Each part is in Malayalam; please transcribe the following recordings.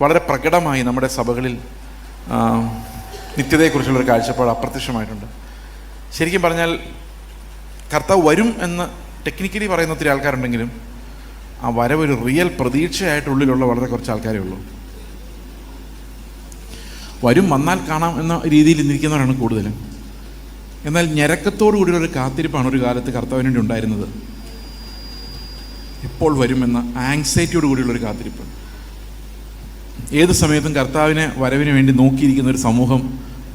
വളരെ പ്രകടമായി നമ്മുടെ സഭകളിൽ നിത്യതയെക്കുറിച്ചുള്ളൊരു കാഴ്ചപ്പാട് അപ്രത്യക്ഷമായിട്ടുണ്ട്. ശരിക്കും പറഞ്ഞാൽ കർത്താവ് വരും എന്ന് ടെക്നിക്കലി പറയുന്ന ഒത്തിരി ആൾക്കാരുണ്ടെങ്കിലും ആ വരവൊരു റിയൽ പ്രതീക്ഷയായിട്ടുള്ളിലുള്ള വളരെ കുറച്ച് ആൾക്കാരേ ഉള്ളൂ. വരും, വന്നാൽ കാണാം എന്ന രീതിയിൽ ഇരിക്കുന്നവരാണ് കൂടുതലും. എന്നാൽ ഞരക്കത്തോടു കൂടിയുള്ളൊരു കാത്തിരിപ്പാണ് ഒരു കാലത്ത് കർത്താവിന് വേണ്ടി ഉണ്ടായിരുന്നത്. എപ്പോൾ വരുമെന്ന ആങ്സൈറ്റിയോട് കൂടിയുള്ളൊരു കാത്തിരിപ്പ്. ഏത് സമയത്തും കർത്താവിനെ വരവിന് വേണ്ടി നോക്കിയിരിക്കുന്ന ഒരു സമൂഹം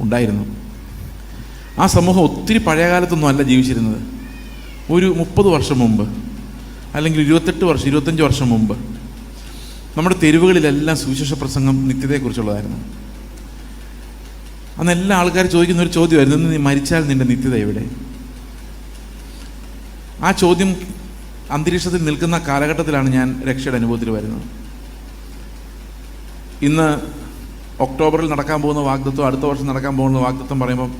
ഉണ്ടായിരുന്നു. ആ സമൂഹം ഒത്തിരി പഴയ കാലത്തൊന്നും അല്ല ജീവിച്ചിരുന്നത്. ഒരു 30 വർഷം മുമ്പ്, അല്ലെങ്കിൽ 28 വർഷം 25 വർഷം മുമ്പ് നമ്മുടെ തെരുവുകളിലെല്ലാം സുവിശേഷ പ്രസംഗം നിത്യതയെക്കുറിച്ചുള്ളതായിരുന്നു. അന്ന് എല്ലാ ആൾക്കാർ ചോദിക്കുന്ന ഒരു ചോദ്യമായിരുന്നു, നീ മരിച്ചാൽ നിൻ്റെ നിത്യത എവിടെ? ആ ചോദ്യം അന്തരീക്ഷത്തിൽ നിൽക്കുന്ന കാലഘട്ടത്തിലാണ് ഞാൻ രക്ഷയുടെ അനുഭവത്തിൽ വരുന്നത്. ഇന്ന് ഒക്ടോബറിൽ നടക്കാൻ പോകുന്ന വാഗ്ദത്വം, അടുത്ത വർഷം നടക്കാൻ പോകുന്ന വാഗ്ദത്വം പറയുമ്പം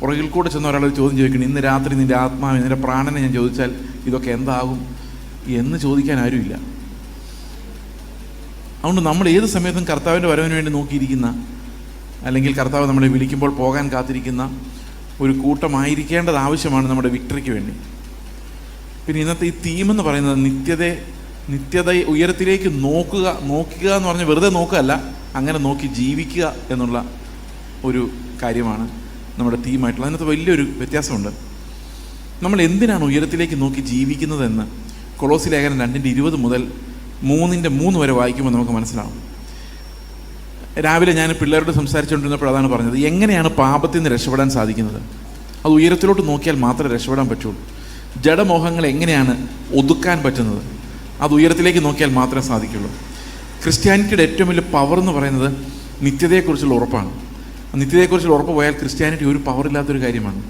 പുറകിൽ കൂടെ ചെന്ന ഒരാളൊരു ചോദ്യം ചോദിക്കണം, ഇന്ന് രാത്രി നിൻ്റെ ആത്മാവിനെ, നിൻ്റെ പ്രാണനെ ഞാൻ ചോദിച്ചാൽ ഇതൊക്കെ എന്താകും എന്ന് ചോദിക്കാൻ ആരുമില്ല. അതുകൊണ്ട് നമ്മൾ ഏത് സമയത്തും കർത്താവിൻ്റെ വരവിന് വേണ്ടി നോക്കിയിരിക്കുന്ന, അല്ലെങ്കിൽ കർത്താവ് നമ്മളെ വിളിക്കുമ്പോൾ പോകാൻ കാത്തിരിക്കുന്ന ഒരു കൂട്ടമായിരിക്കേണ്ടത് ആവശ്യമാണ് നമ്മുടെ വിക്ടറിക്ക് വേണ്ടി. പിന്നെ ഇന്നത്തെ ഈ തീമെന്ന് പറയുന്നത് നിത്യത ഉയരത്തിലേക്ക് നോക്കുക എന്ന് പറഞ്ഞാൽ വെറുതെ നോക്കുകയല്ല, അങ്ങനെ നോക്കി ജീവിക്കുക എന്നുള്ള ഒരു കാര്യമാണ് നമ്മുടെ തീമായിട്ടുള്ളത്. അതിനകത്ത് വലിയൊരു വ്യത്യാസമുണ്ട്. നമ്മൾ എന്തിനാണ് ഉയരത്തിലേക്ക് നോക്കി ജീവിക്കുന്നതെന്ന് കൊളോസി ലേഖനം 2:20 മുതൽ 3:3 വരെ വായിക്കുമ്പോൾ നമുക്ക് മനസ്സിലാവും. രാവിലെ ഞാൻ പിള്ളേരോട് സംസാരിച്ചുകൊണ്ടിരുന്നപ്പോൾ അതാണ് പറഞ്ഞത്, എങ്ങനെയാണ് പാപത്തിൽ നിന്ന് രക്ഷപ്പെടാൻ സാധിക്കുന്നത്? അത് ഉയരത്തിലോട്ട് നോക്കിയാൽ മാത്രമേ രക്ഷപ്പെടാൻ പറ്റുള്ളൂ. ജഡമോഹങ്ങൾ എങ്ങനെയാണ് ഒതുക്കാൻ പറ്റുന്നത്? അത് ഉയരത്തിലേക്ക് നോക്കിയാൽ മാത്രമേ സാധിക്കുള്ളൂ. ക്രിസ്ത്യാനിറ്റിയുടെ ഏറ്റവും വലിയ പവർ എന്ന് പറയുന്നത് നിത്യതയെക്കുറിച്ചുള്ള ഉറപ്പാണ്. നിത്യതയെക്കുറിച്ചുള്ള ഉറപ്പ് പോയാൽ ക്രിസ്ത്യാനിറ്റി ഒരു പവറില്ലാത്തൊരു കാര്യമാണ്.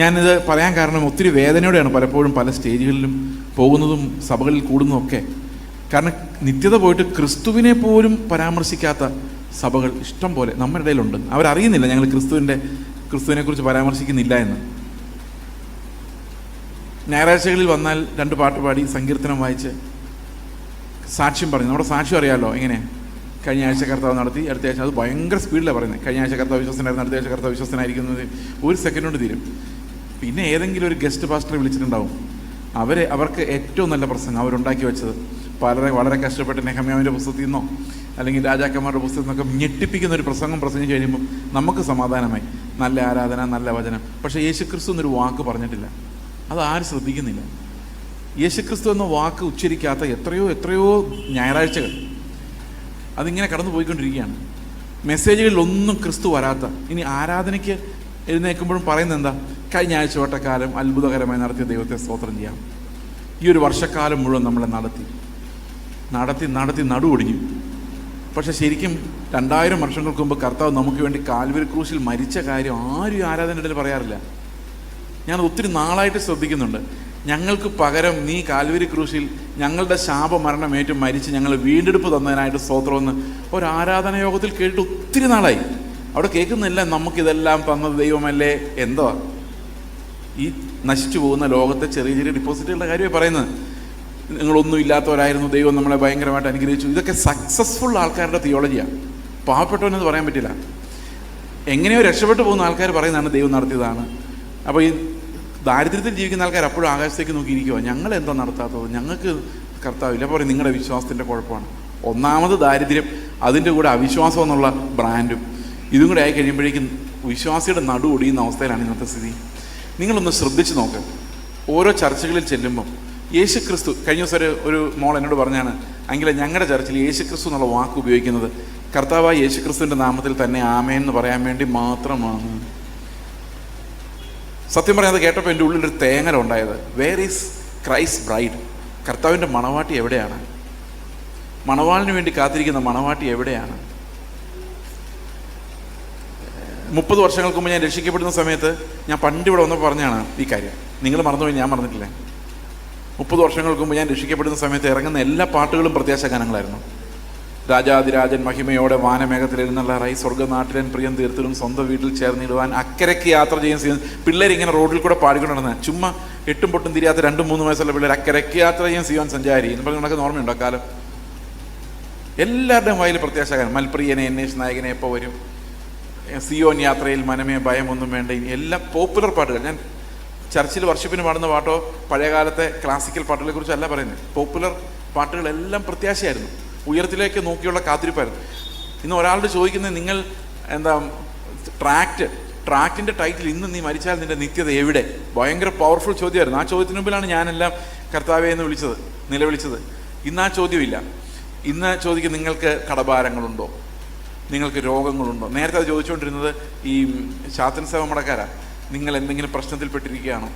ഞാനിത് പറയാൻ കാരണം ഒത്തിരി വേദനയോടെയാണ് പലപ്പോഴും പല സ്റ്റേജുകളിലും പോകുന്നതും സഭകളിൽ കൂടുന്നതും ഒക്കെ. കാരണം നിത്യത പോയിട്ട് ക്രിസ്തുവിനെ പോലും പരാമർശിക്കാത്ത സഭകൾ ഇഷ്ടം പോലെ നമ്മുടെ ഇടയിലുണ്ട്. അവരറിയുന്നില്ല ഞങ്ങൾ ക്രിസ്തുവിനെക്കുറിച്ച് പരാമർശിക്കുന്നില്ല എന്ന്. ഞായറാഴ്ചകളിൽ വന്നാൽ 2 പാട്ട് പാടി സങ്കീർത്തനം വായിച്ച് സാക്ഷ്യം പറഞ്ഞു. നമ്മുടെ സാക്ഷ്യം അറിയാമല്ലോ എങ്ങനെ. കഴിഞ്ഞ ആഴ്ച കർത്താവ് നടത്തി, അടുത്ത ആഴ്ച, അത് ഭയങ്കര സ്പീഡിലാണ് പറയുന്നത്. കഴിഞ്ഞ ആഴ്ച കർത്താവ് വിശ്വസനായിരുന്നു, അടുത്ത ആഴ്ച കർത്താവ് വിശ്വസനായിരിക്കുന്നത് 1 സെക്കൻഡ് കൊണ്ട് തീരും. പിന്നെ ഏതെങ്കിലും ഒരു ഗസ്റ്റ് പാസ്റ്ററെ വിളിച്ചിട്ടുണ്ടാവും. അവർക്ക് ഏറ്റവും നല്ല പ്രസംഗം അവരുണ്ടാക്കി വെച്ചത് വളരെ കഷ്ടപ്പെട്ട് നെഹമ്യാവിൻ്റെ പുസ്തകത്തിൽ നിന്നോ അല്ലെങ്കിൽ രാജാക്കന്മാരുടെ പുസ്തകത്തിൽ നിന്നൊക്കെ ഞെട്ടിപ്പിക്കുന്ന ഒരു പ്രസംഗിച്ച് കഴിയുമ്പം നമുക്ക് സമാധാനമായി, നല്ല ആരാധന, നല്ല വചനം. പക്ഷേ യേശുക്രിസ്തു എന്നൊരു വാക്ക് പറഞ്ഞിട്ടില്ല. അതാരും ശ്രദ്ധിക്കുന്നില്ല. യേശുക്രിസ്തു എന്ന വാക്ക് ഉച്ചരിക്കാത്ത എത്രയോ ഞായറാഴ്ചകൾ അതിങ്ങനെ കടന്നു പോയിക്കൊണ്ടിരിക്കുകയാണ്. മെസ്സേജുകളിലൊന്നും ക്രിസ്തു വരാത്ത. ഇനി ആരാധനയ്ക്ക് എഴുന്നേൽക്കുമ്പോഴും പറയുന്നത് എന്താ? കഴിഞ്ഞ ആഴ്ച വട്ടക്കാലം അത്ഭുതകരമായി നടത്തിയ ദൈവത്തെ സ്തോത്രം ചെയ്യാം. ഈ ഒരു വർഷക്കാലം മുഴുവൻ നമ്മളെ നടത്തി നടുവൊടിഞ്ഞു. പക്ഷെ ശരിക്കും 2000 വർഷങ്ങൾക്ക് മുമ്പ് കർത്താവ് നമുക്ക് വേണ്ടി കാൽവരി ക്രൂശിൽ മരിച്ച കാര്യം ആരും ഈ ആരാധനയുടെ ഇടയിൽ പറയാറില്ല. ഞാൻ ഒത്തിരി നാളായിട്ട് ശ്രദ്ധിക്കുന്നുണ്ട്. ഞങ്ങൾക്ക് പകരം നീ കാൽവരി ക്രൂശിൽ ഞങ്ങളുടെ ശാപമരണമേറ്റ് മരിച്ച് ഞങ്ങൾ വീണ്ടെടുപ്പ് തന്നതിനായിട്ട് സ്തോത്രമെന്ന് ഒരു ആരാധന യോഗത്തിൽ കേട്ടിട്ട് ഒത്തിരി നാളായി. അവിടെ കേൾക്കുന്നില്ല നമുക്കിതെല്ലാം തന്നത് ദൈവമല്ലേ. എന്തോ ഈ നശിച്ചു പോകുന്ന ലോകത്തെ ചെറിയ ഡിപ്പോസിറ്റുകളുടെ കാര്യമാണ് പറയുന്നത്. നിങ്ങളൊന്നും ഇല്ലാത്തവരായിരുന്നു, ദൈവം നമ്മളെ ഭയങ്കരമായിട്ട് അനുഗ്രഹിച്ചു. ഇതൊക്കെ സക്സസ്ഫുൾ ആൾക്കാരുടെ തിയോളജിയാണ്. പാവപ്പെട്ടവനെന്ന് പറയാൻ പറ്റില്ല. എങ്ങനെയോ രക്ഷപ്പെട്ടു പോകുന്ന ആൾക്കാർ പറയുന്നതാണ് ദൈവം നടത്തിയതാണ്. അപ്പോൾ ഈ ദാരിദ്ര്യത്തിൽ ജീവിക്കുന്ന ആൾക്കാർ അപ്പോഴും ആകാശത്തേക്ക് നോക്കിയിരിക്കുമോ, ഞങ്ങൾ എന്താ നടത്താത്തത്, ഞങ്ങൾക്ക് കർത്താവില്ല. അപ്പോൾ പറയും നിങ്ങളുടെ വിശ്വാസത്തിൻ്റെ കുഴപ്പമാണ്. ഒന്നാമത് ദാരിദ്ര്യം, അതിൻ്റെ കൂടെ അവിശ്വാസം എന്നുള്ള ബ്രാൻഡും ഇതും കൂടെ ആയി കഴിയുമ്പോഴേക്കും വിശ്വാസിയുടെ നടു ഒടിയുന്ന അവസ്ഥയിലാണ് ഇന്നത്തെ സ്ഥിതി. നിങ്ങളൊന്ന് ശ്രദ്ധിച്ച് നോക്ക്. ഓരോ ചർച്ചകളിൽ ചെല്ലുമ്പം യേശുക്രിസ്തു, കഴിഞ്ഞ ദിവസം ഒരു മോൾ എന്നോട് പറഞ്ഞാണ്, എങ്കിലും ഞങ്ങളുടെ ചർച്ചിൽ യേശുക്രിസ്തു എന്നുള്ള വാക്ക് ഉപയോഗിക്കുന്നത് കർത്താവായ യേശുക്രിസ്തുവിൻ്റെ നാമത്തിൽ തന്നെ ആമേൻ എന്ന് പറയാൻ വേണ്ടി മാത്രമാണ്. സത്യം പറയാതെ കേട്ടപ്പോൾ എൻ്റെ ഉള്ളിലൊരു തേങ്ങല ഉണ്ടായത്. Where is Christ bride? കർത്താവിൻ്റെ മണവാട്ടി എവിടെയാണ്? മണവാളിന് വേണ്ടി കാത്തിരിക്കുന്ന മണവാട്ടി എവിടെയാണ്? 30 വർഷങ്ങൾക്ക് മുമ്പ് ഞാൻ രക്ഷിക്കപ്പെടുന്ന സമയത്ത് ഞാൻ പണ്ടിവിടെ വന്നപ്പോൾ പറഞ്ഞാണ് ഈ കാര്യം. നിങ്ങൾ മറന്നുപോയി, ഞാൻ മറന്നിട്ടില്ല. 30 വർഷങ്ങൾക്ക് മുമ്പ് ഞാൻ രക്ഷിക്കപ്പെടുന്ന സമയത്ത് ഇറങ്ങുന്ന എല്ലാ പാട്ടുകളും പ്രത്യാശ ഗാനങ്ങളായിരുന്നു. രാജാതിരാജൻ മഹിമയോടെ വാനമേഘത്തിലിരുന്നല്ലാറായി, സ്വർഗ്ഗനാട്ടിലൻ പ്രിയം തീർത്തിലും സ്വന്തം വീട്ടിൽ ചേർന്നിടുവാൻ, അക്കരയ്ക്ക് യാത്ര ചെയ്യുന്ന പിള്ളേരിങ്ങനെ റോഡിൽ കൂടെ പാടിക്കൊണ്ട് നടന്ന് ചുമ്മാ 8ഉം പൊട്ടും തിരിയാത്ത 2-3 വയസ്സുള്ള പിള്ളേർ അക്കരയ്ക്ക് യാത്ര ചെയ്യാൻ സീവാൻ സഞ്ചാരി എന്ന് പറഞ്ഞ് നടക്കുന്ന ഓർമ്മയുണ്ടോ കാലം? എല്ലാവരുടെയും വായിൽ പ്രത്യാശാകാരം. മൽപ്രിയനെ, എന്നേഷ് നായകനെ എപ്പോൾ വരും, സിയോൻ യാത്രയിൽ മനമേ ഭയമൊന്നും വേണ്ട, എല്ലാം പോപ്പുലർ പാട്ടുകൾ. ഞാൻ ചർച്ചിൽ വർഷിപ്പിന് പാടുന്ന പാട്ടോ പഴയകാലത്തെ ക്ലാസിക്കൽ പാട്ടുകളെ കുറിച്ചല്ല പറയുന്നത്. പോപ്പുലർ പാട്ടുകളെല്ലാം പ്രത്യാശയായിരുന്നു, ഉയരത്തിലേക്ക് നോക്കിയുള്ള കാത്തിരിപ്പായിരുന്നു. ഇന്ന് ഒരാളോട് ചോദിക്കുന്നത്, നിങ്ങൾ എന്താ ട്രാക്റ്റിൻ്റെ ടൈറ്റിൽ ഇന്ന് നീ മരിച്ചാൽ നിൻ്റെ നിത്യത എവിടെ? ഭയങ്കര പവർഫുൾ ചോദ്യമായിരുന്നു. ആ ചോദ്യത്തിന് മുമ്പിലാണ് ഞാനെല്ലാം കർത്താവേ എന്ന് നിലവിളിച്ചത്. ഇന്ന് ആ ചോദ്യമില്ല. ഇന്ന് ചോദിക്കും, നിങ്ങൾക്ക് കടഭാരങ്ങളുണ്ടോ, നിങ്ങൾക്ക് രോഗങ്ങളുണ്ടോ? നേരത്തെ അത് ചോദിച്ചുകൊണ്ടിരുന്നത് ഈ ശാത്തൻ സേവ മടക്കാരാ. നിങ്ങൾ എന്തെങ്കിലും പ്രശ്നത്തിൽപ്പെട്ടിരിക്കുകയാണോ?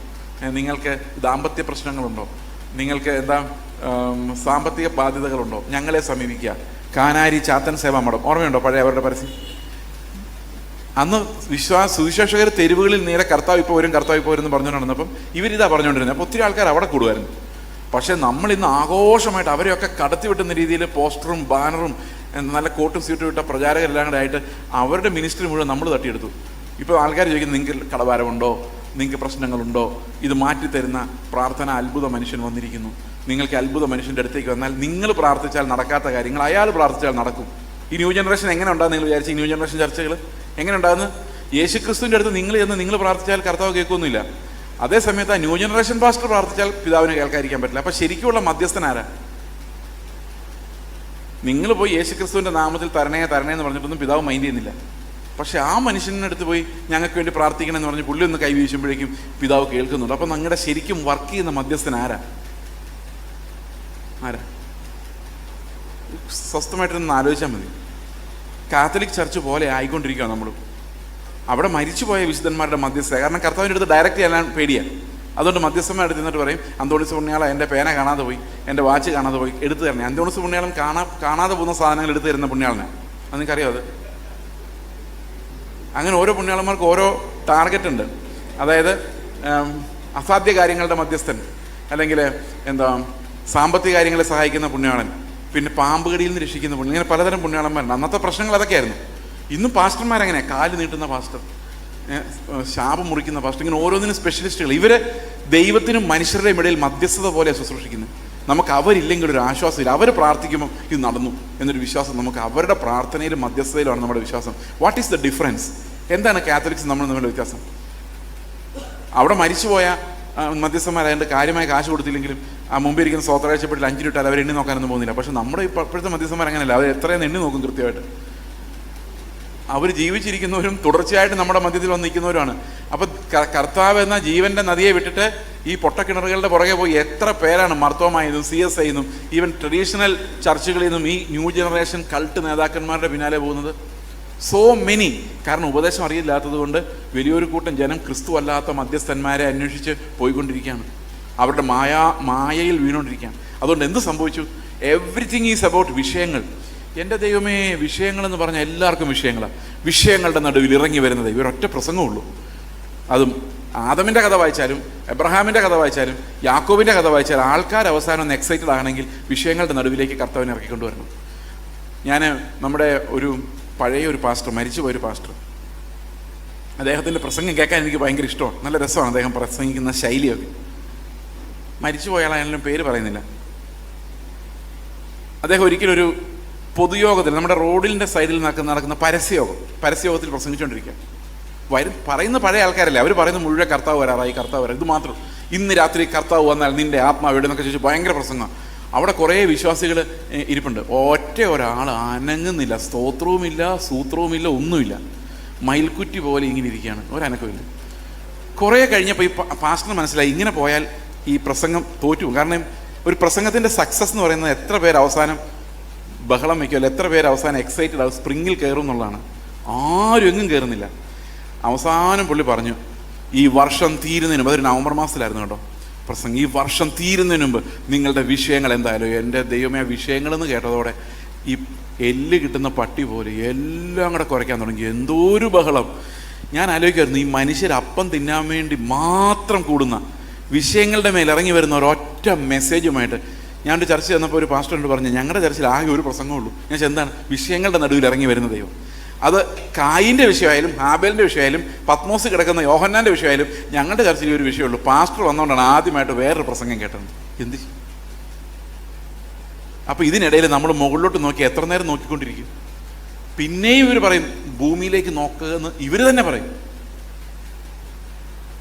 നിങ്ങൾക്ക് ദാമ്പത്യ പ്രശ്നങ്ങളുണ്ടോ? നിങ്ങൾക്ക് സാമ്പത്തിക ബാധ്യതകളുണ്ടോ? ഞങ്ങളെ സമീപിക്കുക. കാനാരി ചാത്തൻ സേവാ മഠം ഓർമ്മയുണ്ടോ? പഴയ അവരുടെ പരസ്യം. അന്ന് സുവിശേഷകർ തെരുവുകളിൽ നേരെ കർത്താവ് ഇപ്പോൾ വരും എന്ന് പറഞ്ഞുകൊണ്ട് നടന്നപ്പം ഇവരിതാ പറഞ്ഞുകൊണ്ടിരുന്നത്. അപ്പോൾ ഒത്തിരി ആൾക്കാർ അവിടെ കൂടുമായിരുന്നു. പക്ഷേ നമ്മളിന്ന് ആഘോഷമായിട്ട് അവരെയൊക്കെ കടത്തി വിട്ടുന്ന രീതിയിൽ പോസ്റ്ററും ബാനറും നല്ല കോട്ടും സ്യൂട്ടും ഇട്ട പ്രചാരകരെല്ലാം കൂടെ ആയിട്ട് അവരുടെ മിനിസ്ട്രി മുഴുവൻ നമ്മൾ തട്ടിയെടുത്തു. ഇപ്പോൾ ആൾക്കാർ ചോദിക്കുന്നത്, നിങ്ങൾക്ക് കടഭാരമുണ്ടോ, നിങ്ങൾക്ക് പ്രശ്നങ്ങളുണ്ടോ? ഇത് മാറ്റിത്തരുന്ന പ്രാർത്ഥന അത്ഭുത മനുഷ്യൻ വന്നിരിക്കുന്നു. നിങ്ങൾക്ക് അത്ഭുത മനുഷ്യൻ്റെ അടുത്തേക്ക് വന്നാൽ നിങ്ങൾ പ്രാർത്ഥിച്ചാൽ നടക്കാത്ത കാര്യങ്ങൾ അയാൾ പ്രാർത്ഥിച്ചാൽ നടക്കും. ഈ ന്യൂ ജനറേഷൻ എങ്ങനെ ഉണ്ടാകും നിങ്ങൾ വിചാരിച്ചു? ഈ ന്യൂ ജനറേഷൻ ചർച്ചകൾ എങ്ങനെ ഉണ്ടാകുന്നത്? യേശുക്രിസ്തുവിൻ്റെ അടുത്ത് നിങ്ങൾ പ്രാർത്ഥിച്ചാൽ കർത്താവ് കേൾക്കൊന്നുമില്ല. അതേ സമയത്ത് ആ ന്യൂ ജനറേഷൻ പാസ്റ്റർ പ്രാർത്ഥിച്ചാൽ പിതാവിനെ കേൾക്കാതിരിക്കാൻ പറ്റില്ല. അപ്പം ശരിക്കുള്ള മധ്യസ്ഥൻ ആരാ? നിങ്ങൾ പോയി യേശുക്രിസ്തുവിൻ്റെ നാമത്തിൽ തരണേ എന്ന് പറഞ്ഞിട്ടൊന്നും പിതാവ് മൈൻഡ് ചെയ്യുന്നില്ല. പക്ഷെ ആ മനുഷ്യനടുത്ത് പോയി ഞങ്ങൾക്ക് വേണ്ടി പ്രാർത്ഥിക്കണം എന്ന് പറഞ്ഞ് പുള്ളി ഒന്ന് കൈ വീശുമ്പോഴേക്കും പിതാവ് കേൾക്കുന്നുണ്ട്. അപ്പം നിങ്ങളുടെ ശരിക്കും വർക്ക് ചെയ്യുന്ന മധ്യസ്ഥൻ ആരാ? സ്വസ്ഥമായിട്ടൊന്ന് ആലോചിച്ചാൽ മതി. കാത്തലിക് ചർച്ച് പോലെ ആയിക്കൊണ്ടിരിക്കുകയാണ് നമ്മൾ. അവിടെ മരിച്ചുപോയ വിശുദ്ധന്മാരുടെ മധ്യസ്ഥ. കാരണം കർത്താവിൻ്റെ അടുത്ത് ഡയറക്റ്റ് ചെയ്യാൻ പേടിയാണ്. അതുകൊണ്ട് മധ്യസ്ഥന്മാരുടെ അടുത്ത് നിന്നിട്ട് പറയും, അന്തോണിസ് പുണ്യാള എൻ്റെ പേന കാണാതെ പോയി, എൻ്റെ വാച്ച് കാണാതെ പോയി, എടുത്തു തരണേ. അന്തോണിസ് പുണ്യാളൻ കാണാതെ പോകുന്ന സാധനങ്ങൾ എടുത്തു തരുന്ന പുണ്യാളനാണ്. അത് നിങ്ങൾക്കറിയാം. അത് അങ്ങനെ ഓരോ പുണ്യാളന്മാർക്ക് ഓരോ ടാർഗറ്റ് ഉണ്ട്. അതായത് അസാധ്യ കാര്യങ്ങളുടെ മധ്യസ്ഥൻ, അല്ലെങ്കിൽ സാമ്പത്തിക കാര്യങ്ങളെ സഹായിക്കുന്ന പുണ്യാളൻ, പിന്നെ പാമ്പുകടിയിൽ നിന്ന് രക്ഷിക്കുന്ന പുണ്യം. ഇങ്ങനെ പലതരം പുണ്യാളന്മാരുണ്ട്. അന്നത്തെ പ്രശ്നങ്ങൾ അതൊക്കെയായിരുന്നു. ഇന്നും പാസ്റ്റർമാരെങ്ങനെ കാല് നീട്ടുന്ന പാസ്റ്റർ, ശാപം മുറിക്കുന്ന പാസ്റ്റർ, ഇങ്ങനെ ഓരോന്നിനും സ്പെഷ്യലിസ്റ്റുകൾ. ഇവര് ദൈവത്തിനും മനുഷ്യരുടെയും ഇടയിൽ മധ്യസ്ഥത പോലെ ശുശ്രൂഷിക്കുന്നത്. നമുക്ക് അവരില്ലെങ്കിൽ ഒരു ആശ്വാസമില്ല. അവർ പ്രാർത്ഥിക്കുമ്പോൾ ഇത് നടന്നു എന്നൊരു വിശ്വാസം നമുക്ക് അവരുടെ പ്രാർത്ഥനയിലും മധ്യസ്ഥതയിലാണ് നമ്മുടെ വിശ്വാസം. What is the difference? എന്താണ് കാത്തലിക്സ് നമ്മൾ തമ്മിലുള്ള വ്യത്യാസം? അവിടെ മരിച്ചുപോയ മധ്യസ്ഥന്മാരായതുകൊണ്ട് കാര്യമായ കാശ് കൊടുത്തില്ലെങ്കിലും ആ മുമ്പ് ഇരിക്കുന്ന സ്വോത്രാഴ്ചപ്പെട്ടിൽ 5 രൂപ ഇട്ടാൽ അവർ എണ്ണി നോക്കാനൊന്നും പോകുന്നില്ല. പക്ഷെ നമ്മുടെ ഇപ്പോഴത്തെ മധ്യസ്ഥന്മാർ അങ്ങനെയല്ല. അവർ എത്രയെന്ന് എണ്ണി നോക്കും കൃത്യമായിട്ട്. അവർ ജീവിച്ചിരിക്കുന്നവരും തുടർച്ചയായിട്ട് നമ്മുടെ മധ്യത്തിൽ വന്ന് നിൽക്കുന്നവരുമാണ്. അപ്പം കർത്താവ് എന്ന ജീവൻ്റെ നദിയെ വിട്ടിട്ട് ഈ പൊട്ടക്കിണറുകളുടെ പുറകെ പോയി എത്ര പേരാണ് മർത്തോമായതും CSI ന്നും ഈവൻ ട്രഡീഷണൽ ചർച്ചുകളിൽ നിന്നും ഈ ന്യൂ ജനറേഷൻ കൾട്ട് നേതാക്കന്മാരുടെ പിന്നാലെ പോകുന്നത്? So many. കാരണം ഉപദേശം അറിയില്ലാത്തത് കൊണ്ട് വലിയൊരു കൂട്ടം ജനം ക്രിസ്തു അല്ലാത്ത മധ്യസ്ഥന്മാരെ അന്വേഷിച്ച് പോയിക്കൊണ്ടിരിക്കുകയാണ്. അവരുടെ മായയിൽ വീണുകൊണ്ടിരിക്കുകയാണ്. അതുകൊണ്ട് എന്ത് സംഭവിച്ചു? എവ്രിതിങ് ഈസ് അബൌട്ട് വിഷയങ്ങൾ. എൻ്റെ ദൈവമേ, വിഷയങ്ങളെന്ന് പറഞ്ഞാൽ എല്ലാവർക്കും വിഷയങ്ങളാണ്. വിഷയങ്ങളുടെ നടുവിൽ ഇറങ്ങി വരുന്നത് ഇവരൊറ്റ പ്രസംഗമുള്ളൂ. അതും ആദമിൻ്റെ കഥ വായിച്ചാലും എബ്രഹാമിൻ്റെ കഥ വായിച്ചാലും യാക്കോബിൻ്റെ കഥ വായിച്ചാലും ആൾക്കാർ അവസാനം ഒന്ന് എക്സൈറ്റഡ് ആണെങ്കിൽ വിഷയങ്ങളുടെ നടുവിലേക്ക് കർത്താവിനെ ഇറക്കിക്കൊണ്ടുവരണം. ഞാൻ നമ്മുടെ പഴയ ഒരു പാസ്റ്റർ, മരിച്ചുപോയൊരു പാസ്റ്റർ, അദ്ദേഹത്തിൻ്റെ പ്രസംഗം കേൾക്കാൻ എനിക്ക് ഭയങ്കര ഇഷ്ടമാണ്. നല്ല രസമാണ് അദ്ദേഹം പ്രസംഗിക്കുന്ന ശൈലിയൊക്കെ. മരിച്ചുപോയ ആളായാലും പേര് പറയുന്നില്ല. അദ്ദേഹം ഒരിക്കലൊരു പൊതുയോഗത്തിൽ നമ്മുടെ റോഡിൻ്റെ സൈഡിൽ നടക്കുന്ന പരസ്യയോഗത്തിൽ പ്രസംഗിച്ചുകൊണ്ടിരിക്കുക. പറയുന്ന പഴയ ആൾക്കാരല്ലേ, അവർ പറയുന്ന മുഴുവൻ കർത്താവ് വരാറായി. ഇത് മാത്രം, ഇന്ന് രാത്രി കർത്താവ് വന്നാൽ നിൻ്റെ ആത്മാവ് എവിടെ എന്നൊക്കെ ചോദിച്ചു ഭയങ്കര പ്രസംഗം. അവിടെ കുറേ വിശ്വാസികൾ ഇരിപ്പുണ്ട്. ഒറ്റ ഒരാൾ അനങ്ങുന്നില്ല. സ്തോത്രവുമില്ല, സൂത്രവുമില്ല, ഒന്നുമില്ല. മയിൽക്കുറ്റി പോലെ ഇങ്ങനെ ഇരിക്കുകയാണ്, ഒരനക്കമില്ല. കുറേ കഴിഞ്ഞപ്പോൾ ഈ പാസ്റ്ററിന് മനസ്സിലായി, ഇങ്ങനെ പോയാൽ ഈ പ്രസംഗം തോറ്റു. കാരണം ഒരു പ്രസംഗത്തിൻ്റെ സക്സസ് എന്ന് പറയുന്നത് എത്ര പേര് അവസാനം ബഹളം വയ്ക്കുമല്ലോ, എത്ര പേര് അവസാനം എക്സൈറ്റഡ് ആവും, സ്പ്രിങ്ങിൽ കയറും എന്നുള്ളതാണ്. ആരും എങ്ങും കയറുന്നില്ല. അവസാനം പുള്ളി പറഞ്ഞു, ഈ വർഷം തീരുന്നതിന് മുമ്പ്, അതൊരു നവംബർ മാസത്തിലായിരുന്നു കേട്ടോ പ്രസംഗം, ഈ വർഷം തീരുന്നതിന് മുമ്പ് നിങ്ങളുടെ വിഷയങ്ങൾ എന്തായാലും. എൻ്റെ ദൈവമേ, വിഷയങ്ങളെന്ന് കേട്ടതോടെ ഈ എല്ല് കിട്ടുന്ന പട്ടി പോലെ എല്ലാം കൂടെ കുറയ്ക്കാൻ തുടങ്ങി. എന്തോ ഒരു ബഹളം. ഞാൻ ആലോചിക്കുമായിരുന്നു, ഈ മനുഷ്യർ അപ്പം തിന്നാൻ വേണ്ടി മാത്രം കൂടുന്ന വിഷയങ്ങളുടെ മേൽ ഇറങ്ങി വരുന്ന ഒരൊറ്റ മെസ്സേജുമായിട്ട്. ഞാനൊരു ചർച്ച ചെന്നപ്പോൾ ഒരു പാസ്റ്ററിനോട് പറഞ്ഞു, ഞങ്ങളുടെ ചർച്ചിൽ ആകെ ഒരു പ്രസംഗമുള്ളൂ. ഞാൻ എന്താണ്? വിഷയങ്ങളുടെ നടുവിൽ ഇറങ്ങി വരുന്ന ദൈവം. അത് കായിൻ്റെ വിഷയമായാലും ഹാബേലിൻ്റെ വിഷയമായാലും പത്മോസ് കിടക്കുന്ന യോഹന്നാൻ്റെ വിഷയമായാലും ഞങ്ങളുടെ ചർച്ചയിൽ ഒരു വിഷയമുള്ളൂ. പാസ്റ്റർ വന്നുകൊണ്ടാണ് ആദ്യമായിട്ട് വേറൊരു പ്രസംഗം കേട്ടത്. എന്ത് അപ്പോൾ ഇതിനിടയിൽ നമ്മൾ മുകളിലോട്ട് നോക്കി എത്ര നേരം നോക്കിക്കൊണ്ടിരിക്കും? പിന്നെയും ഇവർ പറയും ഭൂമിയിലേക്ക് നോക്കുക എന്ന് ഇവർ തന്നെ പറയും.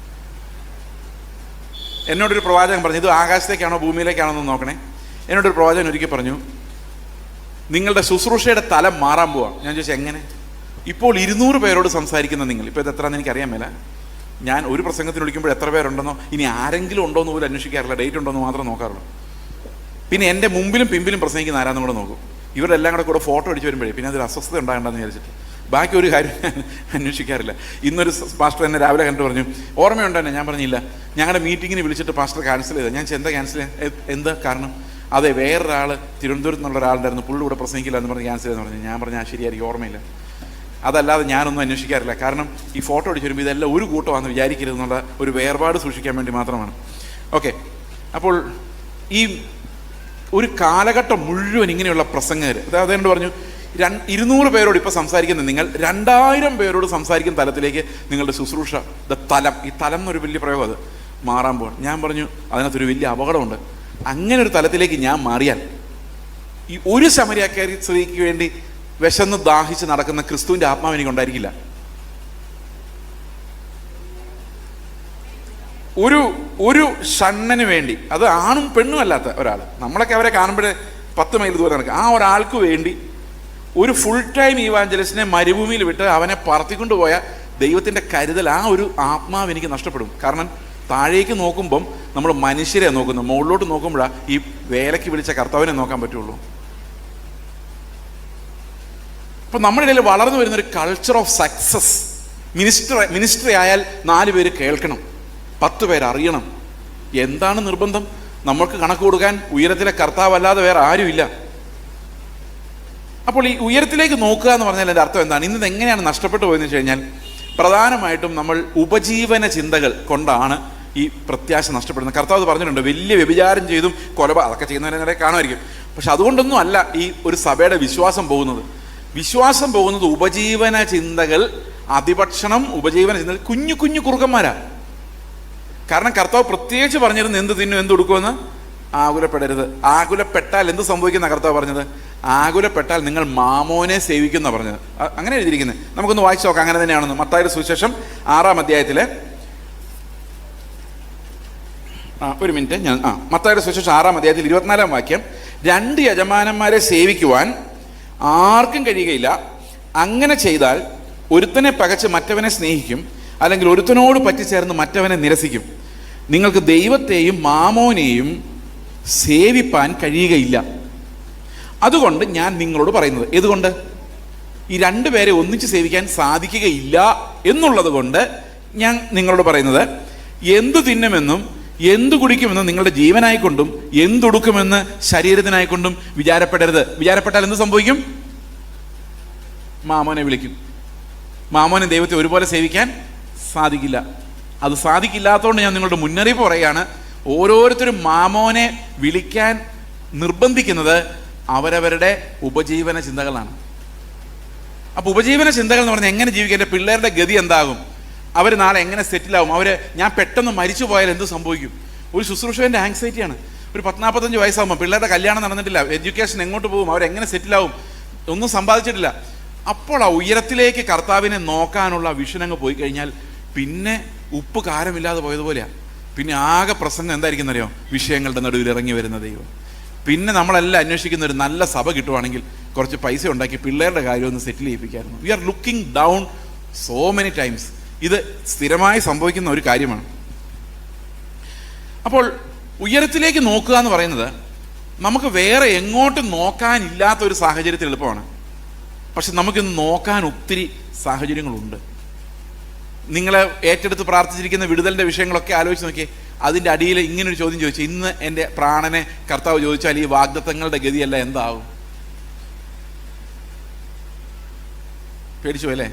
എന്നോടൊരു പ്രവാചകൻ പറഞ്ഞു, ഇത് ആകാശത്തേക്കാണോ ഭൂമിയിലേക്കാണോ എന്ന് നോക്കണേ. എന്നോടൊരു പ്രവാചകൻ ഒരിക്കൽ പറഞ്ഞു, നിങ്ങളുടെ ശുശ്രൂഷയുടെ തലം മാറാൻ പോവാം. ഞാൻ ചോദിച്ചു എങ്ങനെ? ഇപ്പോൾ 200 പേരോട് സംസാരിക്കുന്ന നിങ്ങൾ, ഇപ്പോൾ ഇത് എത്രയാണെന്ന് എനിക്കറിയാൻ മേല. ഞാൻ ഒരു പ്രസംഗത്തിന് വിളിക്കുമ്പോൾ എത്ര പേരുണ്ടെന്നോ ഇനി ആരെങ്കിലും ഉണ്ടോ എന്ന് പോലും അന്വേഷിക്കാറില്ല, ഡേറ്റ് ഉണ്ടോ എന്ന് മാത്രം നോക്കാറുള്ളൂ. പിന്നെ എൻ്റെ മുമ്പിലും പിമ്പിലും പ്രസംഗിക്കുന്ന ആരാന്നും കൂടെ നോക്കും. ഇവരുടെ എല്ലാം കൂടെ ഫോട്ടോ അടിച്ച് വരുമ്പോഴേ പിന്നെ അതൊരു അസ്വസ്ഥത ഉണ്ടാകണ്ടെന്ന് വിചാരിച്ചിട്ട് ബാക്കി ഒരു കാര്യം അന്വേഷിക്കാറില്ല. ഇന്നൊരു പാസ്റ്റർ എന്നെ രാവിലെ കണ്ടു പറഞ്ഞു, ഓർമ്മയുണ്ടോ എന്നെ? ഞാൻ പറഞ്ഞില്ല. ഞങ്ങളുടെ മീറ്റിങ്ങിന് വിളിച്ചിട്ട് പാസ്റ്റർ ക്യാൻസൽ ചെയ്തത്. ഞാൻ എന്താ ക്യാൻസൽ ചെയ്യാൻ? എന്താ കാരണം? അതെ, വേറൊരാൾ തിരുവനന്തപുരത്ത് നിന്നുള്ള ഒരാളുണ്ടായിരുന്നു, പുള്ളി കൂടെ പ്രസംഗിക്കില്ല എന്ന് പറഞ്ഞ് ക്യാൻസൽ ചെയ്തെന്ന് പറഞ്ഞു. ഞാൻ പറഞ്ഞു ശരിയായിരിക്കും, ഓർമ്മയില്ല. അതല്ലാതെ ഞാനൊന്നും അന്വേഷിക്കാറില്ല. കാരണം ഈ ഫോട്ടോ അടിച്ച് വരുമ്പോൾ ഇതെല്ലാം ഒരു കൂട്ടമാണെന്ന് വിചാരിക്കരുതെന്നുള്ള ഒരു വേർപാട് സൂക്ഷിക്കാൻ വേണ്ടി മാത്രമാണ്. ഓക്കെ, അപ്പോൾ ഈ ഒരു കാലഘട്ടം മുഴുവൻ ഇങ്ങനെയുള്ള പ്രസംഗകർ, അതായത് എന്നോട് പറഞ്ഞു 200 പേരോട് ഇപ്പോൾ സംസാരിക്കുന്ന നിങ്ങൾ 2000 പേരോട് സംസാരിക്കുന്ന തലത്തിലേക്ക് നിങ്ങളുടെ ശുശ്രൂഷ തലം, ഈ തലം എന്നൊരു വലിയ പ്രയോഗം, അത് മാറാൻ പോകണം. ഞാൻ പറഞ്ഞു അതിനകത്തൊരു വലിയ അപകടമുണ്ട്. അങ്ങനെ ഒരു തലത്തിലേക്ക് ഞാൻ മാറിയാൽ ഈ ഒരു ശമരിയാക്കാരി സ്ത്രീക്ക് വേണ്ടി വിശന്ന് ദാഹിച്ച് നടക്കുന്ന ക്രിസ്തുവിൻ്റെ ആത്മാവ് എനിക്ക് ഉണ്ടായിരിക്കില്ല. ഒരു ഷണ്ണന് വേണ്ടി, അത് ആണും പെണ്ണും അല്ലാത്ത ഒരാൾ, നമ്മളൊക്കെ അവരെ കാണുമ്പോഴേ 10 മൈൽ ദൂരം നടക്കുക, ആ ഒരാൾക്ക് വേണ്ടി ഒരു ഫുൾ ടൈം ഈവാഞ്ചലിസ്റ്റിനെ മരുഭൂമിയിൽ വിട്ട് അവനെ പറത്തിക്കൊണ്ടുപോയ ദൈവത്തിൻ്റെ കരുതൽ, ആ ഒരു ആത്മാവ് എനിക്ക് നഷ്ടപ്പെടും. കാരണം താഴേക്ക് നോക്കുമ്പം നമ്മൾ മനുഷ്യരെ നോക്കുന്നു, മുകളിലോട്ട് നോക്കുമ്പോഴാണ് ഈ വേലയ്ക്ക് വിളിച്ച കർത്താവിനെ നോക്കാൻ പറ്റുള്ളൂ. അപ്പം നമ്മുടെ ഇടയിൽ വളർന്നു വരുന്നൊരു കൾച്ചർ ഓഫ് സക്സസ്. മിനിസ്ട്രി ആയാൽ 4 പേര് കേൾക്കണം, 10 പേര് അറിയണം. എന്താണ് നിർബന്ധം? നമ്മൾക്ക് കണക്ക് കൊടുക്കാൻ ഉയരത്തിലെ കർത്താവല്ലാതെ വേറെ ആരുമില്ല. അപ്പോൾ ഈ ഉയരത്തിലേക്ക് നോക്കുക എന്ന് പറഞ്ഞാൽ എൻ്റെ അർത്ഥം എന്താണ്? ഇന്നത് എങ്ങനെയാണ് നഷ്ടപ്പെട്ടു പോയെന്ന് വെച്ച് കഴിഞ്ഞാൽ, പ്രധാനമായിട്ടും നമ്മൾ ഉപജീവന ചിന്തകൾ കൊണ്ടാണ് ഈ പ്രത്യാശ നഷ്ടപ്പെടുന്നത്. കർത്താവ് പറഞ്ഞിട്ടുണ്ട്, വലിയ വ്യഭിചാരം ചെയ്തും അതൊക്കെ ചെയ്യുന്നവരെ കാണുമായിരിക്കും. പക്ഷെ അതുകൊണ്ടൊന്നും അല്ല ഈ ഒരു സഭയുടെ വിശ്വാസം പോകുന്നത്. വിശ്വാസം പോകുന്നത് ഉപജീവന ചിന്തകൾ, അതിഭക്ഷണം, ഉപജീവന ചിന്തകൾ, കുഞ്ഞു കുഞ്ഞു കുറുക്കന്മാരാണ്. കാരണം കർത്താവ് പ്രത്യേകിച്ച് പറഞ്ഞിരുന്നു എന്ത് തിന്നും എന്ത് കൊടുക്കുമെന്ന്. ആകുലപ്പെടരുത്. ആകുലപ്പെട്ടാൽ എന്ത് സംഭവിക്കുന്ന കർത്താവ് പറഞ്ഞത്? ആകുലപ്പെട്ടാൽ നിങ്ങൾ മാമോനെ സേവിക്കുന്ന പറഞ്ഞത്. അങ്ങനെ എഴുതിയിരിക്കുന്നത്. നമുക്കൊന്ന് വായിച്ചു നോക്കാം അങ്ങനെ തന്നെയാണെന്ന്. മത്തായിയുടെ സുവിശേഷം 6-ാം അധ്യായത്തിലെ മത്തായിയുടെ സുവിശേഷം 6-ാം അധ്യായത്തിൽ 24-ാം വാക്യം, 2 യജമാനന്മാരെ സേവിക്കുവാൻ ആർക്കും കഴിയുകയില്ല. അങ്ങനെ ചെയ്താൽ ഒരുത്തനെ പകച്ച് മറ്റവനെ സ്നേഹിക്കും, അല്ലെങ്കിൽ ഒരുത്തനോട് പറ്റിച്ചേർന്ന് മറ്റവനെ നിരസിക്കും. നിങ്ങൾക്ക് ദൈവത്തെയും മാമോനെയും സേവിപ്പാൻ കഴിയുകയില്ല. അതുകൊണ്ട് ഞാൻ നിങ്ങളോട് പറയുന്നത്, ഏതുകൊണ്ട്? ഈ 2 പേരെ ഒന്നിച്ച് സേവിക്കാൻ സാധിക്കുകയില്ല എന്നുള്ളത് കൊണ്ട് ഞാൻ നിങ്ങളോട് പറയുന്നത്, എന്തു തിന്നുമെന്നും എന്തു കുടിക്കുമെന്നും നിങ്ങളുടെ ജീവനായിക്കൊണ്ടും എന്തൊടുക്കുമെന്ന് ശരീരത്തിനായിക്കൊണ്ടും വിചാരപ്പെടരുത്. വിചാരപ്പെട്ടാൽ എന്ത് സംഭവിക്കും? മാമോനെ വിളിക്കും. മാമോനെ ദൈവത്തെ ഒരുപോലെ സേവിക്കാൻ സാധിക്കില്ല. അത് സാധിക്കില്ലാത്തതുകൊണ്ട് ഞാൻ നിങ്ങളുടെ മുന്നറിയിപ്പ് പറയുകയാണ്. ഓരോരുത്തരും മാമോനെ വിളിക്കാൻ നിർബന്ധിക്കുന്നത് അവരവരുടെ ഉപജീവന ചിന്തകളാണ്. അപ്പോൾ ഉപജീവന ചിന്തകൾ എന്ന് പറഞ്ഞാൽ എങ്ങനെ ജീവിക്കുക, എൻ്റെ പിള്ളേരുടെ ഗതി എന്താകും, അവർ നാളെ എങ്ങനെ സെറ്റിലാവും, ഞാൻ പെട്ടെന്ന് മരിച്ചു പോയാൽ എന്ത് സംഭവിക്കും. ഒരു ശുശ്രൂഷകൻ്റെ ആങ്സൈറ്റിയാണ്. ഒരു 40-45 വയസ്സാകുമ്പോൾ പിള്ളേരുടെ കല്യാണം നടന്നിട്ടില്ല, എഡ്യൂക്കേഷൻ എങ്ങോട്ട് പോകും, അവരെങ്ങനെ സെറ്റിലാവും, ഒന്നും സമ്പാദിച്ചിട്ടില്ല. അപ്പോൾ ആ ഉയരത്തിലേക്ക് കർത്താവിനെ നോക്കാനുള്ള വിഷൻ അങ്ങ് പോയി കഴിഞ്ഞാൽ പിന്നെ ഉപ്പ് കാരമില്ലാതെ പോയതുപോലെയാണ്. പിന്നെ ആകെ പ്രസംഗം എന്തായിരിക്കും അറിയോ? വിഷയങ്ങളുടെ നടുവിൽ ഇറങ്ങി വരുന്ന ദൈവം. പിന്നെ നമ്മളെല്ലാം അന്വേഷിക്കുന്ന ഒരു നല്ല സഭ കിട്ടുവാണെങ്കിൽ കുറച്ച് പൈസ ഉണ്ടാക്കി പിള്ളേരുടെ കാര്യം ഒന്ന് സെറ്റിൽ ചെയ്യിപ്പിക്കായിരുന്നു. We are looking down so many times. ഇത് സ്ഥിരമായി സംഭവിക്കുന്ന ഒരു കാര്യമാണ്. അപ്പോൾ ഉയരത്തിലേക്ക് നോക്കുക എന്ന് പറയുന്നത് നമുക്ക് വേറെ എങ്ങോട്ടും നോക്കാനില്ലാത്തൊരു സാഹചര്യത്തിൽ എളുപ്പമാണ്. പക്ഷെ നമുക്കിന്ന് നോക്കാൻ ഒത്തിരി സാഹചര്യങ്ങളുണ്ട്. നിങ്ങൾ ഏറ്റെടുത്ത് പ്രാർത്ഥിച്ചിരിക്കുന്ന വിടുതലിൻ്റെ വിഷയങ്ങളൊക്കെ ആലോചിച്ച് നോക്കിയേ. അതിൻ്റെ അടിയിൽ ഇങ്ങനൊരു ചോദ്യം ചോദിച്ചു, ഇന്ന് എൻ്റെ പ്രാണനെ കർത്താവ് ചോദിച്ചാൽ ഈ വാഗ്ദത്തങ്ങളുടെ ഗതിയല്ല എന്താവും? പേടിച്ചു അല്ലേ?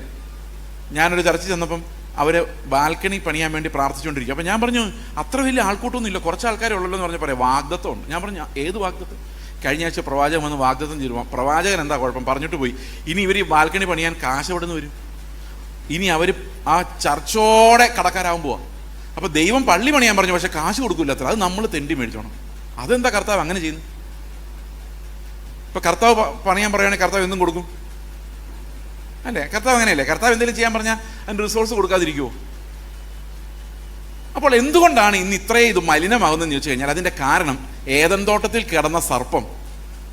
ഞാനൊരു ചർച്ച ചെന്നപ്പം അവർ ബാൽക്കണി പണിയാൻ വേണ്ടി പ്രാർത്ഥിച്ചുകൊണ്ടിരിക്കും. അപ്പം ഞാൻ പറഞ്ഞു, അത്ര വലിയ ആൾക്കൂട്ടൊന്നും ഇല്ല, കുറച്ച് ആൾക്കാരെ ഉള്ളല്ലോ എന്ന് പറഞ്ഞാൽ പറയാം വാഗ്ദത്തമുണ്ട്. ഞാൻ പറഞ്ഞു, ഏത് വാഗ്ദത്തം? കഴിഞ്ഞ ആഴ്ച പ്രവാചകൻ വന്ന് വാഗ്ദത്തം ചെയ്തു. പ്രവാചകൻ എന്താ കുഴപ്പം? പറഞ്ഞിട്ട് പോയി. ഇനി ഇവർ ഈ ബാൽക്കണി പണിയാൻ കാശ് എവിടെ നിന്ന് വരും? ഇനി അവർ ആ ചർച്ചോടെ കടക്കാരാകും പോവാം. അപ്പോൾ ദൈവം പള്ളി പണിയാൻ പറഞ്ഞു, പക്ഷെ കാശ് കൊടുക്കില്ല അത്ര. അത് നമ്മൾ തെണ്ടി മേടിച്ചോണം. അതെന്താ കർത്താവ് അങ്ങനെ ചെയ്യുന്നു? ഇപ്പൊ കർത്താവ് പണിയാൻ പറയുകയാണെങ്കിൽ കർത്താവ് എന്തും കൊടുക്കും അല്ലേ? കർത്താവ് അങ്ങനെയല്ലേ? കർത്താവ് എന്തെങ്കിലും ചെയ്യാൻ പറഞ്ഞാൽ അതിൻ്റെ റിസോഴ്സ് കൊടുക്കാതിരിക്കുമോ? അപ്പോൾ എന്തുകൊണ്ടാണ് ഇന്ന് ഇത്രയും ഇത് മലിനമാകുന്നതെന്ന് ചോദിച്ചു കഴിഞ്ഞാൽ അതിൻ്റെ കാരണം ഏദൻ തോട്ടത്തിൽ കിടന്ന സർപ്പം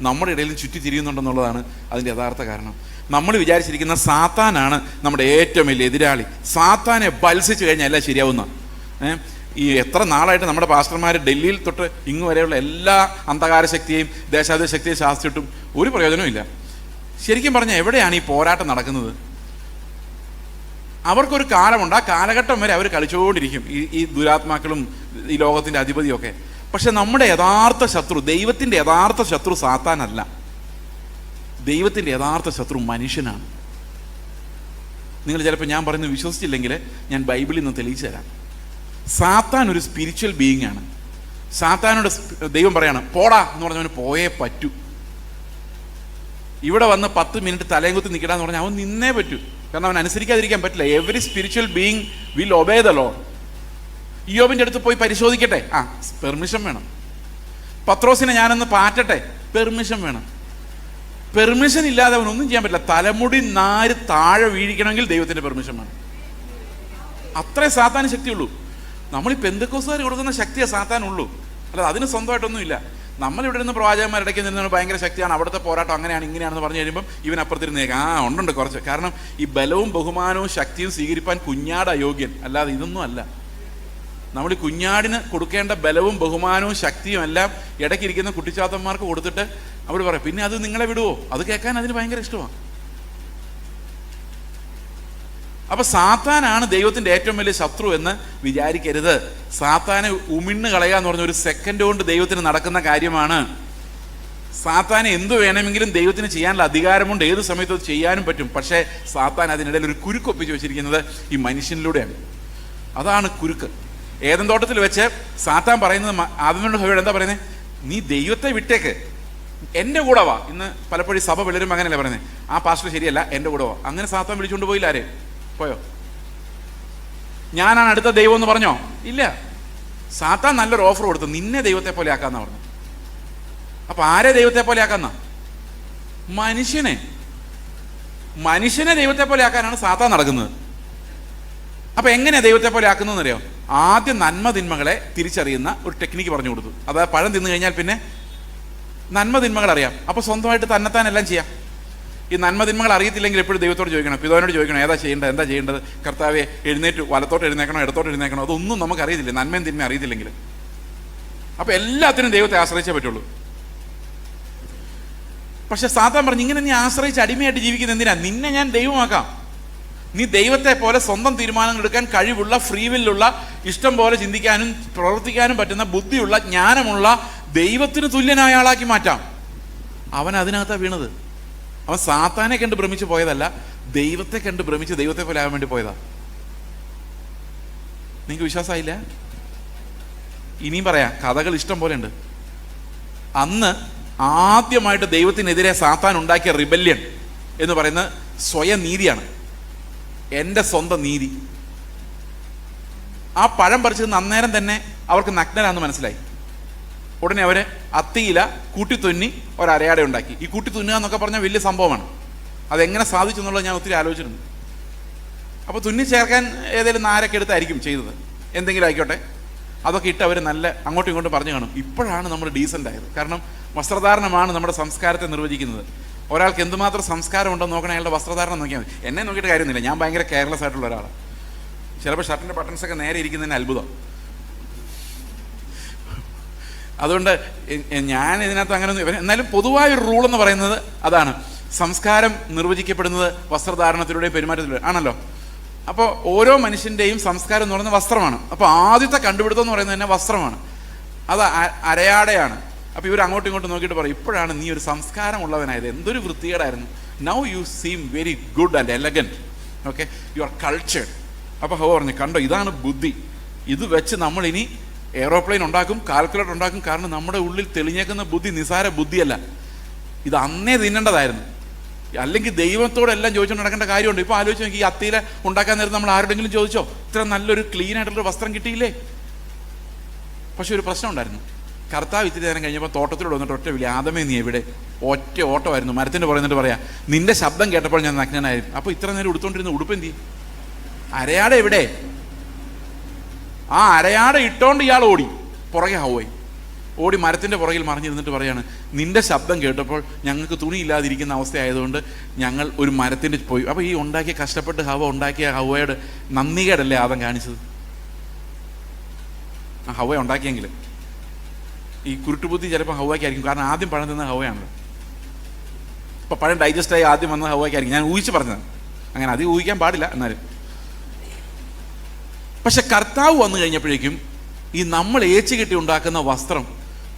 നമ്മുടെ ഇടയിലും ചുറ്റി തിരിയുന്നുണ്ടെന്നുള്ളതാണ് അതിൻ്റെ യഥാർത്ഥ കാരണം. നമ്മൾ വിചാരിച്ചിരിക്കുന്ന സാത്താനാണ് നമ്മുടെ ഏറ്റവും വലിയ എതിരാളി. സാത്താനെ ബത്സിച്ച് കഴിഞ്ഞാൽ എല്ലാം ശരിയാവുന്ന. ഈ എത്ര നാളായിട്ട് നമ്മുടെ പാസ്റ്റർമാർ ഡൽഹിയിൽ തൊട്ട് ഇങ്ങ് വരെയുള്ള എല്ലാ അന്ധകാര ശക്തിയെയും ദേശാധിപ ശക്തിയെ ശാസിച്ചിട്ടും ഒരു പ്രയോജനവും ഇല്ല. ശരിക്കും പറഞ്ഞാൽ എവിടെയാണ് ഈ പോരാട്ടം നടക്കുന്നത്? അവർക്കൊരു കാലമുണ്ട്, ആ കാലഘട്ടം വരെ അവർ കളിച്ചുകൊണ്ടിരിക്കും ഈ ദുരാത്മാക്കളും ഈ ലോകത്തിൻ്റെ അധിപതിയൊക്കെ. പക്ഷെ നമ്മുടെ യഥാർത്ഥ ശത്രു, ദൈവത്തിൻ്റെ യഥാർത്ഥ ശത്രു സാത്താനല്ല. ദൈവത്തിൻ്റെ യഥാർത്ഥ ശത്രു മനുഷ്യനാണ്. നിങ്ങൾ ചിലപ്പോൾ ഞാൻ പറയുന്നത് വിശ്വസിച്ചില്ലെങ്കിൽ ഞാൻ ബൈബിളിൽ നിന്ന് തെളിയിച്ചു തരാം. സാത്താൻ ഒരു സ്പിരിച്വൽ ബീയിങ് ആണ്. സാത്താനോട് ദൈവം പറയാണ് പോടാ എന്ന് പറഞ്ഞവന് പോയേ പറ്റൂ. ഇവിടെ വന്ന് 10 മിനിറ്റ് തലയും കുത്തി നിൽക്കടാന്ന് പറഞ്ഞാൽ അവൻ നിന്നേ പറ്റൂ. കാരണം അവൻ അനുസരിക്കാതിരിക്കാൻ പറ്റില്ല. Every spiritual being will obey the lord. ഇയ്യോബിൻ്റെ അടുത്ത് പോയി പരിശോധിക്കട്ടെ, പെർമിഷൻ വേണം. പത്രോസിനെ ഞാനൊന്ന് പാറ്റട്ടെ, പെർമിഷൻ വേണം. പെർമിഷൻ ഇല്ലാതെ അവനൊന്നും ചെയ്യാൻ പറ്റില്ല. തലമുടി നാര് താഴെ വീഴിക്കണമെങ്കിൽ ദൈവത്തിൻ്റെ പെർമിഷൻ വേണം. അത്രേ സാത്താന് ശക്തിയുള്ളൂ. നമ്മൾ ഈ പെന്തക്കോസ്തുകാർ കൊടുക്കുന്ന ശക്തിയെ സാത്താനുള്ളൂ, അല്ലാതെ അതിന് സ്വന്തമായിട്ടൊന്നുമില്ല. നമ്മളിവിടെ നിന്ന് പ്രവാചകന്മാരിടയ്ക്ക് നിന്ന് ഭയങ്കര ശക്തിയാണ്, അവിടുത്തെ പോരാട്ടം അങ്ങനെയാണ് ഇങ്ങനെയാണെന്ന് പറഞ്ഞു കഴിയുമ്പം ഇവൻ അപ്പുറത്തിരുന്നേക്ക് ഉണ്ട് കുറച്ച്. കാരണം ഈ ബലവും ബഹുമാനവും ശക്തിയും സ്വീകരിപ്പാൻ കുഞ്ഞാട് അയോഗ്യൻ, അല്ലാതെ ഇതൊന്നും അല്ല. നമ്മൾ ഈ കുഞ്ഞാടിന് കൊടുക്കേണ്ട ബലവും ബഹുമാനവും ശക്തിയും എല്ലാം ഇടയ്ക്കിരിക്കുന്ന കുട്ടിച്ചാത്തന്മാർക്ക് കൊടുത്തിട്ട് അവർ പറയും പിന്നെ അത് നിങ്ങളെ വിടുവോ? അത് കേൾക്കാൻ അതിന് ഭയങ്കര ഇഷ്ടമാണ്. അപ്പൊ സാത്താനാണ് ദൈവത്തിന്റെ ഏറ്റവും വലിയ ശത്രു എന്ന് വിചാരിക്കരുത്. സാത്താനെ ഉമിണ്ണ് കളയുക എന്ന് പറഞ്ഞ ഒരു സെക്കൻഡ് കൊണ്ട് ദൈവത്തിന് നടക്കുന്ന കാര്യമാണ്. സാത്താനെ എന്തു വേണമെങ്കിലും ദൈവത്തിന് ചെയ്യാനുള്ള അധികാരമുണ്ട്, ഏത് സമയത്തും അത് ചെയ്യാനും പറ്റും. പക്ഷേ സാത്താൻ അതിനിടയിൽ ഒരു കുരുക്കൊപ്പിച്ച് വെച്ചിരിക്കുന്നത് ഈ മനുഷ്യനിലൂടെയാണ്. അതാണ് കുരുക്ക്. ഏദൻ തോട്ടത്തിൽ വെച്ച് സാത്താൻ പറയുന്നത് ആദമിനോട് ഹവ്വയോട് എന്താ പറയുന്നത്? നീ ദൈവത്തെ വിട്ടേക്ക്, എൻ്റെ കൂടെ വാ. ഇന്ന് പലപ്പോഴും സഭ പിള്ളേരും അങ്ങനെയല്ല പറയുന്നത്, ആ പാസ്റ്റർ ശരിയല്ല, എൻ്റെ കൂടെ വാ. അങ്ങനെ സാത്താൻ വിളിച്ചുകൊണ്ട് പോയില്ല. ആരെ പോയോ? ഞാനാണ് അടുത്ത ദൈവം എന്ന് പറഞ്ഞോ? ഇല്ല. സാത്താൻ നല്ലൊരു ഓഫർ കൊടുത്തു, നിന്നെ ദൈവത്തെ പോലെ ആക്കാന്നാ പറഞ്ഞു. അപ്പൊ ആരെ ദൈവത്തെ പോലെ ആക്കാന്ന? മനുഷ്യനെ ദൈവത്തെ പോലെ ആക്കാനാണ് സാത്താൻ നടക്കുന്നത്. അപ്പൊ എങ്ങനെയാ ദൈവത്തെ പോലെ ആക്കുന്നതെന്ന് അറിയാം? ആദ്യം നന്മ തിന്മകളെ തിരിച്ചറിയുന്ന ഒരു ടെക്നിക്ക് പറഞ്ഞു കൊടുത്തു. അതായത് പഴം തിന്നു കഴിഞ്ഞാൽ പിന്നെ നന്മ തിന്മകൾ അറിയാം. അപ്പൊ സ്വന്തമായിട്ട് തന്നെത്താൻ എല്ലാം ചെയ്യാം. ഈ നന്മ തിന്മകൾ അറിയത്തില്ലെങ്കിൽ എപ്പോഴും ദൈവത്തോട് ചോദിക്കണം, പിതാവിനോട് ചോദിക്കണം, എന്താ ചെയ്യേണ്ടത്? കർത്താവെ, എഴുന്നേറ്റ് വലത്തോട്ട് എഴുന്നേക്കണോ ഇടത്തോട്ട് എഴുന്നേക്കണോ? അതൊന്നും നമുക്ക് അറിയത്തില്ല, നന്മയും തിന്മയും അറിയത്തില്ലെങ്കിൽ. അപ്പൊ എല്ലാത്തിനും ദൈവത്തെ ആശ്രയിച്ചേ പറ്റുള്ളൂ. പക്ഷെ സാത്താൻ പറഞ്ഞു, ഇങ്ങനെ നീ ആശ്രയിച്ച് അടിമയായിട്ട് ജീവിക്കുന്ന എന്തിനാ? നിന്നെ ഞാൻ ദൈവമാക്കാം. നീ ദൈവത്തെ പോലെ സ്വന്തം തീരുമാനങ്ങൾ എടുക്കാൻ കഴിവുള്ള, ഫ്രീ വില്ലുള്ള, ഇഷ്ടം പോലെ ചിന്തിക്കാനും പ്രവർത്തിക്കാനും പറ്റുന്ന ബുദ്ധിയുള്ള, ജ്ഞാനമുള്ള, ദൈവത്തിന് തുല്യനായ ആളാക്കി മാറ്റാം. അവൻ അതിനകത്താണ് വീണത്. അവൻ സാത്താനെ കണ്ട് ഭ്രമിച്ച് പോയതല്ല, ദൈവത്തെ കണ്ട് ഭ്രമിച്ച് ദൈവത്തെ പോലെ ആകാൻ വേണ്ടി പോയതാ. നിങ്ങൾക്ക് വിശ്വാസമായില്ല? ഇനിയും പറയാം, കഥകൾ ഇഷ്ടം പോലെ ഉണ്ട്. അന്ന് ആദ്യമായിട്ട് ദൈവത്തിനെതിരെ സാത്താൻ ഉണ്ടാക്കിയ റിബല്യൻ എന്ന് പറയുന്നത് സ്വയം നീതിയാണ്. എൻ്റെ സ്വന്തം നീതി. ആ പഴം പറിച്ചത് അന്നേരം തന്നെ അവർക്ക് നഗ്നരാന്ന് മനസ്സിലായി. ഉടനെ അവര് അത്തിയില കൂട്ടിത്തുന്നി ഒരരയാട ഉണ്ടാക്കി. ഈ കൂട്ടിത്തുന്നുക എന്നൊക്കെ പറഞ്ഞാൽ വലിയ സംഭവമാണ്. അതെങ്ങനെ സാധിച്ചു എന്നുള്ളത് ഞാൻ ഒത്തിരി ആലോചിച്ചിട്ടുണ്ട്. അപ്പോൾ തുന്നി ചേർക്കാൻ ഏതെങ്കിലും നാരൊക്കെ എടുത്തായിരിക്കും ചെയ്തത്, എന്തെങ്കിലും ആയിക്കോട്ടെ. അതൊക്കെ ഇട്ട് അവർ നല്ല അങ്ങോട്ടും ഇങ്ങോട്ടും പറഞ്ഞു കാണും. ഇപ്പോഴാണ് നമ്മൾ ഡീസൻ്റ് ആയത്. കാരണം വസ്ത്രധാരണമാണ് നമ്മുടെ സംസ്കാരത്തെ നിർവചിക്കുന്നത്. ഒരാൾക്ക് എന്തുമാത്രം സംസ്കാരം ഉണ്ടോ നോക്കണേ, അയാളുടെ വസ്ത്രധാരണം നോക്കിയാൽ മതി. എന്നെ നോക്കിയിട്ട് കാര്യമൊന്നുമില്ല, ഞാൻ ഭയങ്കര കെയർലെസ് ആയിട്ടുള്ള ഒരാളാണ്. ചിലപ്പോൾ ഷർട്ടിൻ്റെ ബട്ടൺസൊക്കെ നേരെ ഇരിക്കുന്നതിന് അത്ഭുതം. അതുകൊണ്ട് ഞാൻ ഇതിനകത്ത് അങ്ങനെ എന്നാലും പൊതുവായൊരു റൂൾ എന്ന് പറയുന്നത് അതാണ്. സംസ്കാരം നിർവചിക്കപ്പെടുന്നത് വസ്ത്രധാരണത്തിലൂടെയും പെരുമാറ്റത്തിലൂടെ ആണല്ലോ. അപ്പോൾ ഓരോ മനുഷ്യൻ്റെയും സംസ്കാരം എന്ന് പറയുന്നത് വസ്ത്രമാണ്. അപ്പോൾ ആദ്യത്തെ കണ്ടുപിടുത്തം എന്ന് പറയുന്നത് തന്നെ വസ്ത്രമാണ്. അത് അരയാടയാണ്. അപ്പോൾ ഇവർ അങ്ങോട്ടും ഇങ്ങോട്ടും നോക്കിയിട്ട് പറയും, ഇപ്പോഴാണ് നീ ഒരു സംസ്കാരമുള്ളവനായത്, എന്തൊരു വൃത്തികേടായിരുന്നു. Now you seem very good and elegant, okay, you are cultured. അപ്പോൾ ഹോ പറഞ്ഞു, കണ്ടോ, ഇതാണ് ബുദ്ധി. ഇത് വെച്ച് നമ്മളിനി എയ്റോപ്ലെയിൻ ഉണ്ടാക്കും, കാൽക്കുലേറ്റർ ഉണ്ടാക്കും. കാരണം നമ്മുടെ ഉള്ളിൽ തെളിഞ്ഞേക്കുന്ന ബുദ്ധി നിസാര ബുദ്ധിയല്ല. ഇത് അന്നേ തിന്നേണ്ടതായിരുന്നു. അല്ലെങ്കിൽ ദൈവത്തോടെല്ലാം ചോദിച്ചുകൊണ്ട് നടക്കേണ്ട കാര്യമുണ്ട്. ഇപ്പോൾ ആലോചിച്ച് നോക്കി, ഈ അത്തിയില ഉണ്ടാക്കാൻ നേരത്തെ നമ്മൾ ആരോടെങ്കിലും ചോദിച്ചോ, ഇത്ര നല്ലൊരു ക്ലീൻ ആയിട്ടുള്ളൊരു വസ്ത്രം കിട്ടിയില്ലേ? പക്ഷെ ഒരു പ്രശ്നം ഉണ്ടായിരുന്നു. കർത്താവ് ഇത്തിരി നേരം കഴിഞ്ഞപ്പോൾ തോട്ടത്തിലൂടെ വന്നിട്ട് ഒറ്റ വിളി, ആദമേ നീ എവിടെ? ഒറ്റ ഓട്ടമായിരുന്നു. മരത്തിൻ്റെ പറയുന്നിട്ട് പറയാം, നിന്റെ ശബ്ദം കേട്ടപ്പോൾ ഞാൻ നഗ്നനായിരുന്നു. അപ്പോൾ ഇത്ര നേരം ഉടുത്തോണ്ടിരുന്ന ഉടുപ്പ് എന്തി? അരയാട എവിടെ? ആ അരയാട ഇട്ടോണ്ട് ഇയാൾ ഓടി പുറകെ ഹൗവ ഓടി മരത്തിൻ്റെ പുറകിൽ മറിഞ്ഞിരുന്നിട്ട് പറയാണ്, നിന്റെ ശബ്ദം കേട്ടപ്പോൾ ഞങ്ങൾക്ക് തുണിയില്ലാതിരിക്കുന്ന അവസ്ഥയായതുകൊണ്ട് ഞങ്ങൾ ഒരു മരത്തിൻ്റെ പോയി. അപ്പോൾ ഈ ഉണ്ടാക്കിയ കഷ്ടപ്പെട്ട് ഹൗവ ഉണ്ടാക്കിയ ഹൗവയുടെ നന്ദികേടല്ലേ ആദം കാണിച്ചത്? ആ ഹൗവ ഉണ്ടാക്കിയെങ്കിൽ ഈ കുരുട്ടുബുദ്ധി ചിലപ്പോൾ ഹൗവയ്ക്കായിരിക്കും. കാരണം ആദ്യം പഴം തിന്ന ഹൗവയാണല്ലോ. അപ്പോൾ പഴം ഡൈജസ്റ്റായി ആദ്യം വന്നത് ഹൗവയ്ക്കായിരിക്കും. ഞാൻ ഊഹിച്ച് പറഞ്ഞത്, അങ്ങനെ അത് ഊഹിക്കാൻ പാടില്ല എന്നാലും. പക്ഷെ കർത്താവ് വന്നു കഴിഞ്ഞപ്പോഴേക്കും ഈ നമ്മൾ ഏച്ചു കെട്ടി ഉണ്ടാക്കുന്ന വസ്ത്രം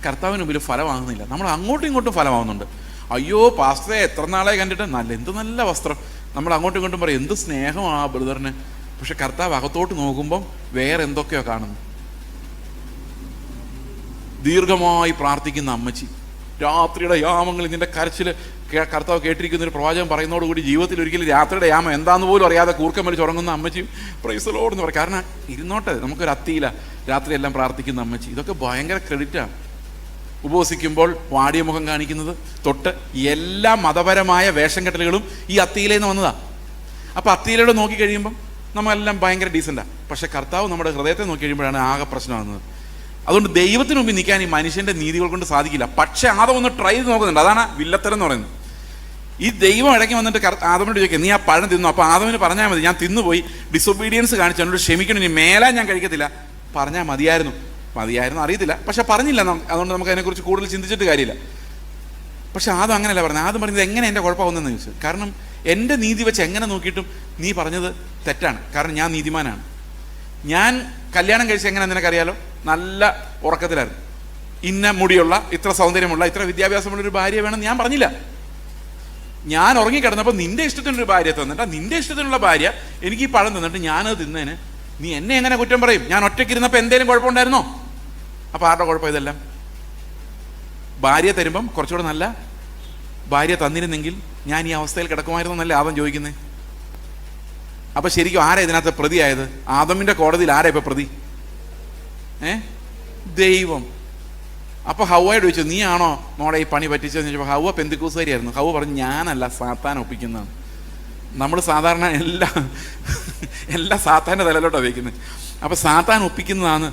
കർത്താവിന് മുമ്പിൽ ഫലമാകുന്നില്ല. നമ്മൾ അങ്ങോട്ടും ഇങ്ങോട്ടും ഫലമാകുന്നുണ്ട്. അയ്യോ പാസ്റ്ററെ എത്ര നാളെ കണ്ടിട്ട് എന്ത് നല്ല വസ്ത്രം. നമ്മൾ അങ്ങോട്ടും ഇങ്ങോട്ടും പറയും എന്ത് സ്നേഹമാണ് ആ ബ്രദറിന്. പക്ഷെ കർത്താവ് അകത്തോട്ട് നോക്കുമ്പം വേറെ എന്തൊക്കെയോ കാണുന്നു. ദീർഘമായി പ്രാർത്ഥിക്കുന്ന അമ്മച്ചി, രാത്രിയുടെ യാമങ്ങൾ ഇതിൻ്റെ കരച്ചിൽ കർത്താവ് കേട്ടിരിക്കുന്ന ഒരു പ്രവാചകൻ പറയുന്നതോടുകൂടി ജീവിതത്തിൽ ഒരിക്കലും രാത്രിയുടെ യാമം എന്താണെന്ന് പോലും അറിയാതെ കൂർക്കം വലിച്ച് ഉറങ്ങുന്ന അമ്മച്ചിയും പ്രൈസ് ദി ലോർഡ് എന്ന് പറയും. കാരണം ഇരുന്നോട്ടെ, നമുക്കൊരു അത്തിയില്ല രാത്രിയെല്ലാം പ്രാർത്ഥിക്കുന്ന അമ്മച്ചി. ഇതൊക്കെ ഭയങ്കര ക്രെഡിറ്റാണ്. ഉപവസിക്കുമ്പോൾ വാടിയ മുഖം കാണിക്കുന്നത് തൊട്ട് എല്ലാ മതപരമായ വേഷം കെട്ടലുകളും ഈ അത്തിയിലേന്ന് വന്നതാണ്. അപ്പോൾ അത്തിയിലൂടെ നോക്കി കഴിയുമ്പം നമ്മളെല്ലാം ഭയങ്കര ഡീസൻ്റാണ്. പക്ഷെ കർത്താവ് നമ്മുടെ ഹൃദയത്തെ നോക്കി കഴിയുമ്പോഴാണ് ആകെ പ്രശ്നമാകുന്നത്. അതുകൊണ്ട് ദൈവത്തിന് മുമ്പിൽ നിൽക്കാൻ ഈ മനുഷ്യൻ്റെ നീതികൾ കൊണ്ട് സാധിക്കില്ല. പക്ഷെ ആദം ഒന്ന് ട്രൈ ചെയ്ത് നോക്കുന്നുണ്ട്. അതാണ് വില്ലത്തരം എന്ന് പറയുന്നത്. ഈ ദൈവം ഇടയ്ക്ക് വന്നിട്ട് ആദമിനോട് ചോദിക്കുക, നീ ആ പഴം തിന്നു. അപ്പോൾ ആദമിന് പറഞ്ഞാൽ മതി, ഞാൻ തിന്നുപോയി, ഡിസൊബീഡിയൻസ് കാണിച്ചു, എന്നോട് ക്ഷമിക്കണം, ഇനി മേലാ ഞാൻ കഴിക്കത്തില്ല. പറഞ്ഞാൽ മതിയായിരുന്നു അറിയത്തില്ല, പക്ഷെ പറഞ്ഞില്ല. അതുകൊണ്ട് നമുക്ക് അതിനെക്കുറിച്ച് കൂടുതൽ ചിന്തിച്ചിട്ട് കാര്യമില്ല. പക്ഷെ ആദം അങ്ങനെയല്ല പറഞ്ഞത്. ആദം പറഞ്ഞത് എങ്ങനെ എൻ്റെ കുഴപ്പമാവുന്നതെന്ന് ചോദിച്ചു. കാരണം എൻ്റെ നീതി വെച്ച് എങ്ങനെ നോക്കിയിട്ടും നീ പറഞ്ഞത് തെറ്റാണ്. കാരണം ഞാൻ നീതിമാനാണ്. ഞാൻ കല്യാണം കഴിച്ച് എങ്ങനെ നിനക്കറിയാലോ, നല്ല ഉറക്കത്തിലായിരുന്നു. ഇന്ന മുടിയുള്ള, ഇത്ര സൗന്ദര്യമുള്ള, ഇത്ര വിദ്യാഭ്യാസമുള്ളൊരു ഭാര്യ വേണം ഞാൻ പറഞ്ഞില്ല. ഞാൻ ഉറങ്ങിക്കിടന്നപ്പോൾ നിന്റെ ഇഷ്ടത്തിനൊരു ഭാര്യ തന്നിട്ട് നിന്റെ ഇഷ്ടത്തിനുള്ള ഭാര്യ എനിക്ക് ഈ പഴം തന്നിട്ട് ഞാനത് തിന്നതിന് നീ എന്നെ എങ്ങനെ കുറ്റം പറയും? ഞാൻ ഒറ്റയ്ക്കിരുന്നപ്പോൾ എന്തെങ്കിലും കുഴപ്പമുണ്ടായിരുന്നോ? അപ്പോൾ ആരുടെ കുഴപ്പം ഇതെല്ലാം? ഭാര്യ തരുമ്പം കുറച്ചുകൂടെ നല്ല ഭാര്യ തന്നിരുന്നെങ്കിൽ ഞാൻ ഈ അവസ്ഥയിൽ കിടക്കുമായിരുന്നു എന്നല്ലേ ആദം ചോദിക്കുന്നത്. അപ്പം ശരിക്കും ആരാ ഇതിനകത്ത് പ്രതിയായത്? ആദമിൻ്റെ കോടതിയിൽ ആരാ ഇപ്പം പ്രതി? ദൈവം. അപ്പോൾ ഹൗവയോട് ചോദിച്ചു, നീ ആണോ മോളെ ഈ പണി പറ്റിച്ചതെന്ന് ചോദിച്ചപ്പോൾ ഹൗവ പെന്തിക്കൂസുകാരിയായിരുന്നു. ഹൗവ പറഞ്ഞു, ഞാനല്ല, സാത്താൻ ഒപ്പിക്കുന്നതാണ്. നമ്മൾ സാധാരണ എല്ലാ സാത്താൻ്റെ തലയിലോട്ടാണ് വയ്ക്കുന്നത്. അപ്പോൾ സാത്താൻ ഒപ്പിക്കുന്നതാണ്.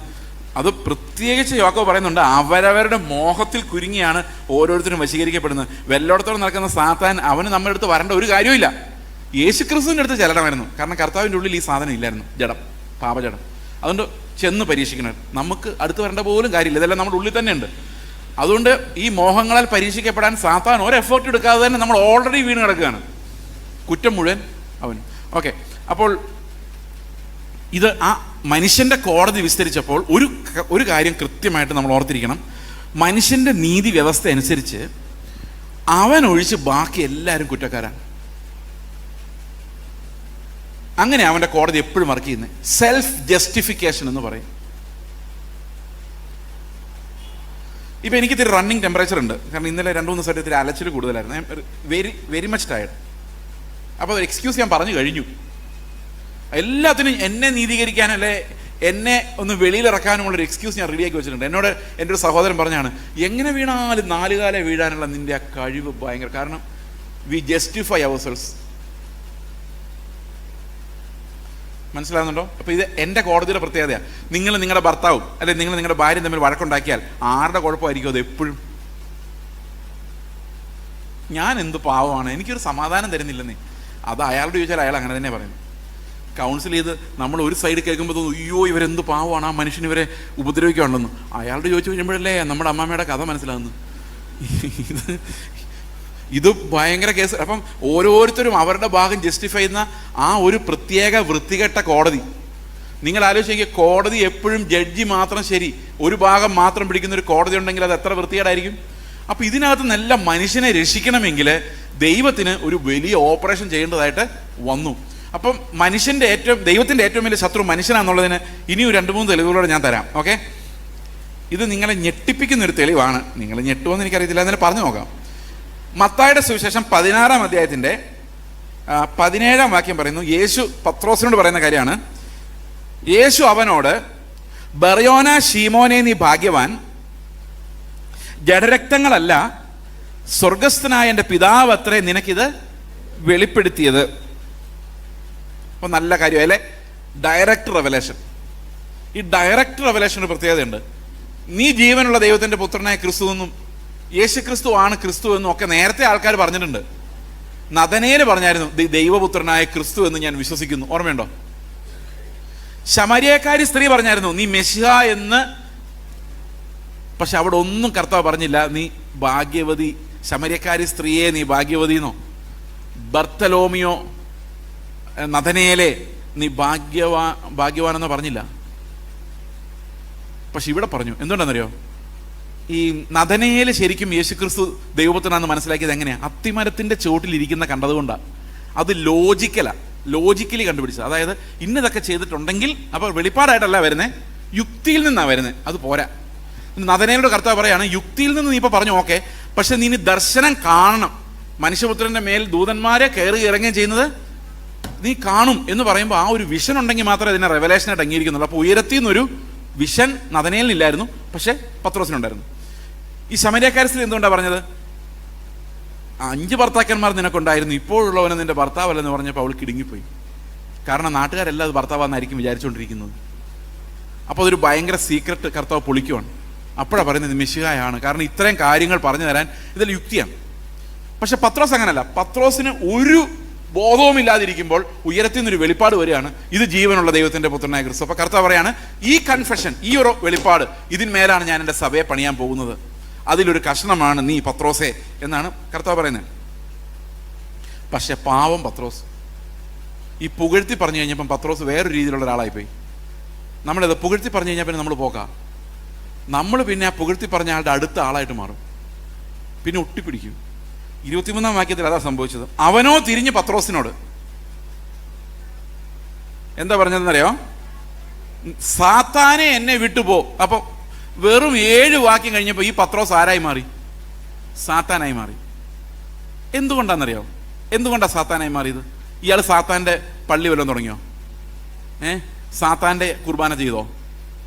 അത് പ്രത്യേകിച്ച് യാക്കോബ് പറയുന്നുണ്ട്, അവരവരുടെ മോഹത്തിൽ കുരുങ്ങിയാണ് ഓരോരുത്തരും വശീകരിക്കപ്പെടുന്നത്. വെല്ലോടത്തോളം നടക്കുന്ന സാത്താൻ അവന് നമ്മുടെ അടുത്ത് വരേണ്ട ഒരു കാര്യമില്ല. യേശുക്രിസ്തുവിൻ്റെ അടുത്ത് ചെല്ലണമായിരുന്നു. കാരണം കർത്താവിൻ്റെ ഉള്ളിൽ ഈ സാധനം ഇല്ലായിരുന്നു, ജഡം, പാപജഡം. അതുകൊണ്ട് ചെന്ന് പരീക്ഷിക്കണം. നമുക്ക് അടുത്ത് വരേണ്ട പോലും കാര്യമില്ല, ഇതെല്ലാം നമ്മുടെ ഉള്ളിൽ തന്നെ ഉണ്ട്. അതുകൊണ്ട് ഈ മോഹങ്ങളാൽ പരീക്ഷിക്കപ്പെടാൻ സാത്താൻ ഒരു എഫേർട്ട് എടുക്കാതെ തന്നെ നമ്മൾ ഓൾറെഡി വീണ് കിടക്കുകയാണ്. കുറ്റം മുഴുവൻ അവന്. ഓക്കെ, അപ്പോൾ ഇത് ആ മനുഷ്യൻ്റെ കോടതി വിസ്തരിച്ചപ്പോൾ ഒരു കാര്യം കൃത്യമായിട്ട് നമ്മൾ ഓർത്തിരിക്കണം. മനുഷ്യൻ്റെ നീതി വ്യവസ്ഥ അനുസരിച്ച് അവനൊഴിച്ച് ബാക്കി എല്ലാവരും കുറ്റക്കാരാണ്. അങ്ങനെ അവൻ്റെ കോടതി എപ്പോഴും വർക്ക് ചെയ്യുന്നത്. സെൽഫ് ജസ്റ്റിഫിക്കേഷൻ എന്ന് പറയും. ഇപ്പം എനിക്കിത്തിരി റണ്ണിങ് ടെമ്പറേച്ചർ ഉണ്ട്. കാരണം ഇന്നലെ 2-3 ദിവസമായിട്ട് ഇത്തിരി അലച്ചിൽ കൂടുതലായിരുന്നു. Very much tired. അപ്പോൾ ഒരു എക്സ്ക്യൂസ് ഞാൻ പറഞ്ഞു കഴിഞ്ഞു. എല്ലാത്തിനും എന്നെ നീതീകരിക്കാനല്ലേ എന്നെ ഒന്ന് വെളിയിലിറക്കാനുമുള്ളൊരു എക്സ്ക്യൂസ് ഞാൻ റെഡിയാക്കി വെച്ചിട്ടുണ്ട്. എന്നോട് എൻ്റെ ഒരു സഹോദരൻ പറഞ്ഞാണ്, എങ്ങനെ വീണാലും 4 കാലം വീഴാനുള്ള നിൻ്റെ ആ കഴിവ് ഭയങ്കര. കാരണം വി ജസ്റ്റിഫൈ അവർ സെൽസ്. മനസ്സിലാകുന്നുണ്ടോ? അപ്പോൾ ഇത് എൻ്റെ കോടതിയുടെ പ്രത്യേകതയാണ്. നിങ്ങൾ നിങ്ങളുടെ ഭർത്താവും അല്ലെങ്കിൽ നിങ്ങൾ നിങ്ങളുടെ ഭാര്യയും തമ്മിൽ വഴക്കുണ്ടാക്കിയാൽ ആരുടെ കുഴപ്പമായിരിക്കും അത് എപ്പോഴും? ഞാൻ എന്ത് പാവമാണ്, എനിക്കൊരു സമാധാനം തരുന്നില്ലെന്നേ. അത് അയാളോട് ചോദിച്ചാൽ അയാൾ അങ്ങനെ തന്നെ പറയുന്നു. കൗൺസിൽ ചെയ്ത് നമ്മൾ ഒരു സൈഡ് കേൾക്കുമ്പോൾ തോന്നും, അയ്യോ ഇവരെന്ത് പാവമാണ്, ആ മനുഷ്യൻ ഇവരെ ഉപദ്രവിക്കാനുണ്ടെന്ന്. അയാളോട് ചോദിച്ചു കഴിയുമ്പോഴല്ലേ നമ്മുടെ അമ്മാമ്മയുടെ കഥ മനസ്സിലാകുന്നു. ഇത് ഭയങ്കര കേസ്. അപ്പം ഓരോരുത്തരും അവരുടെ ഭാഗം ജസ്റ്റിഫൈ ചെയ്യുന്ന ആ ഒരു പ്രത്യേക വൃത്തികെട്ട കോടതി. നിങ്ങൾ ആലോചിക്കുക, കോടതി എപ്പോഴും ജഡ്ജി മാത്രം ശരി, ഒരു ഭാഗം മാത്രം പിടിക്കുന്ന ഒരു കോടതി ഉണ്ടെങ്കിൽ അത് എത്ര വൃത്തികേടായിരിക്കും. അപ്പം ഇതിനകത്ത് നല്ല മനുഷ്യനെ രക്ഷിക്കണമെങ്കിൽ ദൈവത്തിന് ഒരു വലിയ ഓപ്പറേഷൻ ചെയ്യേണ്ടതായിട്ട് വന്നു. അപ്പം ദൈവത്തിൻ്റെ ഏറ്റവും വലിയ ശത്രു മനുഷ്യനാണെന്നുള്ളതിന് ഇനിയും 2-3 തെളിവുകളോടെ ഞാൻ തരാം. ഓക്കെ, ഇത് നിങ്ങളെ ഞെട്ടിപ്പിക്കുന്നൊരു തെളിവാണ്. നിങ്ങൾ ഞെട്ടുമെന്ന് എനിക്കറിയത്തില്ല, എന്നാലും പറഞ്ഞു നോക്കാം. മത്തായിയുടെ സുവിശേഷം 16-ാം അധ്യായത്തിൻ്റെ 17-ാം വാക്യം പറയുന്നു. യേശു പത്രോസിനോട് പറയുന്ന കാര്യമാണ്. യേശു അവനോട്, ബർയോന ശീമോനെ നീ ഭാഗ്യവാൻ, ജഡരക്തങ്ങളല്ല, സ്വർഗസ്ഥനായ എൻ്റെ പിതാവ് അത്രേ നിനക്കിത് വെളിപ്പെടുത്തിയത്. അപ്പൊ നല്ല കാര്യം അല്ലേ, ഡയറക്റ്റ് റെവലേഷൻ. ഈ ഡയറക്റ്റ് റെവലേഷന് പ്രത്യേകതയുണ്ട്. നീ ജീവനുള്ള ദൈവത്തിന്റെ പുത്രനായ ക്രിസ്തു എന്നും യേശു ക്രിസ്തു ആണ് ക്രിസ്തു എന്നും ഒക്കെ നേരത്തെ ആൾക്കാർ പറഞ്ഞിട്ടുണ്ട്. നഥനയേൽ പറഞ്ഞായിരുന്നു ദൈവപുത്രനായ ക്രിസ്തു എന്ന് ഞാൻ വിശ്വസിക്കുന്നു. ഓർമ്മയുണ്ടോ? ശമരിയക്കാരി സ്ത്രീ പറഞ്ഞായിരുന്നു നീ മെശിഹ എന്ന്. പക്ഷെ അവിടെ ഒന്നും കർത്താവ് പറഞ്ഞില്ല നീ ഭാഗ്യവതി, ശമരിയക്കാരി സ്ത്രീയെ നീ ഭാഗ്യവതിന്നോ, ബർത്തലോമിയോ നഥനയേലെ നീ ഭാഗ്യവാനെന്നോ പറഞ്ഞില്ല. പക്ഷെ ഇവിടെ പറഞ്ഞു. എന്തുകൊണ്ടാണെന്നറിയോ? ഈ നഥനയേൽ ശരിക്കും യേശുക്രിസ്തു ദൈവപുത്രനാണെന്ന് മനസ്സിലാക്കിയത് എങ്ങനെയാണ്? അത്തിമരത്തിന്റെ ചുവട്ടിലിരിക്കുന്ന കണ്ടതുകൊണ്ടാണ്. അത് ലോജിക്കലി കണ്ടുപിടിച്ചത്. അതായത് ഇന്നതൊക്കെ ചെയ്തിട്ടുണ്ടെങ്കിൽ, അപ്പോൾ വെളിപ്പാടായിട്ടല്ല വരുന്നത്, യുക്തിയിൽ നിന്നാണ് വരുന്നത്. അത് പോരാ. നഥനയേലോട് കർത്താവ് പറയാണ് യുക്തിയിൽ നിന്ന് നീ ഇപ്പൊ പറഞ്ഞു ഓക്കെ, പക്ഷെ നീ ദർശനം കാണണം. മനുഷ്യപുത്രന്റെ മേൽ ദൂതന്മാരെ കയറി ഇറങ്ങുകയും ചെയ്യുന്നത് നീ കാണും എന്ന് പറയുമ്പോൾ ആ ഒരു വിഷൻ ഉണ്ടെങ്കിൽ മാത്രമേ അതിനെ റെവലേഷനായിട്ട് അംഗീകരിക്കുന്നുള്ളൂ. അപ്പോൾ ഉയരത്തിൽ നിന്നൊരു വിഷൻ നഥനയേലിനില്ലായിരുന്നു, പക്ഷെ പത്രോസിനുണ്ടായിരുന്നു. ഈ ശമരിയക്കാരി സ്ത്രീ എന്തുകൊണ്ടാണ് പറഞ്ഞത്? 5 ഭർത്താക്കന്മാർ നിനക്കുണ്ടായിരുന്നു, ഇപ്പോഴുള്ളവനെ നിന്റെ ഭർത്താവല്ലെന്ന് പറഞ്ഞപ്പോൾ അവൾ കിടുങ്ങിപ്പോയി. കാരണം നാട്ടുകാരെല്ലാം അത് ഭർത്താവാന്നായിരിക്കും വിചാരിച്ചുകൊണ്ടിരിക്കുന്നത്. അപ്പോൾ അതൊരു ഭയങ്കര സീക്രട്ട് കർത്താവ് പൊളിക്കുവാണ്. അപ്പോഴാണ് പറയുന്നത് മെശിഹായാണ്. കാരണം ഇത്രയും കാര്യങ്ങൾ പറഞ്ഞു തരാൻ ഇതിൽ യുക്തിയാണ്. പക്ഷെ പത്രോസ് അങ്ങനല്ല. പത്രോസിന് ഒരു ബോധവുമില്ലാതിരിക്കുമ്പോൾ ഉയരത്തിൽ നിന്നൊരു വെളിപ്പാട് വരികയാണ്, ഇത് ജീവനുള്ള ദൈവത്തിന്റെ പുത്രനായ ക്രിസ്തു. അപ്പൊ കർത്താവ് പറയാണ് ഈ കൺഫെഷൻ, ഈ ഒരു വെളിപ്പാട്, ഇതിന്മേലാണ് ഞാൻ എൻ്റെ സഭയെ പണിയാൻ പോകുന്നത്, അതിലൊരു കഷണമാണ് നീ പത്രോസേ എന്നാണ് കർത്താവ് പറയുന്നത്. പക്ഷെ പാവം പത്രോസ് ഈ പുകഴ്ത്തി പറഞ്ഞു കഴിഞ്ഞപ്പം പത്രോസ് വേറൊരു രീതിയിലുള്ള ഒരാളായിപ്പോയി. നമ്മളിത് പുകഴ്ത്തി പറഞ്ഞു കഴിഞ്ഞാൽ പിന്നെ നമ്മൾ പോകാം. നമ്മൾ പിന്നെ ആ പുകഴ്ത്തി പറഞ്ഞ ആളുടെ അടുത്ത ആളായിട്ട് മാറും, പിന്നെ ഒട്ടിപ്പിടിക്കും. 23-ാം വാക്യത്തിൽ അതാ സംഭവിച്ചത്. അവനോ തിരിഞ്ഞ് പത്രോസിനോട് എന്താ പറഞ്ഞതെന്നറിയോ? സാത്താനെ എന്നെ വിട്ടുപോ. അപ്പൊ വെറും 7 വാക്യം കഴിഞ്ഞപ്പോൾ ഈ പത്രോസ് ആരായി മാറി? സാത്താനായി മാറി. എന്തുകൊണ്ടാണെന്നറിയോ? എന്തുകൊണ്ടാണ് സാത്താനായി മാറിയത്? ഇയാൾ സാത്താന്റെ പള്ളി വല്ലതും തുടങ്ങിയോ? സാത്താന്റെ കുർബാന ചെയ്തോ?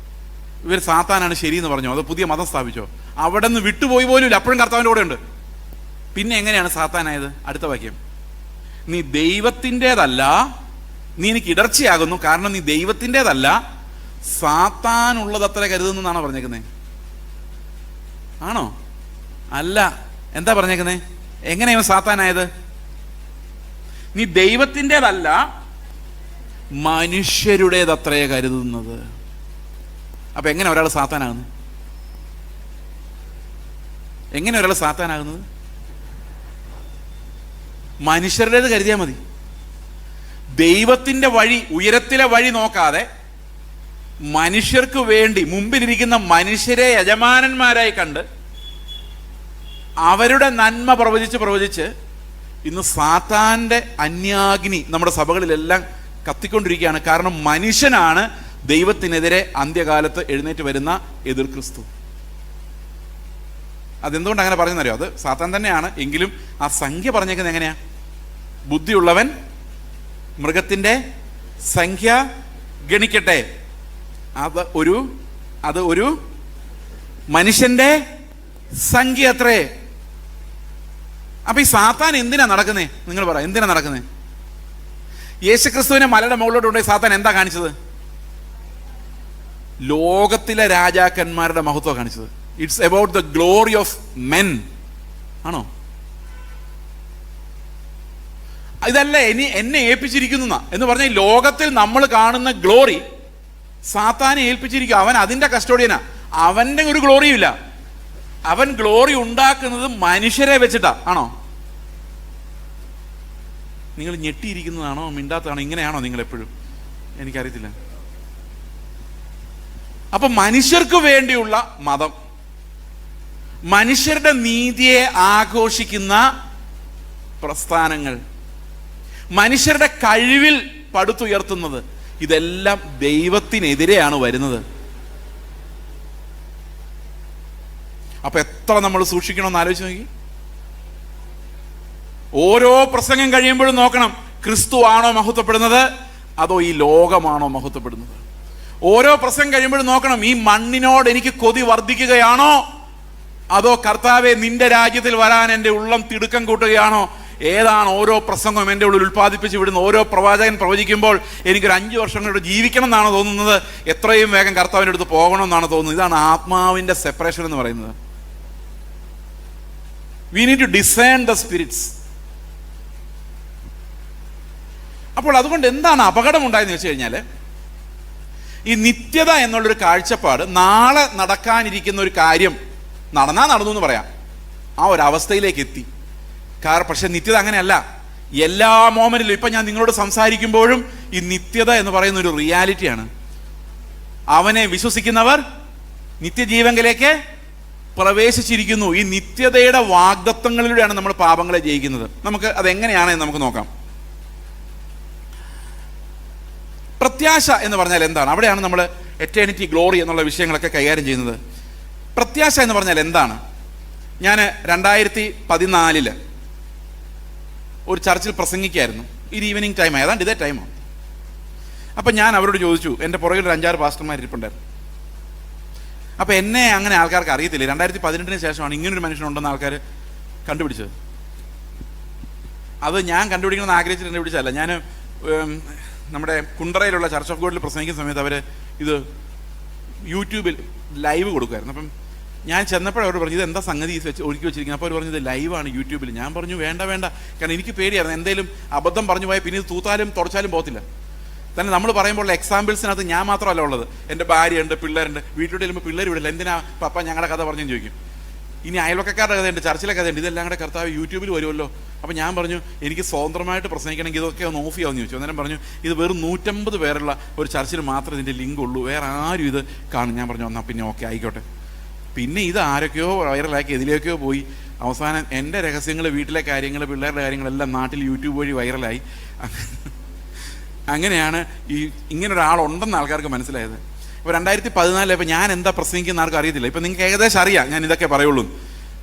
ഇവർ സാത്താനാണ് ശരിയെന്ന് പറഞ്ഞോ? അത് പുതിയ മതം സ്ഥാപിച്ചോ? അവിടെ നിന്ന് വിട്ടുപോയി പോലും ഇല്ല, അപ്പോഴും കർത്താവിൻ്റെ കൂടെ ഉണ്ട്. പിന്നെ എങ്ങനെയാണ് സാത്താനായത്? അടുത്ത വാക്യം, നീ ദൈവത്തിൻ്റെതല്ല, നീ എനിക്ക് ഇടർച്ചയാകുന്നു, കാരണം നീ ദൈവത്തിൻ്റെതല്ല, സാത്താനുള്ളതത്ര കരുതുന്നെന്നാണോ പറഞ്ഞേക്കുന്നത്? ആണോ? അല്ല. എന്താ പറഞ്ഞേക്കുന്നത്? എങ്ങനെയാണ് സാത്താനായത്? നീ ദൈവത്തിൻ്റെതല്ല, മനുഷ്യരുടേതത്രേ കരുതുന്നത്. അപ്പൊ എങ്ങനെ ഒരാൾ സാത്താനാകുന്നു? എങ്ങനെ ഒരാൾ സാത്താനാകുന്നത്? മനുഷ്യരുടേത് കരുതിയാൽ മതി. ദൈവത്തിന്റെ വഴി, ഉയരത്തിലെ വഴി നോക്കാതെ മനുഷ്യർക്ക് വേണ്ടി മുമ്പിലിരിക്കുന്ന മനുഷ്യരെ യജമാനന്മാരായി കണ്ട് അവരുടെ നന്മ പ്രവചിച്ച് ഇന്ന് സാത്താന്റെ അന്യാഗ്നി നമ്മുടെ സഭകളിലെല്ലാം കത്തിക്കൊണ്ടിരിക്കുകയാണ്. കാരണം മനുഷ്യനാണ് ദൈവത്തിനെതിരെ അന്ത്യകാലത്ത് എഴുന്നേറ്റ് വരുന്ന എതിർ ക്രിസ്തു. അതെന്തുകൊണ്ട് അങ്ങനെ പറഞ്ഞെന്നറിയോ? അത് സാത്താൻ തന്നെയാണ്. എങ്കിലും ആ സംഖ്യ പറഞ്ഞേക്കുന്നത് എങ്ങനെയാ? ബുദ്ധിയുള്ളവൻ മൃഗത്തിന്റെ സംഖ്യ ഗണിക്കട്ടെ, അത് ഒരു മനുഷ്യന്റെ സംഖ്യ അത്രേ. അപ്പൊ ഈ സാത്താൻ എന്തിനാ നടക്കുന്നേ? നിങ്ങൾ പറ, എന്തിനാ നടക്കുന്നേ? യേശുക്രിസ്തുവിനെ മലയുടെ മുകളിലോട്ട് കൊണ്ടുപോയി സാത്താൻ എന്താ കാണിച്ചത്? ലോകത്തിലെ രാജാക്കന്മാരുടെ മഹത്വം കാണിച്ചത്. It's about the glory of men. ആണോ? ഇതല്ല എന്നെ ഏൽപ്പിച്ചിരിക്കുന്ന എന്ന് പറഞ്ഞ ലോകത്തിൽ നമ്മൾ കാണുന്ന ഗ്ലോറി സാത്താനെ ഏൽപ്പിച്ചിരിക്കുക. അവൻ അതിന്റെ കസ്റ്റോഡിയനാ. അവന്റെ ഒരു ഗ്ലോറിയും ഇല്ല. അവൻ ഗ്ലോറി ഉണ്ടാക്കുന്നത് മനുഷ്യരെ വെച്ചിട്ടാ. ആണോ? നിങ്ങൾ ഞെട്ടിയിരിക്കുന്നതാണോ മിണ്ടാത്തതാണോ? ഇങ്ങനെയാണോ നിങ്ങൾ എപ്പോഴും? എനിക്കറിയത്തില്ല. അപ്പൊ മനുഷ്യർക്ക് വേണ്ടിയുള്ള മതം, മനുഷ്യരുടെ നീതിയെ ആഘോഷിക്കുന്ന പ്രസ്ഥാനങ്ങൾ, മനുഷ്യരുടെ കഴിവിൽ പടുത്തുയർത്തുന്നത്, ഇതെല്ലാം ദൈവത്തിനെതിരെയാണ് വരുന്നത്. അപ്പൊ എത്ര നമ്മൾ സൂക്ഷിക്കണമെന്ന് ആലോചിച്ച് നോക്കി. ഓരോ പ്രസംഗം കഴിയുമ്പോഴും നോക്കണം, ക്രിസ്തു ആണോ മഹത്വപ്പെടുന്നത് അതോ ഈ ലോകമാണോ മഹത്വപ്പെടുന്നത്? ഓരോ പ്രസംഗം കഴിയുമ്പോഴും നോക്കണം, ഈ മണ്ണിനോട് എനിക്ക് കൊതി വർദ്ധിക്കുകയാണോ അതോ കർത്താവെ നിന്റെ രാജ്യത്തിൽ വരാൻ എൻ്റെ ഉള്ളം തിടുക്കം കൂട്ടുകയാണോ? ഏതാണ് ഓരോ പ്രസംഗവും എൻ്റെ ഉള്ളിൽ ഉൽപ്പാദിപ്പിച്ച് വിടുന്ന ഓരോ പ്രവാചകൻ പ്രവചിക്കുമ്പോൾ എനിക്കൊരു 5 വർഷം കൂടെ ജീവിക്കണം എന്നാണ് തോന്നുന്നത്, എത്രയും വേഗം കർത്താവിൻ്റെ അടുത്ത് പോകണമെന്നാണ് തോന്നുന്നത്. ഇതാണ് ആത്മാവിൻ്റെ സെപ്പറേഷൻ എന്ന് പറയുന്നത്. We need to discern the spirits. അപ്പോൾ അതുകൊണ്ട് എന്താണ് അപകടം ഉണ്ടായെന്ന് വെച്ച് കഴിഞ്ഞാൽ, ഈ നിത്യത എന്നുള്ളൊരു കാഴ്ചപ്പാട്, നാളെ നടക്കാനിരിക്കുന്ന ഒരു കാര്യം നടന്നു എന്ന് പറയാം, ആ ഒരവസ്ഥയിലേക്ക് എത്തി. പക്ഷെ നിത്യത അങ്ങനെയല്ല. എല്ലാ മോമെന്റിലും ഇപ്പം ഞാൻ നിങ്ങളോട് സംസാരിക്കുമ്പോഴും ഈ നിത്യത എന്ന് പറയുന്ന ഒരു റിയാലിറ്റിയാണ്. അവനെ വിശ്വസിക്കുന്നവർ നിത്യജീവങ്കിലേക്ക് പ്രവേശിച്ചിരിക്കുന്നു. ഈ നിത്യതയുടെ വാഗ്ദത്തങ്ങളിലൂടെയാണ് നമ്മൾ പാപങ്ങളെ ജയിക്കുന്നത്. നമുക്ക് അതെങ്ങനെയാണെന്ന് നമുക്ക് നോക്കാം. പ്രത്യാശ എന്ന് പറഞ്ഞാൽ എന്താണ്? അവിടെയാണ് നമ്മൾ എറ്റേണിറ്റി, ഗ്ലോറി എന്നുള്ള വിഷയങ്ങളൊക്കെ കൈകാര്യം ചെയ്യുന്നത്. പ്രത്യാശ എന്ന് പറഞ്ഞാൽ എന്താണ്? ഞാൻ 2014 ഒരു ചർച്ചിൽ പ്രസംഗിക്കായിരുന്നു. ഒരു ഈവനിങ് ടൈം, ഏതാണ്ട് ഇതേ ടൈമാണ്. അപ്പം ഞാൻ അവരോട് ചോദിച്ചു, എൻ്റെ പുറകിൽ ഒരു 5-6 പാസ്റ്റർമാർ ഇരിപ്പുണ്ടായിരുന്നു. അപ്പം എന്നെ അങ്ങനെ ആൾക്കാർക്ക് അറിയത്തില്ല. 2018 ശേഷമാണ് ഇങ്ങനൊരു മനുഷ്യനുണ്ടെന്ന് ആൾക്കാർ കണ്ടുപിടിച്ചത്. അത് ഞാൻ കണ്ടുപിടിക്കണമെന്ന് ആഗ്രഹിച്ചിട്ട് കണ്ടുപിടിച്ചതല്ല. ഞാൻ നമ്മുടെ കുണ്ടറയിലുള്ള ചർച്ച് ഓഫ് ഗോഡിൽ പ്രസംഗിക്കുന്ന സമയത്ത് അവർ ഇത് യൂട്യൂബിൽ ലൈവ് കൊടുക്കുമായിരുന്നു. അപ്പം ഞാൻ ചെന്നപ്പോൾ അവർ പറഞ്ഞു, ഇത് എന്താ സംഗതി ഒഴുക്കി വെച്ചിരിക്കുന്നത്? അപ്പോൾ അവർ പറഞ്ഞത് ലൈവാണ് യൂട്യൂബിൽ. ഞാൻ പറഞ്ഞു വേണ്ട, കാരണം എനിക്ക് പേടിയായിരുന്നു, എന്തെങ്കിലും അബദ്ധം പറഞ്ഞു പോയാൽ പിന്നെ ഇത് തൂത്താലും തുടച്ചാലും പോകത്തില്ല. തന്നെ നമ്മൾ പറയുമ്പോൾ എക്സാമ്പിൾസിനകത്ത് ഞാൻ മാത്രമല്ല ഉള്ളത്, എൻ്റെ ഭാര്യയുണ്ട്, പിള്ളേരുണ്ട്. വീട്ടിലോട്ട് ചെല്ലുമ്പോൾ പിള്ളേർ വിടില്ല, എന്തിനാ പപ്പ ഞങ്ങളുടെ കഥ പറഞ്ഞെന്ന് ചോദിക്കും. ഇനി അയൽവക്കക്കാരുടെ കഥയുണ്ട്, ചർച്ചിലെ കഥയുണ്ട്, ഇതെല്ലാം കൂടെ കർത്താവ് യൂട്യൂബിൽ വരുമല്ലോ. അപ്പോൾ ഞാൻ പറഞ്ഞു, എനിക്ക് സ്വതന്ത്രമായിട്ട് പ്രസംഗിക്കണമെങ്കിൽ ഇതൊക്കെ ഒന്ന് ഓഫ് ചെയ്യാമെന്ന് ചോദിച്ചു. അന്നേരം പറഞ്ഞു, ഇത് വെറും 150 പേരുള്ള ഒരു ചർച്ചിൽ മാത്രമേ ഇതിൻ്റെ ലിങ്ക് ഉള്ളൂ, വേറെ ആരും ഇത് കാണും. ഞാൻ പറഞ്ഞു, എന്നാൽ പിന്നെ ഓക്കെ ആയിക്കോട്ടെ. പിന്നെ ഇത് ആരൊക്കെയോ വൈറലാക്കി എതിലേക്കോ പോയി. അവസാനം എൻ്റെ രഹസ്യങ്ങൾ, വീട്ടിലെ കാര്യങ്ങൾ, പിള്ളേരുടെ കാര്യങ്ങളെല്ലാം നാട്ടിൽ യൂട്യൂബ് വഴി വൈറലായി. അങ്ങനെയാണ് ഇങ്ങനൊരാളുണ്ടെന്ന് ആൾക്കാർക്ക് മനസ്സിലായത്. ഇപ്പോൾ 2014 ഇപ്പോൾ ഞാൻ എന്താ പ്രസംഗിക്കുന്ന ആർക്കും അറിയത്തില്ല. ഇപ്പം നിങ്ങൾക്ക് ഏകദേശം അറിയാം ഞാൻ ഇതൊക്കെ പറയുള്ളൂ,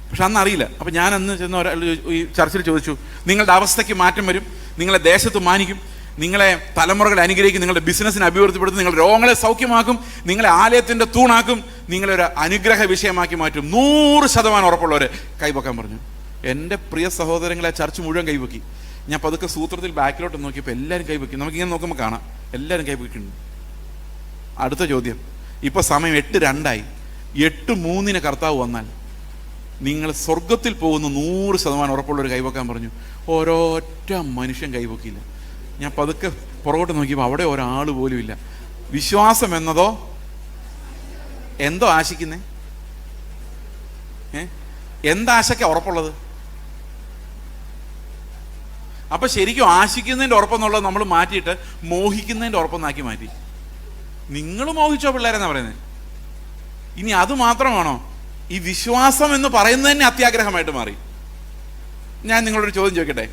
പക്ഷെ അന്ന് അറിയില്ല. അപ്പം ഞാൻ അന്ന് ചെന്ന ഒരാൾ ഈ ചർച്ചിൽ ചോദിച്ചു, നിങ്ങളുടെ അവസ്ഥയ്ക്ക് മാറ്റം വരും, നിങ്ങളെ ദേശത്ത് മാനിക്കും, നിങ്ങളെ തലമുറകളെ അനുഗ്രഹിക്കും, നിങ്ങളുടെ ബിസിനസ്സിനെ അഭിവൃദ്ധിപ്പെടുത്തും, നിങ്ങളുടെ രോഗങ്ങളെ സൗഖ്യമാക്കും, നിങ്ങളെ ആലയത്തിൻ്റെ തൂണാക്കും, നിങ്ങളൊരു അനുഗ്രഹ വിഷയമാക്കി മാറ്റും. 100% ഉറപ്പുള്ളവരെ കൈവക്കാൻ പറഞ്ഞു. എൻ്റെ പ്രിയ സഹോദരങ്ങളെ ചർച്ച് മുഴുവൻ കൈവക്കി. ഞാൻ പതുക്കെ സൂത്രത്തിൽ ബാക്കിലോട്ട് നോക്കിയപ്പോൾ എല്ലാവരും കൈവക്കി. നമുക്കിങ്ങനെ നോക്കുമ്പോൾ കാണാം എല്ലാവരും കൈവക്കിയിട്ടുണ്ട്. അടുത്ത ചോദ്യം, ഇപ്പോൾ സമയം 8:02 8:03 കർത്താവ് വന്നാൽ നിങ്ങൾ സ്വർഗത്തിൽ പോകുന്ന 100% ഉറപ്പുള്ളവർ കൈവക്കാൻ പറഞ്ഞു. ഓരോറ്റ മനുഷ്യൻ കൈവക്കിയില്ല. ഞാൻ പതുക്കെ പുറകോട്ട് നോക്കിയപ്പോൾ അവിടെ ഒരാൾ പോലും ഇല്ല. വിശ്വാസം എന്നതോ എന്തോ ആശിക്കുന്നേ? എന്താശയ്ക്ക ഉറപ്പുള്ളത്? അപ്പൊ ശരിക്കും ആശിക്കുന്നതിൻ്റെ ഉറപ്പെന്നുള്ളത് നമ്മൾ മാറ്റിയിട്ട് മോഹിക്കുന്നതിൻ്റെ ഉറപ്പെന്നാക്കി മാറ്റി. നിങ്ങൾ മോഹിച്ചോ പിള്ളേരെന്നാ പറയുന്നത്. ഇനി അത് മാത്രമാണോ? ഈ വിശ്വാസം എന്ന് പറയുന്നത് തന്നെ അത്യാഗ്രഹമായിട്ട് മാറി. ഞാൻ നിങ്ങളൊരു ചോദ്യം ചോദിക്കട്ടെ,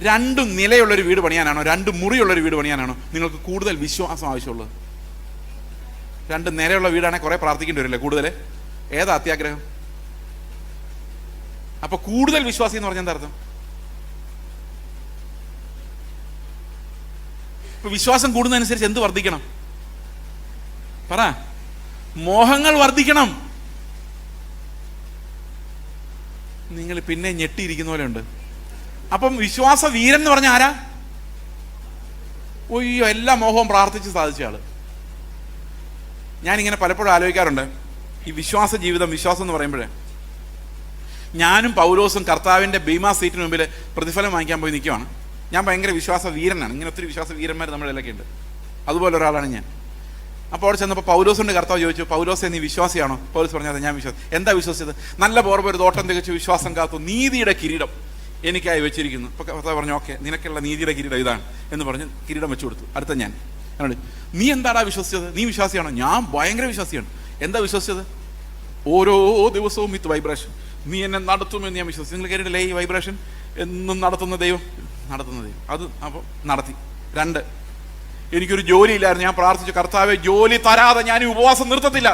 2 നിലയുള്ളൊരു വീട് പണിയാനാണോ 2 മുറിയുള്ളൊരു വീട് പണിയാനാണോ നിങ്ങൾക്ക് കൂടുതൽ വിശ്വാസം ആവശ്യമുള്ളത്? 2 നിലയുള്ള വീടാണെങ്കിൽ കുറെ പ്രാർത്ഥിക്കേണ്ടി വരില്ലേ കൂടുതൽ? ഏതാ അത്യാഗ്രഹം? അപ്പൊ കൂടുതൽ വിശ്വാസി എന്ന് പറഞ്ഞാൽ എന്താ അർത്ഥം? ഇപ്പൊ വിശ്വാസം കൂടുന്നതനുസരിച്ച് എന്ത് വർദ്ധിക്കണം? പറ. മോഹങ്ങൾ വർദ്ധിക്കണം. നിങ്ങൾ പിന്നെ ഞെട്ടിയിരിക്കുന്ന പോലെ ഉണ്ട്. അപ്പം വിശ്വാസ വീരൻ എന്ന് പറഞ്ഞ ആരാ? ഒയ്യോ, എല്ലാ മോഹവും പ്രാർത്ഥിച്ച് സാധിച്ച ആള്. ഞാനിങ്ങനെ പലപ്പോഴും ആലോചിക്കാറുണ്ട്, ഈ വിശ്വാസ ജീവിതം, വിശ്വാസം എന്ന് പറയുമ്പോഴേ, ഞാനും പൗലോസും കർത്താവിൻ്റെ ബീമാ സീറ്റിന് മുമ്പിൽ പ്രതിഫലം വാങ്ങിക്കാൻ പോയി നിൽക്കുവാണ്. ഞാൻ ഭയങ്കര വിശ്വാസ വീരനാണ്. ഇങ്ങനെ ഒത്തിരി വിശ്വാസ വീരന്മാർ നമ്മുടെ ഇടയിലൊക്കെ ഉണ്ട്. അതുപോലെ ഒരാളാണ് ഞാൻ. അപ്പോൾ അവിടെ ചെന്നപ്പോൾ പൗലോസിൻ്റെ കർത്താവ് ചോദിച്ചു, പൗലോസെ നീ വിശ്വാസിയാണോ? പൗലോസ് പറഞ്ഞത് ഞാൻ വിശ്വാസം. എന്താ വിശ്വസിച്ചത്? നല്ല പോർപ്പ് ഒരു തോട്ടം തികച്ചു വിശ്വാസം കാത്തു നീതിയുടെ കിരീടം എനിക്കായി വെച്ചിരിക്കുന്നു. അപ്പോൾ കർത്താവ് പറഞ്ഞു, ഓക്കെ, നിനക്കുള്ള നീതിയുടെ കിരീടം ഇതാണ് എന്ന് പറഞ്ഞ് കിരീടം വെച്ചു കൊടുത്തു. അടുത്ത ഞാൻ എന്നോട്, നീ എന്താടാ വിശ്വസിച്ചത്? നീ വിശ്വാസിയാണോ? ഞാൻ ഭയങ്കര വിശ്വാസിയാണ്. എന്താ വിശ്വസിച്ചത്? ഓരോ ദിവസവും വിത്ത് വൈബ്രേഷൻ നീ എന്നെ നടത്തുമെന്ന് ഞാൻ വിശ്വസിച്ചു. നിങ്ങൾ കേട്ടിട്ടില്ലേ ഈ വൈബ്രേഷൻ? എന്നും നടത്തുന്ന ദൈവം. അത് അപ്പോൾ നടത്തി. 2, എനിക്കൊരു ജോലി ഇല്ലായിരുന്നു. ഞാൻ പ്രാർത്ഥിച്ചു, കർത്താവെ ജോലി തരാതെ ഞാൻ ഈ ഉപവാസം നിർത്തത്തില്ല.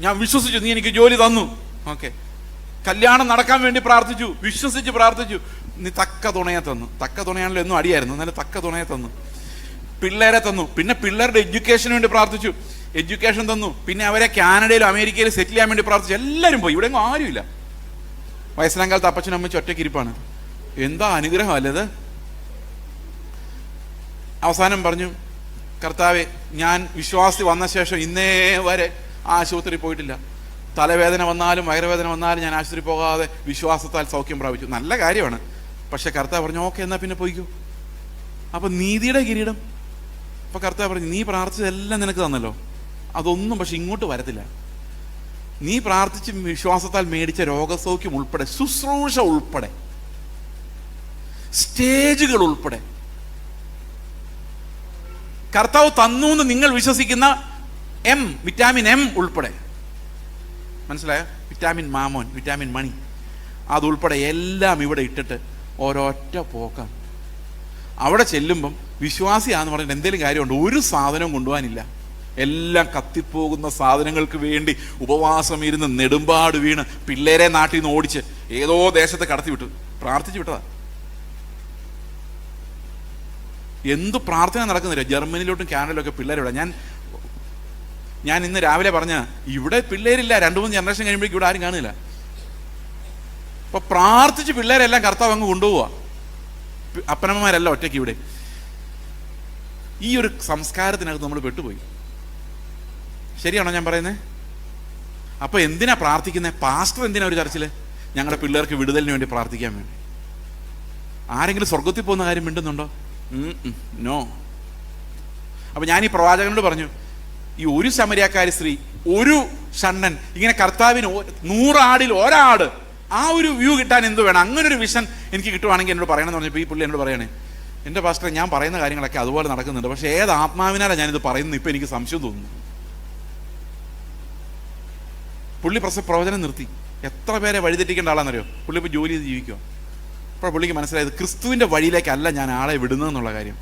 ഞാൻ വിശ്വസിച്ചു, നീ എനിക്ക് ജോലി തന്നു. ഓക്കെ. കല്യാണം നടക്കാൻ വേണ്ടി പ്രാർത്ഥിച്ചു, വിശ്വസിച്ച് പ്രാർത്ഥിച്ചു, നീ തക്ക തുണയെ തന്നു. തക്ക തുണയാണല്ലോ എന്നും അടിയായിരുന്നു, എന്നാലും തക്ക തുണയെ തന്നു. പിള്ളേരെ തന്നു. പിന്നെ പിള്ളേരുടെ എഡ്യൂക്കേഷന് വേണ്ടി പ്രാർത്ഥിച്ചു. എഡ്യൂക്കേഷൻ തന്നു. പിന്നെ അവരെ കാനഡയിലും അമേരിക്കയിലും സെറ്റിൽ ചെയ്യാൻ വേണ്ടി പ്രാർത്ഥിച്ചു. എല്ലാവരും പോയി. ഇവിടെ എങ്ങും ആരുമില്ല. വയസ്സലാം കാലത്ത് അപ്പച്ചനും അമ്മച്ചും ഒറ്റയ്ക്ക് ഇരിപ്പാണ്. എന്താ അനുഗ്രഹം അല്ലത്. അവസാനം പറഞ്ഞു, കർത്താവെ, ഞാൻ വിശ്വാസി വന്ന ശേഷം ഇന്നേ വരെ ആശുപത്രി പോയിട്ടില്ല. തലവേദന വന്നാലും വയറുവേദന വന്നാലും ഞാൻ ആശുപത്രി പോകാതെ വിശ്വാസത്താൽ സൗഖ്യം പ്രാപിച്ചു. നല്ല കാര്യമാണ്. പക്ഷെ കർത്താവ് പറഞ്ഞു, ഓക്കെ, എന്നാൽ പിന്നെ പോയിക്കോ. അപ്പം നീതിയുടെ കിരീടം. അപ്പം കർത്താവ് പറഞ്ഞു, നീ പ്രാർത്ഥിച്ചതെല്ലാം നിനക്ക് തന്നല്ലോ, അതൊന്നും പക്ഷെ ഇങ്ങോട്ട് വരത്തില്ല. നീ പ്രാർത്ഥിച്ച് വിശ്വാസത്താൽ മേടിച്ച രോഗസൗഖ്യം ഉൾപ്പെടെ, ശുശ്രൂഷ ഉൾപ്പെടെ, സ്റ്റേജുകൾ ഉൾപ്പെടെ കർത്താവ് തന്നു എന്ന് നിങ്ങൾ വിശ്വസിക്കുന്ന വിറ്റാമിൻ എം ഉൾപ്പെടെ, മനസ്സിലായോ? വിറ്റാമിൻ മാമോൻ, വിറ്റാമിൻ മണി, അതുൾപ്പെടെ എല്ലാം ഇവിടെ ഇട്ടിട്ട് ഒരൊറ്റ പോക്കാം. അവിടെ ചെല്ലുമ്പം വിശ്വാസിയാന്ന് പറഞ്ഞിട്ട് എന്തെങ്കിലും കാര്യമുണ്ട്? ഒരു സാധനവും കൊണ്ടുപോകാനില്ല. എല്ലാം കത്തിപ്പോകുന്ന സാധനങ്ങൾക്ക് വേണ്ടി ഉപവാസം ഇരുന്ന് നെടുമ്പാട് വീണ് പിള്ളേരെ നാട്ടിൽ നിന്ന് ഓടിച്ച് ഏതോ ദേശത്ത് കടത്തി വിട്ടു. പ്രാർത്ഥിച്ചു വിട്ടതാ. എന്തു പ്രാർത്ഥന നടക്കുന്നില്ല. ജർമ്മനിയിലോട്ടും കാനഡയിലൊക്കെ പിള്ളേരിവിടെ. ഞാൻ ഇന്ന് രാവിലെ പറഞ്ഞ ഇവിടെ പിള്ളേരില്ല. 2-3 ജനറേഷൻ കഴിയുമ്പോഴേക്കും ഇവിടെ ആരും കാണില്ല. അപ്പൊ പ്രാർത്ഥിച്ച് പിള്ളേരെല്ലാം കർത്താവ് അങ്ങ് കൊണ്ടുപോവാ. അപ്പനമ്മമാരല്ല ഒറ്റയ്ക്ക് ഇവിടെ. ഈ ഒരു സംസ്കാരത്തിനകത്ത് നമ്മൾ പെട്ടുപോയി. ശരിയാണോ ഞാൻ പറയുന്നത്? അപ്പൊ എന്തിനാ പ്രാർത്ഥിക്കുന്നത്? പാസ്റ്റർ എന്തിനാ ഒരു ചർച്ചില്? ഞങ്ങളുടെ പിള്ളേർക്ക് വിടുതലിന് വേണ്ടി പ്രാർത്ഥിക്കാൻ വേണ്ടി. ആരെങ്കിലും സ്വർഗത്തിൽ പോകുന്ന കാര്യം മിണ്ടുന്നുണ്ടോ? നോ. അപ്പൊ ഞാൻ ഈ പ്രവാചകനോട് പറഞ്ഞു, ഈ ഒരു ശമരിയാക്കാരി സ്ത്രീ, ഒരു ഷണ്ണൻ, ഇങ്ങനെ കർത്താവിന് 100 ആടിൽ ഒരാട്, ആ ഒരു വ്യൂ കിട്ടാൻ എന്ത് വേണം? അങ്ങനെ ഒരു വിഷൻ എനിക്ക് കിട്ടുവാണെങ്കിൽ എന്നോട് പറയണമെന്ന് പറഞ്ഞപ്പോൾ ഈ പുള്ളി എന്നോട് പറയണേ, എൻ്റെ പാസ്റ്റർ, ഞാൻ പറയുന്ന കാര്യങ്ങളൊക്കെ അതുപോലെ നടക്കുന്നുണ്ട്, പക്ഷേ ഏത് ആത്മാവിനാലാണ് ഞാനിത് പറയുന്നത് ഇപ്പം എനിക്ക് സംശയം തോന്നുന്നു. പുള്ളി പ്രവചനം നിർത്തി. എത്ര പേരെ വഴിതെറ്റിക്കേണ്ട ആളാണെന്നറിയോ? പുള്ളി ഇപ്പോൾ ജോലി ചെയ്ത് ജീവിക്കുക. അപ്പോൾ പുള്ളിക്ക് മനസ്സിലായത് ക്രിസ്തുവിൻ്റെ വഴിയിലേക്കല്ല ഞാൻ ആളെ വിടുന്നതെന്നുള്ള കാര്യം.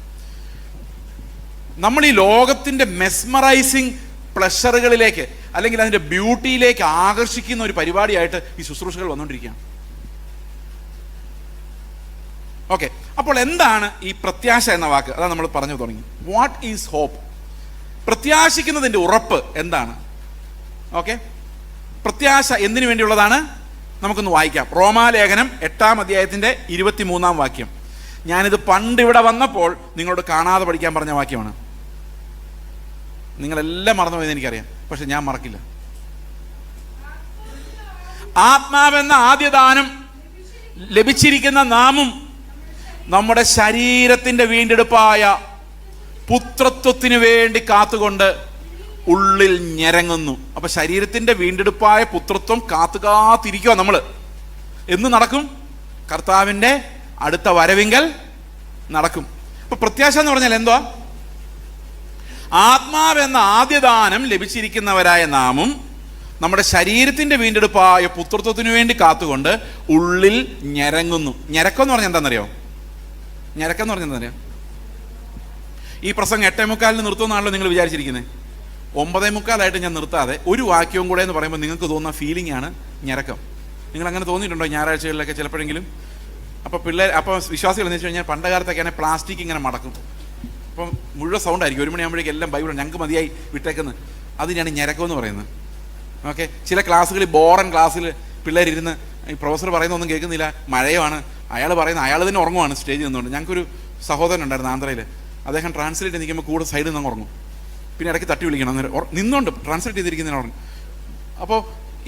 നമ്മൾ ഈ ലോകത്തിൻ്റെ മെസ്മറൈസിങ് പ്ലഷറുകളിലേക്ക് അല്ലെങ്കിൽ അതിൻ്റെ ബ്യൂട്ടിയിലേക്ക് ആകർഷിക്കുന്ന ഒരു പരിപാടിയായിട്ട് ഈ ശുശ്രൂഷകൾ വന്നുകൊണ്ടിരിക്കുകയാണ്. ഓക്കെ, അപ്പോൾ എന്താണ് ഈ പ്രത്യാശ എന്ന വാക്ക്? അതാണ് നമ്മൾ പറഞ്ഞു തുടങ്ങി. What is hope? പ്രത്യാശിക്കുന്നതിൻ്റെ ഉറപ്പ് എന്താണ്? ഓക്കെ, പ്രത്യാശ എന്തിനു വേണ്ടിയുള്ളതാണ്? നമുക്കൊന്ന് വായിക്കാം. റോമാലേഖനം 8-ാം അധ്യായത്തിൻ്റെ 23-ാം വാക്യം. ഞാനിത് പണ്ട് ഇവിടെ വന്നപ്പോൾ നിങ്ങളോട് കാണാതെ പഠിക്കാൻ പറഞ്ഞ വാക്യമാണ്. നിങ്ങളെല്ലാം മറന്നുപോയെന്ന് എനിക്കറിയാം, പക്ഷെ ഞാൻ മറക്കില്ല. ആത്മാവെന്ന ആദ്യദാനം ലഭിച്ചിരിക്കുന്ന നാമും നമ്മുടെ ശരീരത്തിന്റെ വീണ്ടെടുപ്പായ പുത്രത്വത്തിന് വേണ്ടി കാത്തുകൊണ്ട് ഉള്ളിൽ ഞരങ്ങുന്നു. അപ്പൊ ശരീരത്തിന്റെ വീണ്ടെടുപ്പായ പുത്രത്വം കാത്തിരിക്കുക. നമ്മൾ എന്ന് നടക്കും? കർത്താവിന്റെ അടുത്ത വരവിങ്കൽ നടക്കും. അപ്പൊ പ്രത്യാശ എന്ന് പറഞ്ഞാൽ എന്തുവാ? ആത്മാവെന്ന ആദ്യദാനം ലഭിച്ചിരിക്കുന്നവരായ നാമും നമ്മുടെ ശരീരത്തിന്റെ വീണ്ടെടുപ്പായ പുത്രത്വത്തിന് വേണ്ടി കാത്തുകൊണ്ട് ഉള്ളിൽ ഞരങ്ങുന്നു. ഞരക്കം എന്ന് പറഞ്ഞാൽ എന്താണെന്നറിയോ? ഞരക്കം എന്ന് പറഞ്ഞാൽ എന്താണെന്നറിയോ? ഈ പ്രസംഗം 8:45 നിർത്തുമെന്നാണല്ലോ നിങ്ങൾ വിചാരിച്ചിരിക്കുന്നത്. 9:45 ഞാൻ നിർത്താതെ ഒരു വാക്യവും കൂടെ എന്ന് പറയുമ്പോൾ നിങ്ങൾക്ക് തോന്നുന്ന ഫീലിംഗ് ആണ് ഞരക്കം. നിങ്ങൾ അങ്ങനെ തോന്നിയിട്ടുണ്ടോ ഞായറാഴ്ചകളിലൊക്കെ ചിലപ്പോഴെങ്കിലും? അപ്പോൾ വിശ്വാസികൾ എന്ന് വെച്ച് കഴിഞ്ഞാൽ പണ്ട് കാലത്തൊക്കെയാണ് പ്ലാസ്റ്റിക് ഇങ്ങനെ മടക്കും. അപ്പം മുഴുവൻ സൗണ്ട് ആയിരിക്കും. 1 മണിയാകുമ്പോഴേക്കും എല്ലാം ബൈബിൾ ഞങ്ങൾക്ക് മതിയായി വിട്ടേക്കുന്നത്. അതിനാണ് ഞരക്കം എന്ന് പറയുന്നത്. ഓക്കെ, ചില ക്ലാസ്സുകളിൽ ബോറൻ ക്ലാസ്സിൽ പിള്ളേരിരുന്ന് ഈ പ്രൊഫസർ പറയുന്നൊന്നും കേൾക്കുന്നില്ല, മഴയുമാണ്, അയാൾ തന്നെ ഉറങ്ങുവാണ് സ്റ്റേജിൽ നിന്നുകൊണ്ട്. ഞങ്ങൾക്കൊരു സഹോദരൻ ഉണ്ടായിരുന്നു ആന്ധ്രയിൽ. അദ്ദേഹം ട്രാൻസ്ലേറ്റ് നിൽക്കുമ്പോൾ കൂടെ സൈഡിൽ നിന്ന് ഉറങ്ങും. പിന്നെ ഇടയ്ക്ക് തട്ടി വിളിക്കണം, അന്നേരം നിന്നുകൊണ്ട് ട്രാൻസ്ലേറ്റ് ചെയ്തിരിക്കുന്നതിന് ഉറങ്ങും. അപ്പോൾ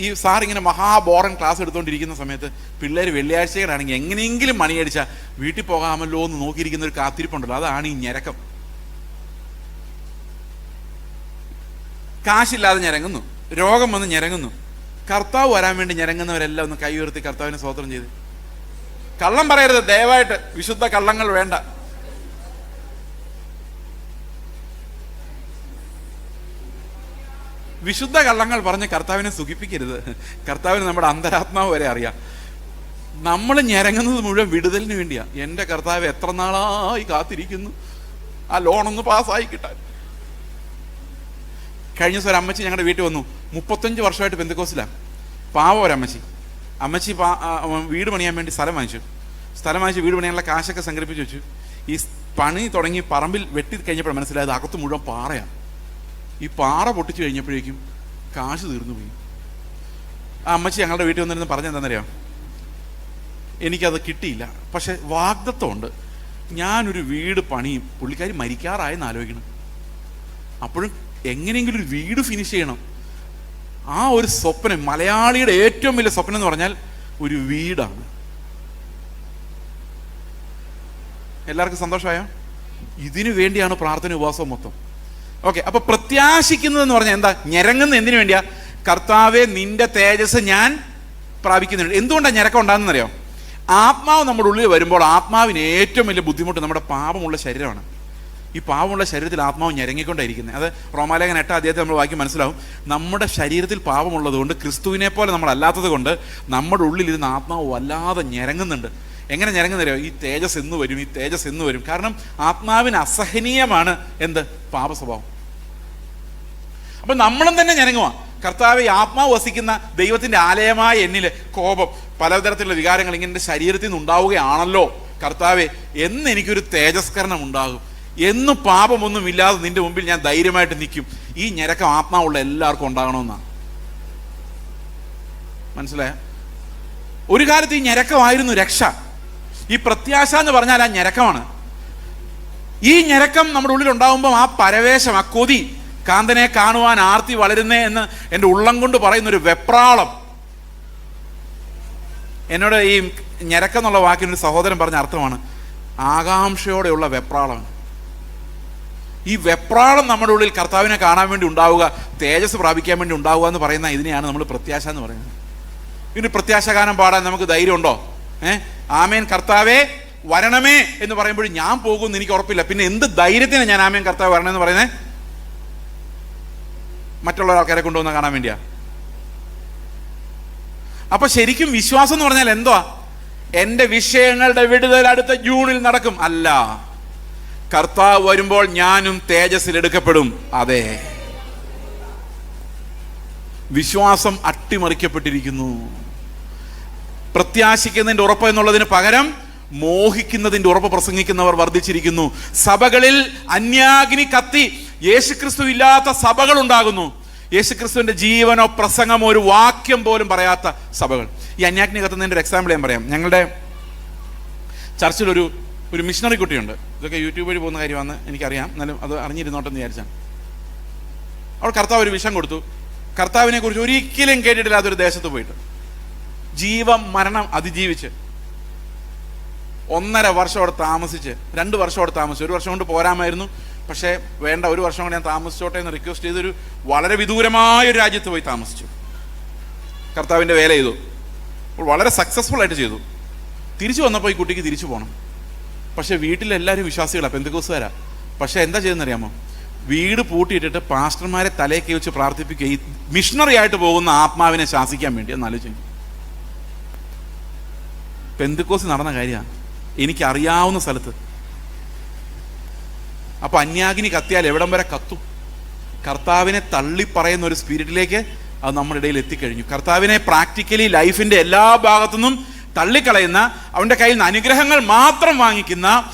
ഈ സാർ ഇങ്ങനെ മഹാബോറൻ ക്ലാസ് എടുത്തുകൊണ്ടിരിക്കുന്ന സമയത്ത് പിള്ളേർ വെള്ളിയാഴ്ചകളാണെങ്കിൽ എങ്ങനെയെങ്കിലും മണിയടിച്ചാൽ വീട്ടിൽ പോകാമല്ലോ എന്ന് നോക്കിയിരിക്കുന്ന ഒരു കാത്തിരിപ്പുണ്ടല്ലോ, അതാണ് ഈ ഞരക്കം. കാശില്ലാതെ ഞരങ്ങുന്നു, രോഗം വന്ന് ഞരങ്ങുന്നു. കർത്താവ് വരാൻ വേണ്ടി ഞരങ്ങുന്നവരെല്ലാം ഒന്ന് കൈ ഉയർത്തി കർത്താവിനെ സ്തോത്രം ചെയ്ത്. കള്ളം പറയരുത് ദയവായിട്ട്, വിശുദ്ധ കള്ളങ്ങൾ വേണ്ട. വിശുദ്ധ കള്ളങ്ങൾ പറഞ്ഞ് കർത്താവിനെ സുഖിപ്പിക്കരുത്. കർത്താവിന് നമ്മുടെ അന്തരാത്മാവ് വരെ അറിയാം. നമ്മൾ ഞരങ്ങുന്നത് മുഴുവൻ വിടുതലിന് വേണ്ടിയാ. എൻ്റെ കർത്താവ് എത്ര നാളായി കാത്തിരിക്കുന്നു ആ ലോണൊന്ന് പാസ്സായി കിട്ടാൻ. കഴിഞ്ഞ ദിവസം ഒരു അമ്മച്ചി ഞങ്ങളുടെ വീട്ടിൽ വന്നു. 35 വർഷമായിട്ട് പെന്തക്കോസ്തിലാണ്. പാവം ഒരമ്മച്ചി. അമ്മച്ചി വീട് പണിയാൻ വേണ്ടി സ്ഥലം വാങ്ങിച്ചു വീട് പണിയാനുള്ള കാശൊക്കെ സംഘടിപ്പിച്ച് വെച്ചു. ഈ പണി തുടങ്ങി പറമ്പിൽ വെട്ടി കഴിഞ്ഞപ്പോൾ മനസ്സിലായത് അകത്ത് മുഴുവൻ പാറയാണ്. ഈ പാറ പൊട്ടിച്ചു കഴിഞ്ഞപ്പോഴേക്കും കാശ് തീർന്നു പോയി. ആ അമ്മച്ചി ഞങ്ങളുടെ വീട്ടിൽ വന്നിരുന്ന് പറഞ്ഞെന്താണെന്നറിയാം, എനിക്കത് കിട്ടിയില്ല, പക്ഷെ വാഗ്ദത്തമുണ്ട്, ഞാനൊരു വീട് പണിയും. പുള്ളിക്കാരി മരിക്കാറായെന്ന് ആലോചിക്കണം. അപ്പോഴും എങ്ങനെയെങ്കിലും ഒരു വീട് ഫിനിഷ് ചെയ്യണം. ആ ഒരു സ്വപ്നം, മലയാളിയുടെ ഏറ്റവും വലിയ സ്വപ്നം എന്ന് പറഞ്ഞാൽ ഒരു വീടാണ്. എല്ലാവർക്കും സന്തോഷമായോ? ഇതിനു വേണ്ടിയാണ് പ്രാർത്ഥന ഉപവാസം മൊത്തം. ഓക്കെ, അപ്പൊ പ്രത്യാശിക്കുന്നതെന്ന് പറഞ്ഞാൽ എന്താ? ഞരങ്ങുന്ന എന്തിനു വേണ്ടിയാ? കർത്താവെ നിന്റെ തേജസ് ഞാൻ പ്രാപിക്കുന്നുണ്ട്. എന്തുകൊണ്ടാണ് ഞരക്കം ഉണ്ടാകുന്നറിയോ? ആത്മാവ് നമ്മുടെ ഉള്ളിൽ വരുമ്പോൾ ആത്മാവിന് ഏറ്റവും വലിയ ബുദ്ധിമുട്ട് നമ്മുടെ പാപമുള്ള ശരീരമാണ്. ഈ പാപമുള്ള ശരീരത്തിൽ ആത്മാവ് ഞരങ്ങിക്കൊണ്ടായിരിക്കുന്നത്. അത് റോമാലേഖനം 8 അധ്യായത്തിൽ നമ്മൾ വായിക്കും മനസ്സിലാവും. നമ്മുടെ ശരീരത്തിൽ പാപമുള്ളത് കൊണ്ട്, ക്രിസ്തുവിനെ പോലെ നമ്മളല്ലാത്തത് കൊണ്ട് നമ്മുടെ ഉള്ളിലിരുന്ന് ആത്മാവ് വല്ലാതെ ഞരങ്ങുന്നുണ്ട്. എങ്ങനെ ഞരങ്ങുന്നറിയോ? ഈ തേജസ് എന്ന് വരും, ഈ തേജസ് എന്ന് വരും. കാരണം ആത്മാവിന് അസഹനീയമാണ് എന്ത്? പാപ സ്വഭാവം. അപ്പൊ നമ്മളും തന്നെ ഞരങ്ങുക. കർത്താവെ, ആത്മാവ് വസിക്കുന്ന ദൈവത്തിന്റെ ആലയമായ എന്നിൽ കോപം, പലതരത്തിലുള്ള വികാരങ്ങൾ ഇങ്ങനെ എൻ്റെ ശരീരത്തിൽ നിന്ന് ഉണ്ടാവുകയാണല്ലോ കർത്താവെ, എന്ന് എനിക്കൊരു തേജസ്കരണം ഉണ്ടാകും, എന്നും പാപമൊന്നും ഇല്ലാതെ നിന്റെ മുമ്പിൽ ഞാൻ ധൈര്യമായിട്ട് നിൽക്കും. ഈ ഞരക്കം ആത്മാവുള്ള എല്ലാവർക്കും ഉണ്ടാകണമെന്നാണ്. മനസ്സിലായ? ഒരു കാലത്ത് ഈ ഞരക്കമായിരുന്നു രക്ഷ. ഈ പ്രത്യാശ എന്ന് പറഞ്ഞാൽ ആ ഞരക്കമാണ്. ഈ ഞരക്കം നമ്മുടെ ഉള്ളിൽ ഉണ്ടാകുമ്പോൾ ആ പരവേശം, ആ കൊതി, കാന്തനെ കാണുവാൻ ആർത്തി വളരുന്നേ എന്ന് എൻ്റെ ഉള്ളം കൊണ്ട് പറയുന്നൊരു വെപ്രാളം. എന്നോട് ഈ ഞരക്കം എന്നുള്ള വാക്കിനൊരു സഹോദരൻ പറഞ്ഞ അർത്ഥമാണ് ആകാംക്ഷയോടെയുള്ള വെപ്രാളം. ഈ വെപ്രാളം നമ്മുടെ ഉള്ളിൽ കർത്താവിനെ കാണാൻ വേണ്ടി ഉണ്ടാവുക, തേജസ് പ്രാപിക്കാൻ വേണ്ടി ഉണ്ടാവുക എന്ന് പറയുന്ന ഇതിനെയാണ് നമ്മൾ പ്രത്യാശ എന്ന് പറയുന്നത്. ഇനി പ്രത്യാശഗാനം പാടാൻ നമുക്ക് ധൈര്യമുണ്ടോ? ആമേൻ കർത്താവേ വരണമേ എന്ന് പറയുമ്പോൾ ഞാൻ പോകുമെന്ന് എനിക്ക് ഉറപ്പില്ല. പിന്നെ എന്ത് ധൈര്യത്തിന് ഞാൻ ആമേൻ കർത്താവ് വരണമെന്ന് പറയുന്നത്? മറ്റുള്ള ആൾക്കാരെ കൊണ്ടുവന്ന് കാണാൻ വേണ്ടിയാ? അപ്പൊ ശരിക്കും വിശ്വാസം എന്ന് പറഞ്ഞാൽ എന്തുവാ? എന്റെ വിഷയങ്ങളുടെ വിടുതൽ അടുത്ത ജൂണിൽ നടക്കും അല്ല, കർത്താവ് വരുമ്പോൾ ഞാനും തേജസ്സിൽ എടുക്കപ്പെടും. അതെ, വിശ്വാസം അട്ടിമറിക്കപ്പെട്ടിരിക്കുന്നു. പ്രത്യാശിക്കുന്നതിന്റെ ഉറപ്പ് എന്നുള്ളതിന് പകരം മോഹിക്കുന്നതിന്റെ ഉറപ്പ് പ്രസംഗിക്കുന്നവർ വർദ്ധിച്ചിരിക്കുന്നു. സഭകളിൽ അന്യാഗ്നി കത്തി യേശുക്രിസ്തു ഇല്ലാത്ത സഭകൾ ഉണ്ടാകുന്നു. യേശുക്രിസ്തുവിന്റെ ജീവനോ പ്രസംഗമോ ഒരു വാക്യം പോലും പറയാത്ത സഭകൾ. ഈ അന്യാഗ്നി കത്തുന്നതിന്റെ ഒരു എക്സാമ്പിൾ ഞാൻ പറയാം. ഞങ്ങളുടെ ചർച്ചിൽ ഒരു മിഷണറി കുട്ടിയുണ്ട്. ഇതൊക്കെ യൂട്യൂബ് വഴി പോകുന്ന കാര്യമാണെന്ന് എനിക്കറിയാം, എന്നാലും അത് അറിഞ്ഞിരുന്നോട്ടെന്ന് വിചാരിച്ചാണ്. അവൾ കർത്താവ് ഒരു വിഷം കൊടുത്തു. കർത്താവിനെ കുറിച്ച് ഒരിക്കലും കേട്ടിട്ടില്ലാത്ത ഒരു ദേശത്ത് പോയിട്ട് ജീവം മരണം അതിജീവിച്ച് 1.5 വർഷം അവിടെ താമസിച്ച്, 2 വർഷം അവിടെ താമസിച്ചു. 1 വർഷം കൊണ്ട് പോരാമായിരുന്നു, പക്ഷേ വേണ്ട, 1 വർഷം കൊണ്ട് ഞാൻ താമസിച്ചോട്ടെ എന്ന് റിക്വസ്റ്റ് ചെയ്തൊരു വളരെ വിദൂരമായൊരു രാജ്യത്ത് പോയി താമസിച്ചു. കർത്താവിൻ്റെ വേല ചെയ്തു, വളരെ സക്സസ്ഫുൾ ആയിട്ട് ചെയ്തു. തിരിച്ചു വന്നപ്പോൾ ഈ കുട്ടിക്ക് തിരിച്ചു പോകണം. പക്ഷേ വീട്ടിലെല്ലാവരും വിശ്വാസികളാണ്, പെന്തക്കോസ്തുകാരാ. പക്ഷേ എന്താ ചെയ്തെന്നറിയാമോ? വീട് പൂട്ടിയിട്ടിട്ട് പാസ്റ്റർമാരെ തലയൊക്കെ വെച്ച് പ്രാർത്ഥിപ്പിക്കുക, ഈ മിഷണറി ആയിട്ട് പോകുന്ന ആത്മാവിനെ ശാസിക്കാൻ വേണ്ടി. എന്ന് ആലോചിച്ചു. പെന്തക്കോസ്ത് നടന്ന കാര്യമാണ്, എനിക്കറിയാവുന്ന സ്ഥലത്ത്. അപ്പൊ അന്യാഗ്നി കത്തിയാൽ എവിടം വരെ കത്തും? കർത്താവിനെ തള്ളിപ്പറയുന്ന ഒരു സ്പിരിറ്റിലേക്ക് അത് നമ്മുടെ ഇടയിൽ എത്തിക്കഴിഞ്ഞു. കർത്താവിനെ പ്രാക്ടിക്കലി ലൈഫിന്റെ എല്ലാ ഭാഗത്തുനിന്നും തള്ളിക്കളയുന്ന, അവന്റെ കയ്യിൽ നിന്ന് അനുഗ്രഹങ്ങൾ മാത്രം വാങ്ങിക്കുന്ന,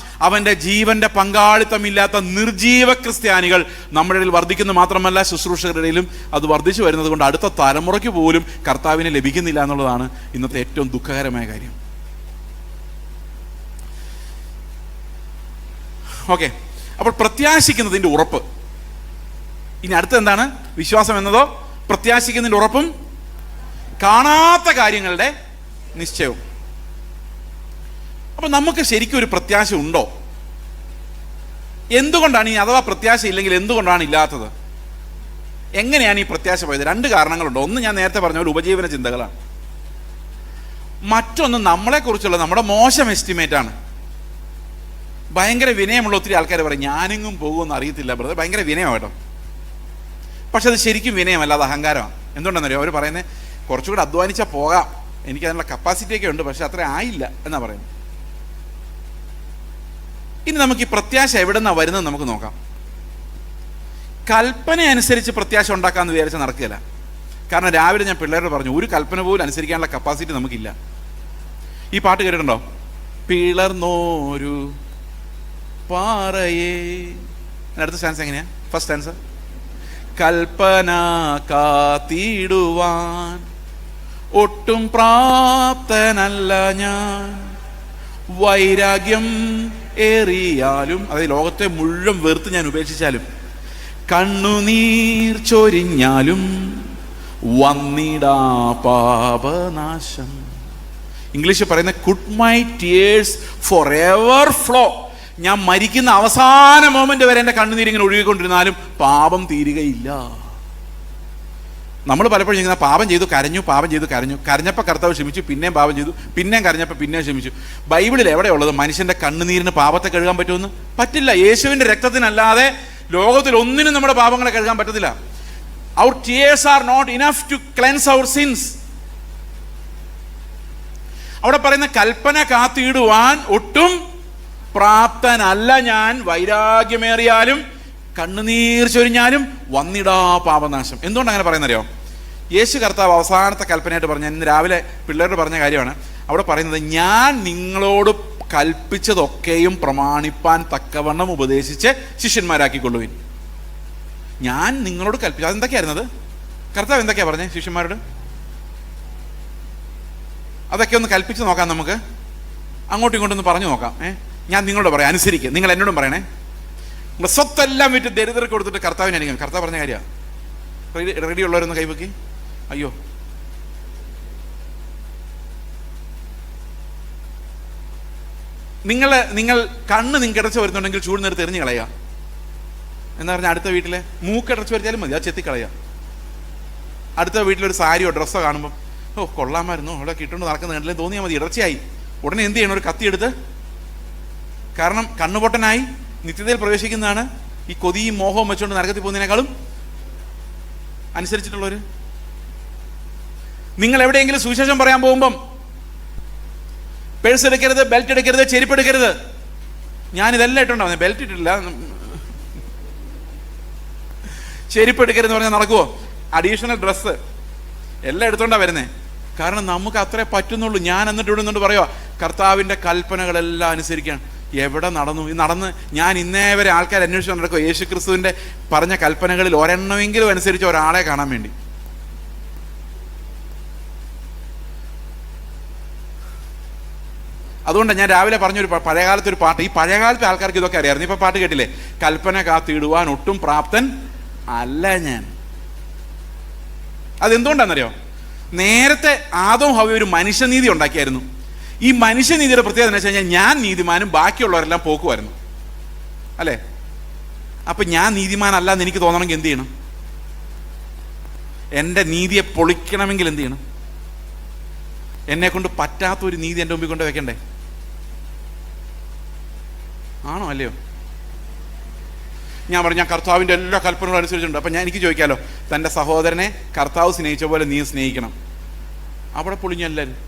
അവന്റെ ജീവന്റെ പങ്കാളിത്തമില്ലാത്ത നിർജീവ ക്രിസ്ത്യാനികൾ നമ്മുടെ ഇടയിൽ വർദ്ധിക്കുന്നു. മാത്രമല്ല ശുശ്രൂഷകരുടെ ഇടയിലും അത് വർദ്ധിച്ചു വരുന്നത് കൊണ്ട് അടുത്ത തലമുറയ്ക്ക് പോലും കർത്താവിനെ ലഭിക്കുന്നില്ല എന്നുള്ളതാണ് ഇന്നത്തെ ഏറ്റവും ദുഃഖകരമായ കാര്യം. ഓക്കെ, അപ്പോൾ പ്രത്യാശിക്കുന്നതിൻ്റെ ഉറപ്പ്. ഇനി അടുത്ത എന്താണ്? വിശ്വാസം എന്നതോ പ്രത്യാശിക്കുന്നതിൻ്റെ ഉറപ്പും കാണാത്ത കാര്യങ്ങളുടെ നിശ്ചയവും. അപ്പൊ നമുക്ക് ശരിക്കും ഒരു പ്രത്യാശ ഉണ്ടോ? എന്തുകൊണ്ടാണ് ഈ, അഥവാ പ്രത്യാശ ഇല്ലെങ്കിൽ എന്തുകൊണ്ടാണ് ഇല്ലാത്തത്? എങ്ങനെയാണ് ഈ പ്രത്യാശ പോയത്? 2 കാരണങ്ങളുണ്ട്. ഒന്ന് ഞാൻ നേരത്തെ പറഞ്ഞ പോലെ ഉപജീവന ചിന്തകളാണ്. മറ്റൊന്ന് നമ്മളെക്കുറിച്ചുള്ള നമ്മുടെ മോശം എസ്റ്റിമേറ്റ് ആണ്. ഭയങ്കര വിനയമുള്ള ഒത്തിരി ആൾക്കാർ പറയും ഞാനെങ്ങും പോകുമെന്ന് അറിയത്തില്ല ബ്രദർ. ഭയങ്കര വിനയമാണ് കേട്ടോ, പക്ഷെ അത് ശരിക്കും വിനയമല്ല, അത് അഹങ്കാരമാണ്. എന്തുകൊണ്ടാണെന്നറിയോ? അവർ പറയുന്നത് കുറച്ചുകൂടെ അധ്വാനിച്ചാൽ പോകാം, എനിക്ക് അതിനുള്ള കപ്പാസിറ്റി ഒക്കെ ഉണ്ട്, പക്ഷെ അത്ര ആയില്ല എന്നാ പറയുന്നത്. ഇനി നമുക്ക് ഈ പ്രത്യാശ എവിടെ നിന്നാണ് വരുന്നത് നമുക്ക് നോക്കാം. കൽപ്പന അനുസരിച്ച് പ്രത്യാശ ഉണ്ടാക്കാമെന്ന് വിചാരിച്ചാൽ നടക്കില്ല. കാരണം രാവിലെ ഞാൻ പിള്ളേരോട് പറഞ്ഞു, ഒരു കൽപ്പന പോലും അനുസരിക്കാനുള്ള കപ്പാസിറ്റി നമുക്കില്ല. ഈ പാട്ട് കേട്ടിട്ടുണ്ടോ? പിളർന്നോരു പാറയേ. അടുത്ത സ്റ്റാൻസ് എങ്ങനെയാ? ഫസ്റ്റ് സ്റ്റാൻസ്, കൽപ്പന കാത്തിടുവാൻ ഒട്ടും പ്രാപ്തനല്ല ഞാൻ. വൈരാഗ്യം ഏറിയാലും, അതായത് ലോകത്തെ മുഴുവൻ വെറുത്ത് ഞാൻ ഉപേക്ഷിച്ചാലും, കണ്ണുനീർ ചൊരിഞ്ഞാലും വന്നിടാ പാപനാശം. ഇംഗ്ലീഷ് പറയുന്ന could my tears for ever flow. ഞാൻ മരിക്കുന്ന അവസാന മൊമെന്റ് വരെ എൻ്റെ കണ്ണുനീരിങ്ങനെ ഒഴുകിക്കൊണ്ടിരുന്നാലും പാപം തീരുകയില്ല. നമ്മൾ പലപ്പോഴും ചെയ്യുന്ന പാപം ചെയ്തു കരഞ്ഞു, പാപം ചെയ്തു കരഞ്ഞു, കരഞ്ഞപ്പോൾ കർത്താവ് ക്ഷമിച്ചു, പിന്നെയും പാപം ചെയ്തു, പിന്നെയും കരഞ്ഞപ്പോൾ പിന്നെയും ക്ഷമിച്ചു. ബൈബിളിൽ എവിടെയുള്ളത് മനുഷ്യൻ്റെ കണ്ണുനീരിന് പാപത്തെ കഴുകാൻ പറ്റുമെന്ന്? പറ്റില്ല. യേശുവിൻ്റെ രക്തത്തിനല്ലാതെ ലോകത്തിൽ ഒന്നിനും നമ്മുടെ പാപങ്ങളെ കഴുകാൻ പറ്റത്തില്ല. Our tears are not enough to cleanse our sins. അവിടെ പറയുന്ന കൽപ്പന കാത്തിടുവാൻ ഒട്ടും പ്രാപ്തനല്ല ഞാൻ. വൈരാഗ്യമേറിയാലും കണ്ണുനീർ ചൊരിഞ്ഞാലും വന്നിടാ പാപനാശം. എന്തുകൊണ്ട് അങ്ങനെ പറയുന്നറിയോ? യേശു കർത്താവ് അവസാനത്തെ കൽപ്പനയായിട്ട് പറഞ്ഞ, ഇന്ന് രാവിലെ പിള്ളേരോട് പറഞ്ഞ കാര്യമാണ്. അവിടെ പറയുന്നത്, ഞാൻ നിങ്ങളോട് കൽപ്പിച്ചതൊക്കെയും പ്രമാണിപ്പാൻ തക്കവണ്ണം ഉപദേശിച്ച് ശിഷ്യന്മാരാക്കിക്കൊള്ളുവിൻ. ഞാൻ നിങ്ങളോട് കൽപ്പിച്ചു. അതെന്തൊക്കെയായിരുന്നത്? കർത്താവ് എന്തൊക്കെയാ പറഞ്ഞേ ശിഷ്യന്മാരോട്? അതൊക്കെ ഒന്ന് കൽപ്പിച്ച് നോക്കാം. നമുക്ക് അങ്ങോട്ടും ഇങ്ങോട്ടൊന്ന് പറഞ്ഞു നോക്കാം. ഞാൻ നിങ്ങളോട് പറയാം, അനുസരിക്കുക. നിങ്ങൾ എന്നോടും പറയണേ. നിങ്ങൾ സ്വത്തെല്ലാം വിറ്റ് ദരിദ്രർക്ക് കൊടുത്തിട്ട് കർത്താവിനെ അനുഗമിക്കണം. കർത്താവ് പറഞ്ഞ കാര്യമാണ്. റെഡി ഉള്ളവരൊന്ന് കൈവക്കി. അയ്യോ, നിങ്ങൾ കണ്ണ് നിങ്ങൾക്ക് ഇടച്ച് വരുന്നുണ്ടെങ്കിൽ ചൂട് നേരത്തെ എറിഞ്ഞ് കളയുക. എന്ന് പറഞ്ഞാൽ അടുത്ത വീട്ടിലെ മൂക്കടച്ച് വരച്ചാലും മതി, അത് ചെത്തിക്കളയുക. അടുത്ത വീട്ടിലൊരു സാരിയോ ഡ്രസ്സോ കാണുമ്പം, ഓ കൊള്ളാമായിരുന്നു, അവിടെ കിട്ടുകൊണ്ട് നടക്കുന്ന കണ്ടില്ലേ തോന്നിയാൽ മതി, ഇടർച്ചയായി. ഉടനെ എന്ത് ചെയ്യണം? ഒരു കത്തിയെടുത്ത്, കാരണം കണ്ണുപൊട്ടനായി നിത്യതയിൽ പ്രവേശിക്കുന്നതാണ് ഈ കൊതിയും മോഹവും വെച്ചുകൊണ്ട് നരകത്തിൽ പോകുന്നതിനേക്കാളും. അനുസരിച്ചിട്ടുള്ളവർ, നിങ്ങൾ എവിടെയെങ്കിലും സുവിശേഷം പറയാൻ പോകുമ്പം പേഴ്സ് എടുക്കരുത്, ബെൽറ്റ് എടുക്കരുത്, ചെരുപ്പ് എടുക്കരുത്. ഞാനിതെല്ലാം ഇട്ടുണ്ടാവുന്നത്, ബെൽറ്റ് ഇട്ടിട്ടില്ല, ചെരുപ്പ് എടുക്കരുതെന്ന് പറഞ്ഞാൽ നടക്കുമോ? അഡീഷണൽ ഡ്രസ്സ് എല്ലാം എടുത്തോണ്ടാണ് വരുന്നത്. കാരണം നമുക്ക് അത്രേ പറ്റുന്നുള്ളൂ. ഞാൻ എന്നിട്ട് ഇടുന്നുണ്ട് പറയുക, കർത്താവിൻ്റെ കൽപ്പനകളെല്ലാം അനുസരിക്കാൻ. എവിടെ നടന്ന് ഞാൻ ഇന്നേ വരെ ആൾക്കാർ അന്വേഷിച്ചു നടക്കുക യേശു ക്രിസ്തുവിൻ്റെ പറഞ്ഞ കൽപ്പനകളിൽ ഒരെണ്ണമെങ്കിലും അനുസരിച്ച് ഒരാളെ കാണാൻ വേണ്ടി. അതുകൊണ്ട് ഞാൻ രാവിലെ പറഞ്ഞൊരു പഴയകാലത്തെ ഒരു പാട്ട്, ഈ പഴയകാലത്തെ ആൾക്കാർക്ക് ഇതൊക്കെ അറിയാമായിരുന്നു. ഇപ്പം പാട്ട് കേട്ടില്ലേ? കൽപ്പന കാത്തിടുവാൻ ഒട്ടും പ്രാപ്തൻ അല്ല ഞാൻ. അതെന്തുകൊണ്ടാണെന്നറിയോ? നേരത്തെ ആദവും ഹവ്വയും ഒരു മനുഷ്യനീതി ഉണ്ടാക്കിയായിരുന്നു. ഈ മനുഷ്യനീതിയുടെ പ്രത്യേകത എന്ന് വെച്ച് കഴിഞ്ഞാൽ ഞാൻ നീതിമാനും ബാക്കിയുള്ളവരെല്ലാം പോക്കുമായിരുന്നു, അല്ലേ? അപ്പം ഞാൻ നീതിമാനല്ലാന്ന് എനിക്ക് തോന്നണമെങ്കിൽ എന്ത് ചെയ്യണം? എൻ്റെ നീതിയെ പൊളിക്കണമെങ്കിൽ എന്ത് ചെയ്യണം? എന്നെ കൊണ്ട് പറ്റാത്തൊരു നീതി എൻ്റെ മുമ്പിൽ കൊണ്ട് വെക്കണ്ടേ? ആണോ അല്ലയോ? ഞാൻ പറഞ്ഞു, ഞാൻ കർത്താവിൻ്റെ എല്ലാ കൽപ്പനകളും അനുസരിച്ചിട്ടുണ്ട്. അപ്പം എനിക്ക് ചോദിക്കാമല്ലോ, തൻ്റെ സഹോദരനെ കർത്താവ് സ്നേഹിച്ച പോലെ നീ സ്നേഹിക്കണം. അവിടെ പൊളിഞ്ഞെല്ലാവരും.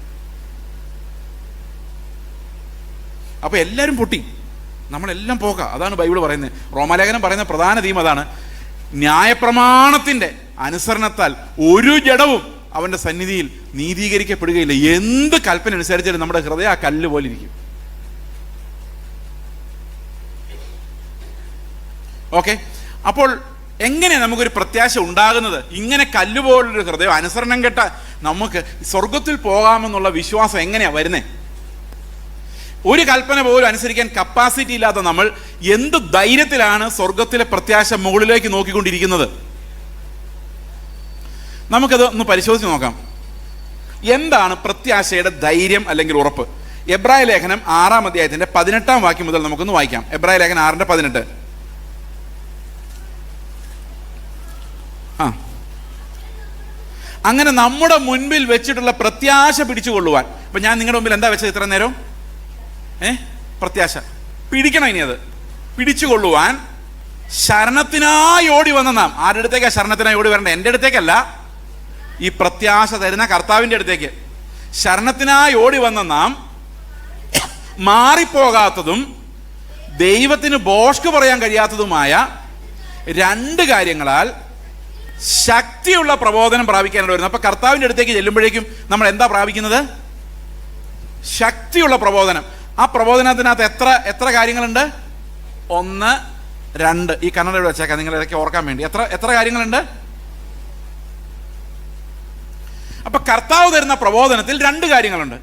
അപ്പോൾ എല്ലാവരും പൊട്ടി, നമ്മളെല്ലാം പോകാം. അതാണ് ബൈബിൾ പറയുന്നത്. റോമാലേഖനം പറയുന്ന പ്രധാന തീം അതാണ്. ന്യായപ്രമാണത്തിൻ്റെ അനുസരണത്താൽ ഒരു ജഡവും അവൻ്റെ സന്നിധിയിൽ നീതീകരിക്കപ്പെടുകയില്ല. എന്ത് കൽപ്പന അനുസരിച്ചാലും നമ്മുടെ ഹൃദയം ആ കല്ല് പോലെ ഇരിക്കും. ഓക്കെ, അപ്പോൾ എങ്ങനെ നമുക്കൊരു പ്രത്യാശ ഉണ്ടാകുന്നത്? ഇങ്ങനെ കല്ലുപോലൊരു ഹൃദയം, അനുസരണം കെട്ട നമുക്ക് സ്വർഗത്തിൽ പോകാമെന്നുള്ള വിശ്വാസം എങ്ങനെയാണ് വരുന്നത്? ഒരു കൽപ്പന പോലും അനുസരിക്കാൻ കപ്പാസിറ്റി ഇല്ലാത്ത നമ്മൾ എന്ത് ധൈര്യത്തിലാണ് സ്വർഗത്തിലെ പ്രത്യാശ മുകളിലേക്ക് നോക്കിക്കൊണ്ടിരിക്കുന്നത്? നമുക്കത് ഒന്ന് പരിശോധിച്ച് നോക്കാം. എന്താണ് പ്രത്യാശയുടെ ധൈര്യം അല്ലെങ്കിൽ ഉറപ്പ്? എബ്രായ ലേഖനം 6-ാം അധ്യായത്തിന്റെ 18-ാം വാക്യം മുതൽ നമുക്കൊന്ന് വായിക്കാം. എബ്രായ ലേഖനം 6:18. അങ്ങനെ നമ്മുടെ മുൻപിൽ വെച്ചിട്ടുള്ള പ്രത്യാശ പിടിച്ചുകൊള്ളുവാൻ. അപ്പൊ ഞാൻ നിങ്ങളുടെ മുമ്പിൽ എന്താ വെച്ചത് ഇത്ര നേരം? പ്രത്യാശ പിടിക്കണം. ഇനി അത് പിടിച്ചുകൊള്ളുവാൻ ശരണത്തിനായി ഓടി വന്ന നാം. ആരുടെ അടുത്തേക്കാ ശരണത്തിനായി ഓടി വരേണ്ടത്? എൻ്റെ അടുത്തേക്കല്ല, ഈ പ്രത്യാശ തരുന്ന കർത്താവിൻ്റെ അടുത്തേക്ക്. ശരണത്തിനായി ഓടി വന്ന നാം മാറിപ്പോകാത്തതും ദൈവത്തിന് ഭോഷ്ക് പറയാൻ കഴിയാത്തതുമായ രണ്ട് കാര്യങ്ങളാൽ ശക്തിയുള്ള പ്രബോധനം പ്രാപിക്കാനാണ് വരുന്നത്. അപ്പൊ കർത്താവിൻ്റെ അടുത്തേക്ക് ചെല്ലുമ്പോഴേക്കും നമ്മൾ എന്താ പ്രാപിക്കുന്നത്? ശക്തിയുള്ള പ്രബോധനം. ആ പ്രബോധനത്തിനകത്ത് എത്ര കാര്യങ്ങളുണ്ട്? ഒന്ന്, 2 ഈ കണ്ണട ഇവിടെ വെച്ചേക്കാം നിങ്ങൾ ഇടയ്ക്ക് ഓർക്കാൻ വേണ്ടി. എത്ര കാര്യങ്ങളുണ്ട്? അപ്പൊ കർത്താവ് തരുന്ന പ്രബോധനത്തിൽ 2 കാര്യങ്ങളുണ്ട്.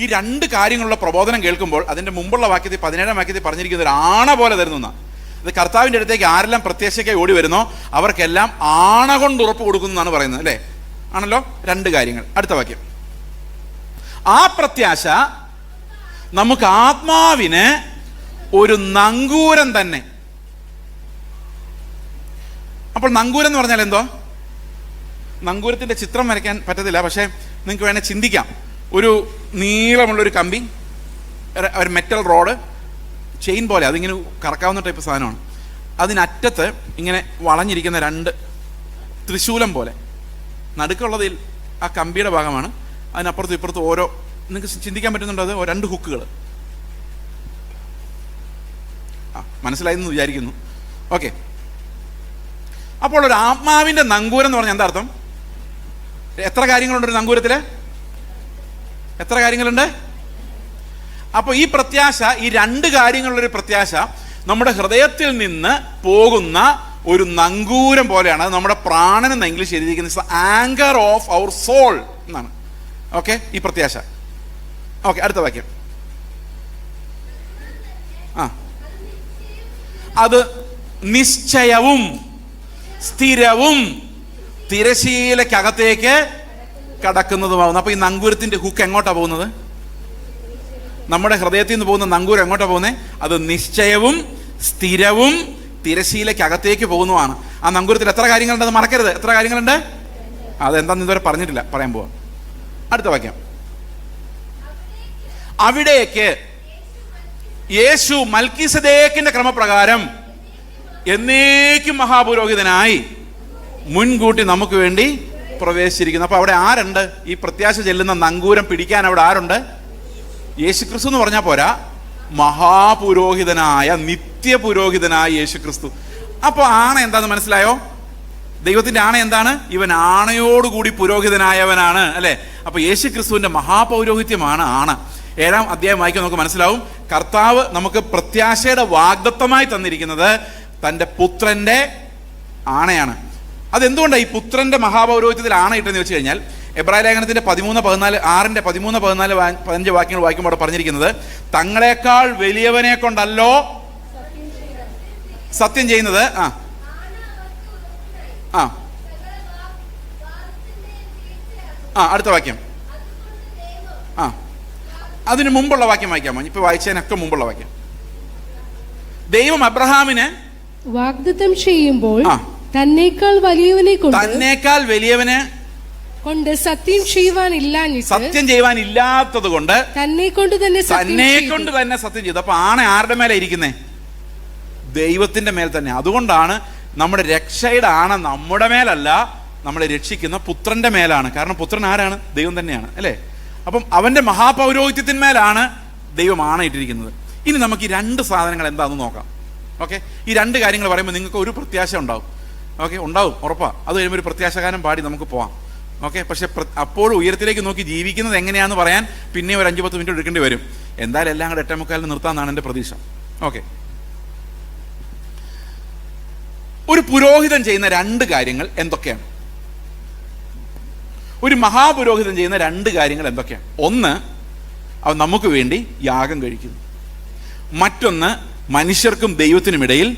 ഈ 2 കാര്യങ്ങളുള്ള പ്രബോധനം കേൾക്കുമ്പോൾ അതിന്റെ മുമ്പുള്ള വാക്യത്തിൽ 17-ാം വാക്യത്തിൽ പറഞ്ഞിരിക്കുന്നത് ഒരു ആണ പോലെ തരുന്ന ഇത് കർത്താവിൻ്റെ അടുത്തേക്ക് ആരെല്ലാം പ്രത്യാശയ്ക്കായി ഓടി വരുന്നോ അവർക്കെല്ലാം ആണ കൊണ്ട് ഉറപ്പ് കൊടുക്കുന്നതാണ് പറയുന്നത്, അല്ലേ? ആണല്ലോ. 2 കാര്യങ്ങൾ. അടുത്ത വാക്യം, ആ പ്രത്യാശ നമുക്ക് ആത്മാവിന് ഒരു നങ്കൂരം തന്നെ. അപ്പോൾ നങ്കൂരം എന്ന് പറഞ്ഞാൽ എന്തോ? നങ്കൂരത്തിന്റെ ചിത്രം വരയ്ക്കാൻ പറ്റത്തില്ല, പക്ഷേ നിങ്ങൾക്ക് വേണേൽ ചിന്തിക്കാം. ഒരു നീളമുള്ളൊരു കമ്പി, ഒരു മെറ്റൽ റോഡ്, ചെയിൻ പോലെ, അതിങ്ങനെ കറക്കാവുന്ന ടൈപ്പ് സാധനമാണ്. അതിനറ്റത്ത് ഇങ്ങനെ വളഞ്ഞിരിക്കുന്ന 2 ത്രിശൂലം പോലെ, നടുക്കുള്ളതിൽ ആ കമ്പിയുടെ ഭാഗമാണ്. അതിനപ്പുറത്തും ഇപ്പുറത്തും ഓരോ, നിങ്ങൾക്ക് ചിന്തിക്കാൻ പറ്റുന്നുണ്ട്, അത് 2 ഹുക്കുകൾ. മനസ്സിലായെന്ന് വിചാരിക്കുന്നു. ഓക്കെ. അപ്പോൾ ഒരു ആത്മാവിന്റെ നങ്കൂരം എന്ന് പറഞ്ഞാൽ എന്താ അർത്ഥം? എത്ര കാര്യങ്ങളുണ്ട് ഒരു നങ്കൂരത്തില്? എത്ര കാര്യങ്ങളുണ്ട്? അപ്പോൾ ഈ പ്രത്യാശ, ഈ 2 കാര്യങ്ങളുള്ളൊരു പ്രത്യാശ നമ്മുടെ ഹൃദയത്തിൽ നിന്ന് പോകുന്ന ഒരു നങ്കൂരം പോലെയാണ്. അത് നമ്മുടെ പ്രാണൻ എന്ന ഇംഗ്ലീഷ് എഴുതിയിരിക്കുന്നത് ആങ്കർ ഓഫ് അവർ സോൾ എന്നാണ്. ഓക്കെ, ഈ പ്രത്യാശ. ഓക്കെ, അടുത്ത വാക്യം. അത് നിശ്ചയവും സ്ഥിരവും തിരശീലക്കകത്തേക്ക് കടക്കുന്നതുമാവുന്നു. അപ്പൊ ഈ നങ്കൂരത്തിന്റെ ഹുക്ക് എങ്ങോട്ടാ പോകുന്നത്? നമ്മുടെ ഹൃദയത്തിൽ നിന്ന് പോകുന്ന നങ്കൂരം എങ്ങോട്ടാ പോകുന്നത്? അത് നിശ്ചയവും സ്ഥിരവും തിരശീലക്കകത്തേക്ക് പോകുന്നതാണ്. ആ നങ്കൂരത്തിൽ എത്ര കാര്യങ്ങളുണ്ട്? അത് മറക്കരുത്. എത്ര കാര്യങ്ങളുണ്ട്? അതെന്താന്ന് ഇതുവരെ പറഞ്ഞിട്ടില്ല, പറയാൻ പോവാം. അടുത്ത വാക്യം, അവിടേക്ക് യേശു മൽക്കീസദേക്കിന്റെ ക്രമപ്രകാരം എന്നേക്കും മഹാപുരോഹിതനായി മുൻകൂട്ടി നമുക്ക് വേണ്ടി പ്രവേശിച്ചിരിക്കുന്നു. അപ്പൊ അവിടെ ആരുണ്ട്? ഈ പ്രത്യാശ ചെല്ലുന്ന നങ്കൂരം പിടിക്കാൻ അവിടെ ആരുണ്ട്? യേശുക്രിസ്തു എന്ന് പറഞ്ഞാൽ പോരാ, മഹാപുരോഹിതനായ, നിത്യപുരോഹിതനായ യേശുക്രിസ്തു. അപ്പോൾ ആണ എന്താന്ന് മനസ്സിലായോ? ദൈവത്തിന്റെ ആണ എന്താണ്? ഇവൻ ആണയോടുകൂടി പുരോഹിതനായവനാണ്, അല്ലെ? അപ്പൊ യേശുക്രിസ്തുവിന്റെ മഹാപൗരോഹിത്യമാണ് ആണ. 7-ാം അധ്യായം വായിക്കാൻ നമുക്ക് മനസ്സിലാവും. കർത്താവ് നമുക്ക് പ്രത്യാശയുടെ വാഗ്ദത്തമായി തന്നിരിക്കുന്നത് തൻ്റെ പുത്രന്റെ ആണയാണ്. അതെന്തുകൊണ്ടാണ് ഈ പുത്രന്റെ മഹാപൗരോഹിത്യത്തിൽ ആണ ഇട്ടെന്ന് വെച്ച് കഴിഞ്ഞാൽ, എബ്രായ ലേഖനത്തിന്റെ 13-14 വാക്യങ്ങൾ വായിക്കുമ്പോൾ പറഞ്ഞിരിക്കുന്നത്, തങ്ങളെക്കാൾ വലിയവനെ കൊണ്ടല്ലോ സത്യം ചെയ്യുന്നത്. അടുത്ത വാക്യം. അതിന് മുമ്പുള്ള വാക്യം വായിക്കാമോ? ഇപ്പൊ വായിച്ചതിനൊക്കെ മുമ്പുള്ള വാക്യം. ദൈവം അബ്രഹാമിന് വാഗ്ദത്തം ചെയ്യുമ്പോൾ തന്നേക്കാൾ വലിയവനെ കൊണ്ട് സത്യം ചെയ്യുവാനില്ലാത്തത് കൊണ്ട് തന്നെ കൊണ്ട് തന്നെ സത്യം ചെയ്തു. അപ്പൊ ആണ ആരുടെ മേലെ ഇരിക്കുന്നേ? ദൈവത്തിന്റെ മേൽ തന്നെ. അതുകൊണ്ടാണ് നമ്മുടെ രക്ഷയുടെ ആണ നമ്മുടെ മേലല്ല, നമ്മളെ രക്ഷിക്കുന്ന പുത്രന്റെ മേലാണ്. കാരണം പുത്രൻ ആരാണ്? ദൈവം തന്നെയാണ്, അല്ലേ? അപ്പം അവന്റെ മഹാപൗരോഹിത്യത്തിന്മേലാണ് ദൈവം ആണയിട്ടിരിക്കുന്നത്. ഇനി നമുക്ക് ഈ 2 സാധനങ്ങൾ എന്താണെന്ന് നോക്കാം. ഓക്കെ, ഈ 2 കാര്യങ്ങൾ പറയുമ്പോൾ നിങ്ങൾക്ക് ഒരു പ്രത്യാശ ഉണ്ടാവും. ഓക്കെ, ഉണ്ടാവും, ഉറപ്പാ. അത് കഴിയുമ്പോൾ ഒരു പ്രത്യാശകാരം പാടി നമുക്ക് പോവാം. ഓക്കെ, പക്ഷെ അപ്പോഴും ഉയരത്തിലേക്ക് നോക്കി ജീവിക്കുന്നത് എങ്ങനെയാണെന്ന് പറയാൻ പിന്നെ ഒരു 5-10 മിനിറ്റ് എടുക്കേണ്ടി വരും. എന്തായാലും എല്ലാം കൂടെ 8:45 നിർത്താമെന്നാണ് എൻ്റെ പ്രതീക്ഷ. ഓക്കെ, ഒരു പുരോഹിതൻ ചെയ്യുന്ന 2 കാര്യങ്ങൾ എന്തൊക്കെയാണ്? ഒരു മഹാപുരോഹിതൻ ചെയ്യുന്ന 2 കാര്യങ്ങൾ എന്തൊക്കെയാണ്? ഒന്ന്, അവൻ നമുക്ക് വേണ്ടി യാഗം കഴിക്കുന്നു. മറ്റൊന്ന്, മനുഷ്യർക്കും ദൈവത്തിനുമിടയിൽ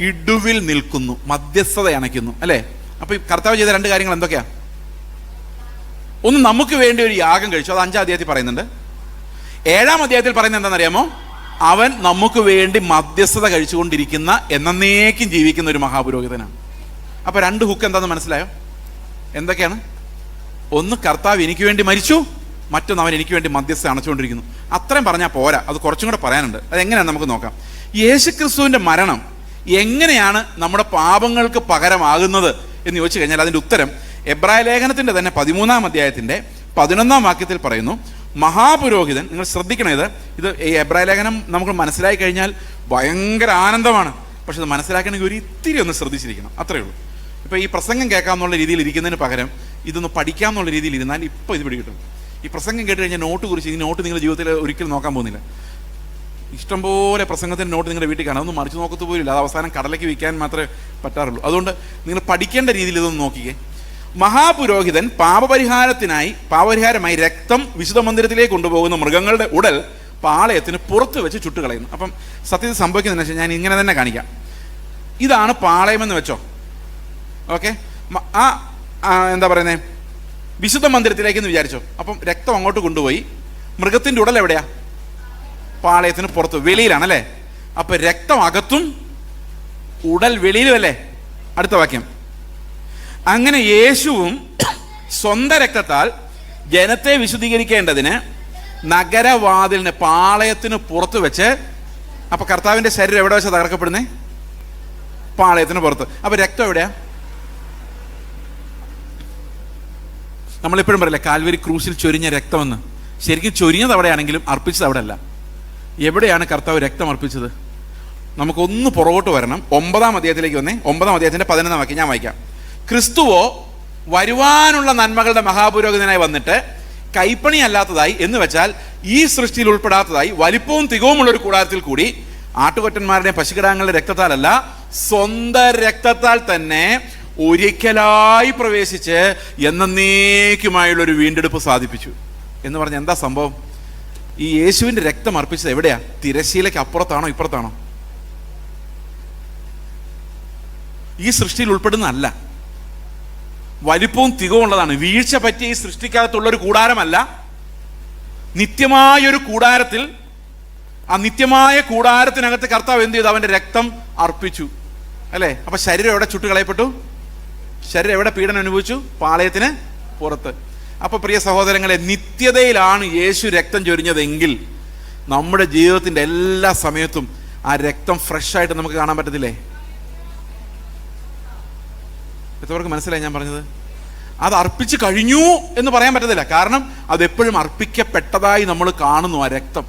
ഇടുവിൽ നിൽക്കുന്നു, മധ്യസ്ഥത അണയ്ക്കുന്നു, അല്ലേ? അപ്പൊ ഈ കർത്താവ് ചെയ്ത 2 കാര്യങ്ങൾ എന്തൊക്കെയാ? ഒന്ന്, നമുക്ക് വേണ്ടി ഒരു യാഗം കഴിച്ചു. അത് 5-ാം അധ്യായത്തിൽ പറയുന്നുണ്ട്. 7-ാം അധ്യായത്തിൽ പറയുന്നത് എന്താണെന്നറിയാമോ? അവൻ നമുക്ക് വേണ്ടി മധ്യസ്ഥത കഴിച്ചുകൊണ്ടിരിക്കുന്ന, എന്നേക്കും ജീവിക്കുന്ന ഒരു മഹാപുരോഹിതനാണ്. അപ്പൊ 2 ഹുക്ക് എന്താണെന്ന് മനസ്സിലായോ? എന്തൊക്കെയാണ്? ഒന്ന്, കർത്താവ് എനിക്ക് വേണ്ടി മരിച്ചു. മറ്റൊന്ന്, അവൻ എനിക്ക് വേണ്ടി മധ്യസ്ഥ അണച്ചുകൊണ്ടിരിക്കുന്നു. അത്രയും പറഞ്ഞാൽ പോരാ, അത് കുറച്ചും കൂടെ പറയാനുണ്ട്. അതെങ്ങനെയാണ് നമുക്ക് നോക്കാം. യേശുക്രിസ്തുവിന്റെ മരണം എങ്ങനെയാണ് നമ്മുടെ പാപങ്ങൾക്ക് പകരമാകുന്നത് എന്ന് ചോദിച്ചു കഴിഞ്ഞാൽ അതിൻ്റെ ഉത്തരം എബ്രായ ലേഖനത്തിൻ്റെ തന്നെ 13-ാം അധ്യായത്തിൻ്റെ 11-ാം വാക്യത്തിൽ പറയുന്നു. മഹാപുരോഹിതൻ, നിങ്ങൾ ശ്രദ്ധിക്കണം, ഇത് ഈ എബ്രായ ലേഖനം നമുക്ക് മനസ്സിലാക്കി കഴിഞ്ഞാൽ ഭയങ്കര ആനന്ദമാണ്. പക്ഷെ ഇത് മനസ്സിലാക്കണമെങ്കിൽ ഒരു ഇത്തിരി ഒന്ന് ശ്രദ്ധിച്ചിരിക്കണം, അത്രയേ ഉള്ളൂ. ഇപ്പോൾ ഈ പ്രസംഗം കേൾക്കാമെന്നുള്ള രീതിയിൽ ഇരിക്കുന്നതിന് പകരം ഇതൊന്ന് പഠിക്കാമെന്നുള്ള രീതിയിൽ ഇരുന്നാൽ ഇപ്പോൾ ഇത് പിടികിട്ടും. ഈ പ്രസംഗം കേട്ട് കഴിഞ്ഞാൽ നോട്ട് കുറിച്ച് ഈ നോട്ട് നിങ്ങളുടെ ജീവിതത്തിൽ ഒരിക്കലും നോക്കാൻ പോകുന്നില്ല. ഇഷ്ടംപോലെ പ്രസംഗത്തിൻ്റെ നോട്ട് നിങ്ങളുടെ വീട്ടിൽ കാണാം, അതൊന്നും മറിച്ച് നോക്കത്ത് പോലില്ല. അത് അവസാനം കടലേക്ക് വിൽക്കാൻ മാത്രമേ പറ്റാറുള്ളൂ. അതുകൊണ്ട് നിങ്ങൾ പഠിക്കേണ്ട രീതിയിൽ ഇതൊന്ന് നോക്കിക്കേ. മഹാപുരോഹിതൻ പാപപരിഹാരമായി രക്തം വിശുദ്ധ മന്ദിരത്തിലേക്ക് കൊണ്ടുപോകുന്ന മൃഗങ്ങളുടെ ഉടൽ പാളയത്തിന് പുറത്ത് വെച്ച് ചുട്ടുകളയുന്നു. അപ്പം സത്യത്തിൽ സംഭവിക്കുന്നതെന്ന് വെച്ചാൽ ഞാൻ ഇങ്ങനെ തന്നെ കാണിക്കാം. ഇതാണ് പാളയമെന്ന് വെച്ചോ, ഓക്കെ. എന്താ പറയുന്നത്, വിശുദ്ധ മന്ദിരത്തിലേക്കെന്ന് വിചാരിച്ചോ. അപ്പം രക്തം അങ്ങോട്ട് കൊണ്ടുപോയി, മൃഗത്തിൻ്റെ ഉടൽ എവിടെയാ? പാളയത്തിന് പുറത്ത്, വെളിയിലാണല്ലേ. അപ്പൊ രക്തം അകത്തും ഉടൽ വെളിയിലും അല്ലേ. അടുത്ത വാക്യം, അങ്ങനെ യേശുവും സ്വന്തം രക്തത്താൽ ജനത്തെ വിശുദ്ധീകരിക്കേണ്ടതിന് നഗരവാതിലിന് പാളയത്തിന് പുറത്ത് വെച്ച്, അപ്പൊ കർത്താവിന്റെ ശരീരം എവിടെ വെച്ചാൽ തകർക്കപ്പെടുന്നേ? പാളയത്തിന് പുറത്ത്. അപ്പൊ രക്തം എവിടെയാ? നമ്മളിപ്പോഴും പറയില്ലേ കാൽവരി ക്രൂസിൽ ചൊരിഞ്ഞ രക്തമെന്ന്. ശരിക്കും ചൊരിഞ്ഞത് അവിടെയാണെങ്കിലും അർപ്പിച്ചത് അവിടെ അല്ല. എവിടെയാണ് കർത്താവ് രക്തം അർപ്പിച്ചത്? നമുക്കൊന്ന് പുറകോട്ട് വരണം. 9-ാം അധ്യായത്തിലേക്ക് വന്നേ. 9-ാം അധ്യായത്തിന്റെ 11-ാം വാക്യം ഞാൻ വായിക്കാം. ക്രിസ്തുവോ വരുവാനുള്ള നന്മകളുടെ മഹാപുരോഹിതനായി വന്നിട്ട് കൈപ്പണി അല്ലാത്തതായി, എന്ന് വെച്ചാൽ ഈ സൃഷ്ടിയിൽ ഉൾപ്പെടാത്തതായി വലിപ്പവും തികവുമുള്ള ഒരു കൂടാരത്തിൽ കൂടി ആട്ടുകൊറ്റന്മാരുടെ പശുകിടാങ്ങളുടെ രക്തത്താലല്ല, സ്വന്തം രക്തത്താൽ തന്നെ ഒരിക്കലായി പ്രവേശിച്ച് എന്നേക്കുമായുള്ളൊരു വീണ്ടെടുപ്പ് സാധിപ്പിച്ചു. എന്ന് പറഞ്ഞാൽ എന്താ സംഭവം? ഈ യേശുവിന്റെ രക്തം അർപ്പിച്ചത് എവിടെയാ? തിരശ്ശീലയ്ക്ക് അപ്പുറത്താണോ ഇപ്പുറത്താണോ? ഈ സൃഷ്ടിയിൽ ഉൾപ്പെടുന്നതല്ല, വലിപ്പവും തികവുള്ളതാണ്. വീഴ്ച പറ്റിയ ഈ സൃഷ്ടിക്കകത്തുള്ളൊരു കൂടാരമല്ല, നിത്യമായൊരു കൂടാരത്തിൽ, ആ നിത്യമായ കൂടാരത്തിനകത്ത് കർത്താവ് എന്ത് ചെയ്തു? അവന്റെ രക്തം അർപ്പിച്ചു, അല്ലേ? അപ്പൊ ശരീരം എവിടെ ചുട്ടുകളയപ്പെട്ടു? ശരീരം എവിടെ പീഡനം അനുഭവിച്ചു? പാളയത്തിന് പുറത്ത്. അപ്പൊ പ്രിയ സഹോദരങ്ങളെ, നിത്യതയിലാണ് യേശു രക്തം ചൊരിഞ്ഞതെങ്കിൽ നമ്മുടെ ജീവിതത്തിന്റെ എല്ലാ സമയത്തും ആ രക്തം ഫ്രഷ് ആയിട്ട് നമുക്ക് കാണാൻ പറ്റത്തില്ലേ? എത്രവർക്ക് മനസ്സിലായി ഞാൻ പറഞ്ഞത്? അത് അർപ്പിച്ച് കഴിഞ്ഞു എന്ന് പറയാൻ പറ്റത്തില്ല. കാരണം അതെപ്പോഴും അർപ്പിക്കപ്പെട്ടതായി നമ്മൾ കാണുന്നു ആ രക്തം.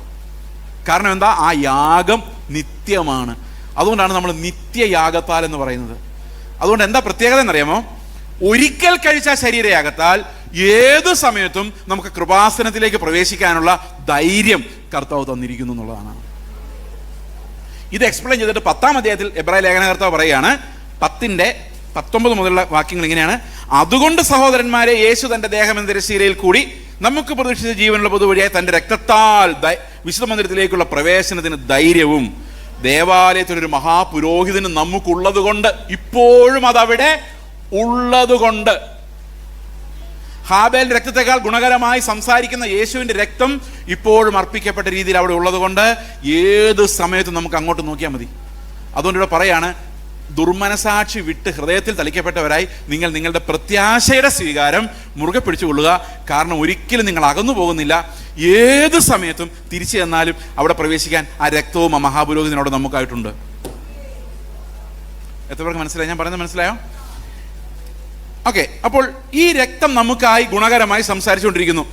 കാരണം എന്താ? ആ യാഗം നിത്യമാണ്. അതുകൊണ്ടാണ് നമ്മൾ നിത്യയാഗത്താൽ എന്ന് പറയുന്നത്. അതുകൊണ്ട് എന്താ പ്രത്യേകത എന്നറിയാമോ? ഒരിക്കൽ കഴിച്ച ശരീരയാഗത്താൽ ഏത് സമയത്തും നമുക്ക് കൃപാസനത്തിലേക്ക് പ്രവേശിക്കാനുള്ള ധൈര്യം കർത്താവ് തന്നിരിക്കുന്നു എന്നുള്ളതാണ്. ഇത് എക്സ്പ്ലെയിൻ ചെയ്തിട്ട് 10-ാം അധ്യായത്തിൽ എബ്രായ ലേഖനകർത്താവ് പറയുകയാണ്, 10-19 മുതലുള്ള വാക്യങ്ങൾ ഇങ്ങനെയാണ്: അതുകൊണ്ട് സഹോദരന്മാരെ, യേശു തന്റെ ദേഹം എന്ന തിരശ്ശീലയിൽ കൂടി നമുക്ക് പ്രതീക്ഷിച്ച ജീവനുള്ള പൊതുവഴിയായി തന്റെ രക്തത്താൽ വിശുദ്ധ മന്ദിരത്തിലേക്കുള്ള പ്രവേശനത്തിന് ധൈര്യവും ദേവാലയത്തിലൊരു മഹാപുരോഹിതന് നമുക്കുള്ളത് കൊണ്ട്, ഇപ്പോഴും അതവിടെ ഉള്ളത് കൊണ്ട്, ഹാബേൽ രക്തത്തെക്കാൾ ഗുണകരമായി സംസാരിക്കുന്ന യേശുവിന്റെ രക്തം ഇപ്പോഴും അർപ്പിക്കപ്പെട്ട രീതിയിൽ അവിടെ ഉള്ളത് കൊണ്ട് ഏത് സമയത്തും നമുക്ക് അങ്ങോട്ട് നോക്കിയാൽ മതി. അതുകൊണ്ട് ഇവിടെ പറയാണ്, ദുർമനസാക്ഷി വിട്ട് ഹൃദയത്തിൽ തളിക്കപ്പെട്ടവരായി നിങ്ങൾ നിങ്ങളുടെ പ്രത്യാശയുടെ സ്വീകാരം മുറുകെ പിടിച്ചുകൊള്ളുക. കാരണം ഒരിക്കലും നിങ്ങൾ അകന്നു പോകുന്നില്ല. ഏത് സമയത്തും തിരിച്ചു ചെന്നാലും അവിടെ പ്രവേശിക്കാൻ ആ രക്തവും ആ മഹാപുരോഹിതനോട് നമുക്കായിട്ടുണ്ട്. എത്ര പേർക്ക് മനസ്സിലായി ഞാൻ പറയുന്നത്? മനസ്സിലായോ? ഓക്കെ. അപ്പോൾ ഈ രക്തം നമുക്കായി ഗുണകരമായി സംസാരിച്ചുകൊണ്ടിരിക്കുന്നു.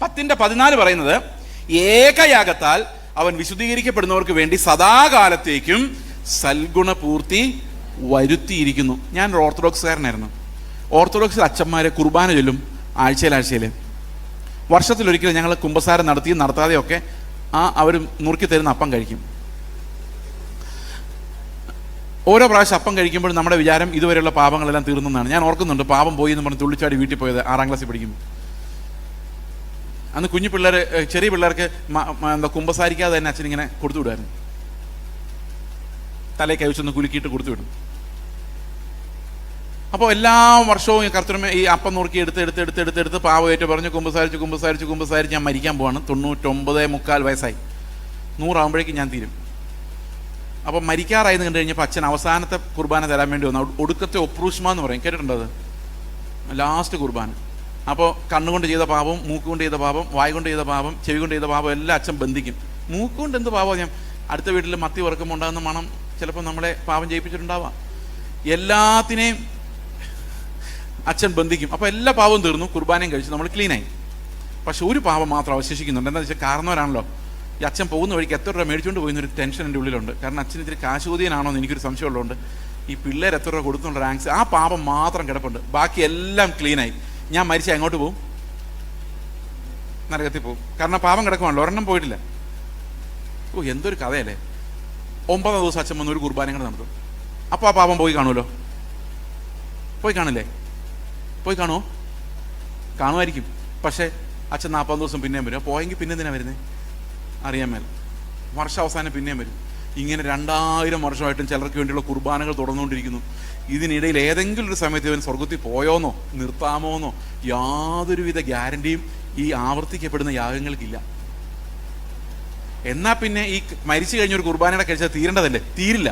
10-14 പറയുന്നത്, ഏകയാഗത്താൽ അവൻ വിശുദ്ധീകരിക്കപ്പെടുന്നവർക്ക് വേണ്ടി സദാകാലത്തേക്കും സൽഗുണപൂർത്തി വരുത്തിയിരിക്കുന്നു. ഞാനൊരു ഓർത്തഡോക്സുകാരനായിരുന്നു. ഓർത്തഡോക്സ് അച്ഛന്മാരെ കുർബാന ചൊല്ലും ആഴ്ചയിൽ. വർഷത്തിലൊരിക്കലും ഞങ്ങൾ കുമ്പസാരം നടത്തിയും നടത്താതെയൊക്കെ അവർ നുറുക്കി തരുന്ന അപ്പം കഴിക്കും. ഓരോ പ്രാവശ്യം അപ്പം കഴിക്കുമ്പോഴും നമ്മുടെ വിചാരം ഇതുവരെയുള്ള പാപങ്ങളെല്ലാം തീർന്നെന്നാണ്. ഞാൻ ഓർക്കുന്നുണ്ട്, പാപം പോയി എന്ന് പറഞ്ഞ് തുള്ളിച്ചാടി വീട്ടിൽ പോയത് 6-ാം ക്ലാസ്സിൽ പഠിക്കുമ്പോൾ. അന്ന് കുഞ്ഞു പിള്ളേർ, ചെറിയ പിള്ളേർക്ക് എന്താ കുമ്പസാരിക്കാതെ തന്നെ അച്ഛൻ ഇങ്ങനെ കൊടുത്തു വിടുമായിരുന്നു. തലേ കൈവച്ചൊന്ന് കുലുക്കിയിട്ട് കൊടുത്തു വിടും. അപ്പോൾ എല്ലാ വർഷവും ഈ കർത്തൃമേ ഈ അപ്പം നുറുക്കി എടുത്ത് പാവമായിട്ട് പറഞ്ഞ് കുമ്പസാരിച്ച് ഞാൻ മരിക്കാൻ പോവാണ്. 99.25 വയസ്സായി. 100 ആകുമ്പോഴേക്കും ഞാൻ തീരും. അപ്പം മരിക്കാറായെന്ന് കണ്ടു കഴിഞ്ഞപ്പോൾ അച്ഛൻ അവസാനത്തെ കുർബാന തരാൻ വേണ്ടി വന്നു. ഒടുക്കത്തെ ഒപ്രൂഷ്മ എന്ന് പറയും, കേട്ടിട്ടുണ്ടോ അത്? ലാസ്റ്റ് കുർബാന. അപ്പോൾ കണ്ണുകൊണ്ട് ചെയ്ത പാപം, മൂക്കുകൊണ്ട് ചെയ്ത പാപം, വായ കൊണ്ട് ചെയ്ത പാപം, ചെവി കൊണ്ട് ചെയ്ത പാപം എല്ലാം അച്ഛൻ ബന്ധിക്കും. മൂക്കുകൊണ്ട് എന്ത് പാപം? ഞാൻ അടുത്ത വീട്ടിൽ മത്തി വറുക്കുമ്പോൾ ഉണ്ടാകുന്ന മണം ചിലപ്പോൾ നമ്മളെ പാപം ചെയ്യിപ്പിച്ചിട്ടുണ്ടാവാം. എല്ലാത്തിനെയും അച്ഛൻ ബന്ധിക്കും. അപ്പോൾ എല്ലാ പാപവും തീർന്നു, കുർബാനയും കഴിച്ചു, നമ്മൾ ക്ലീനായി. പക്ഷെ ഒരു പാപം മാത്രം അവശേഷിക്കുന്നുണ്ട്. എന്താണെന്ന് വെച്ചാൽ കാരണവരാണല്ലോ. ഈ അച്ഛൻ പോകുന്ന വഴിക്ക് എത്ര രൂപ മേടിച്ചുകൊണ്ട് പോയിന്നൊരു ടെൻഷൻ എൻ്റെ ഉള്ളിലുണ്ട്. കാരണം അച്ഛൻ ഇത്തിരി കാശുകൂതിയനാണോ എന്ന് എനിക്കൊരു സംശയമുള്ളതുകൊണ്ട് ഈ പിള്ളേർ എത്ര രൂപ കൊടുത്തുള്ള ആങ്സ്, ആ പാപം മാത്രം കിടപ്പുണ്ട്. ബാക്കി എല്ലാം ക്ലീനായി. ഞാൻ മരിച്ചാൽ എങ്ങോട്ട് പോകും? നരകത്തിൽ പോകും. കാരണം പാപം കിടക്കുവാണല്ലോ, ഒരെണ്ണം പോയിട്ടില്ല. ഓ, എന്തൊരു കഥയല്ലേ. 9ാം ദിവസം അച്ഛൻ വന്ന് ഒരു കുർബാനയും കൂടെ നടത്തും. അപ്പോൾ ആ പാപം പോയി കാണുമല്ലോ. പോയി കാണില്ലേ? പോയി കാണുമോ? കാണുമായിരിക്കും. പക്ഷേ അച്ഛൻ 40 ദിവസം പിന്നെയും വരും. പോയെങ്കിൽ പിന്നെ എന്തിനാണ് വരുന്നത്? അറിയാൻ മേല. വർഷാവസാനം പിന്നെയും വരും. ഇങ്ങനെ 2000 വർഷമായിട്ടും ചിലർക്ക് വേണ്ടിയുള്ള കുർബാനകൾ തുടർന്നുകൊണ്ടിരിക്കുന്നു. ഇതിനിടയിൽ ഏതെങ്കിലും ഒരു സമയത്ത് ഇവൻ സ്വർഗത്തിൽ പോയോന്നോ നിർത്താമോന്നോ യാതൊരുവിധ ഗ്യാരണ്ടിയും ഈ ആവർത്തിക്കപ്പെടുന്ന യാഗങ്ങൾക്കില്ല. എന്നാൽ പിന്നെ ഈ മരിച്ചു കഴിഞ്ഞൊരു കുർബാനയുടെ കഴിച്ചാൽ തീരേണ്ടതല്ലേ? തീരില്ല.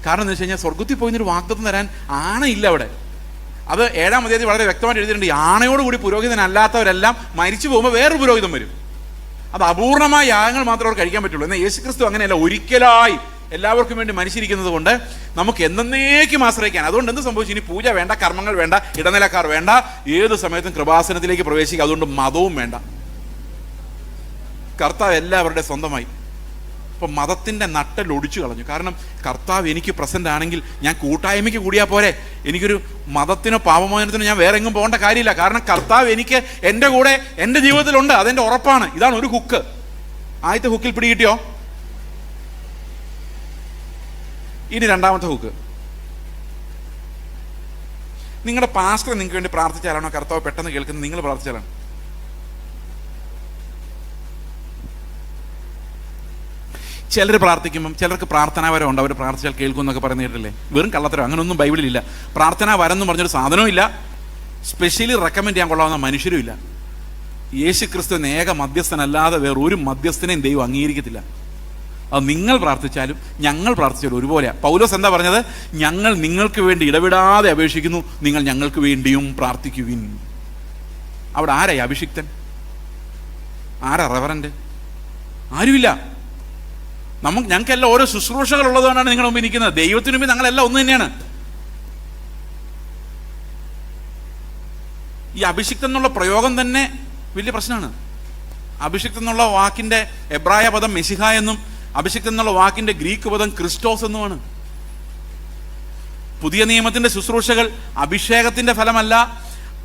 കാരണം എന്താ വെച്ച് കഴിഞ്ഞാൽ സ്വർഗത്തിൽ പോയിന്നൊരു വാഗ്ദത്തം തരാൻ ആണയില്ല അവിടെ. അത് 7-ാം അധ്യായത്തിൽ വളരെ വ്യക്തമായിട്ട് എഴുതിയിട്ടുണ്ട്. ഈ ആണയോടുകൂടി പുരോഹിതനല്ലാത്തവരെല്ലാം മരിച്ചു പോകുമ്പോൾ വേറൊരു പുരോഹിതം വരും. അത് അപൂർണമായ യാഗങ്ങൾ മാത്രമേ അവർ കഴിക്കാൻ പറ്റുള്ളൂ. എന്നാൽ യേശുക്രിസ്തു അങ്ങനെയല്ല, ഒരിക്കലായി എല്ലാവർക്കും വേണ്ടി മരിച്ചിരിക്കുന്നത് കൊണ്ട് നമുക്ക് എന്നേക്കും ആശ്രയിക്കാൻ. അതുകൊണ്ട് എന്ത് സംഭവിച്ചു? ഇനി പൂജ വേണ്ട, കർമ്മങ്ങൾ വേണ്ട, ഇടനിലക്കാർ വേണ്ട, ഏത് സമയത്തും കൃപാസനത്തിലേക്ക് പ്രവേശിക്കുക. അതുകൊണ്ട് മതവും വേണ്ട. കർത്താവ് എല്ലാവരുടെ സ്വന്തമായി. അപ്പം മതത്തിൻ്റെ നട്ടൽ ഒടിച്ചു കളഞ്ഞു. കാരണം കർത്താവ് എനിക്ക് പ്രസന്റ് ആണെങ്കിൽ ഞാൻ കൂട്ടായ്മയ്ക്ക് കൂടിയാൽ പോരെ. എനിക്കൊരു മതത്തിനോ പാപമോചനത്തിനോ ഞാൻ വേറെ എങ്ങും പോകേണ്ട കാര്യമില്ല. കാരണം കർത്താവ് എനിക്ക് എൻ്റെ കൂടെ എൻ്റെ ജീവിതത്തിലുണ്ട്. അതെൻ്റെ ഉറപ്പാണ്. ഇതാണ് ഒരു ഹുക്ക്. ആദ്യത്തെ ഹുക്കിൽ പിടികിട്ടിയോ? ഇനി 2ാമത്തെ ഹുക്ക്. നിങ്ങളുടെ പാസ്റ്റർ നിങ്ങൾക്ക് വേണ്ടി പ്രാർത്ഥിച്ചാലാണോ കർത്താവ് പെട്ടെന്ന് കേൾക്കുന്നത്? നിങ്ങൾ പ്രാർത്ഥിച്ചാലാണ്. ചിലർ പ്രാർത്ഥിക്കുമ്പം ചിലർക്ക് പ്രാർത്ഥനാവരമുണ്ട്. അവർ പ്രാർത്ഥിച്ചാൽ കേൾക്കും എന്നൊക്കെ പറയുന്ന കേട്ടില്ലേ? വെറും കള്ളത്തരം. അങ്ങനെയൊന്നും ബൈബിളിലില്ല. പ്രാർത്ഥനാവരം എന്ന് പറഞ്ഞൊരു സാധനവും ഇല്ല. സ്പെഷ്യലി റെക്കമെൻഡ് ചെയ്യാൻ കൊള്ളാവുന്ന മനുഷ്യരും ഇല്ല. യേശു ക്രിസ്തുവിന് ഏക മധ്യസ്ഥനല്ലാതെ വേറൊരു മധ്യസ്ഥനെയും ദൈവം അംഗീകരിക്കത്തില്ല. അത് നിങ്ങൾ പ്രാർത്ഥിച്ചാലും ഞങ്ങൾ പ്രാർത്ഥിച്ചാലും ഒരുപോലെയാണ്. പൗലോസ് എന്താ പറഞ്ഞത്? ഞങ്ങൾ നിങ്ങൾക്ക് വേണ്ടി ഇടവിടാതെ അപേക്ഷിക്കുന്നു, നിങ്ങൾ ഞങ്ങൾക്ക് വേണ്ടിയും പ്രാർത്ഥിക്കുവിൻ. അവിടെ ആരായി അഭിഷിക്തൻ? ആരാ റെവറൻഡ്? ആരുമില്ല. ഞങ്ങൾക്കെല്ലാം ഓരോ ശുശ്രൂഷകൾ ഉള്ളതുകൊണ്ടാണ് നിങ്ങളുടെ മുമ്പിൽ ഇരിക്കുന്നത്. ദൈവത്തിന് മുമ്പിൽ ഞങ്ങളെല്ലാം ഒന്ന് തന്നെയാണ്. ഈ അഭിഷിക്തൻ എന്നുള്ള പ്രയോഗം തന്നെ വലിയ പ്രശ്നമാണ്. അഭിഷിക്തൻ എന്നുള്ള വാക്കിന്റെ എബ്രായ പദം മെസിഹ എന്നും അഭിഷിക്തൻ എന്നുള്ള വാക്കിന്റെ ഗ്രീക്ക് പദം ക്രിസ്റ്റോസ് എന്നുമാണ്. പുതിയ നിയമത്തിന്റെ ശുശ്രൂഷകൾ അഭിഷേകത്തിന്റെ ഫലമല്ല.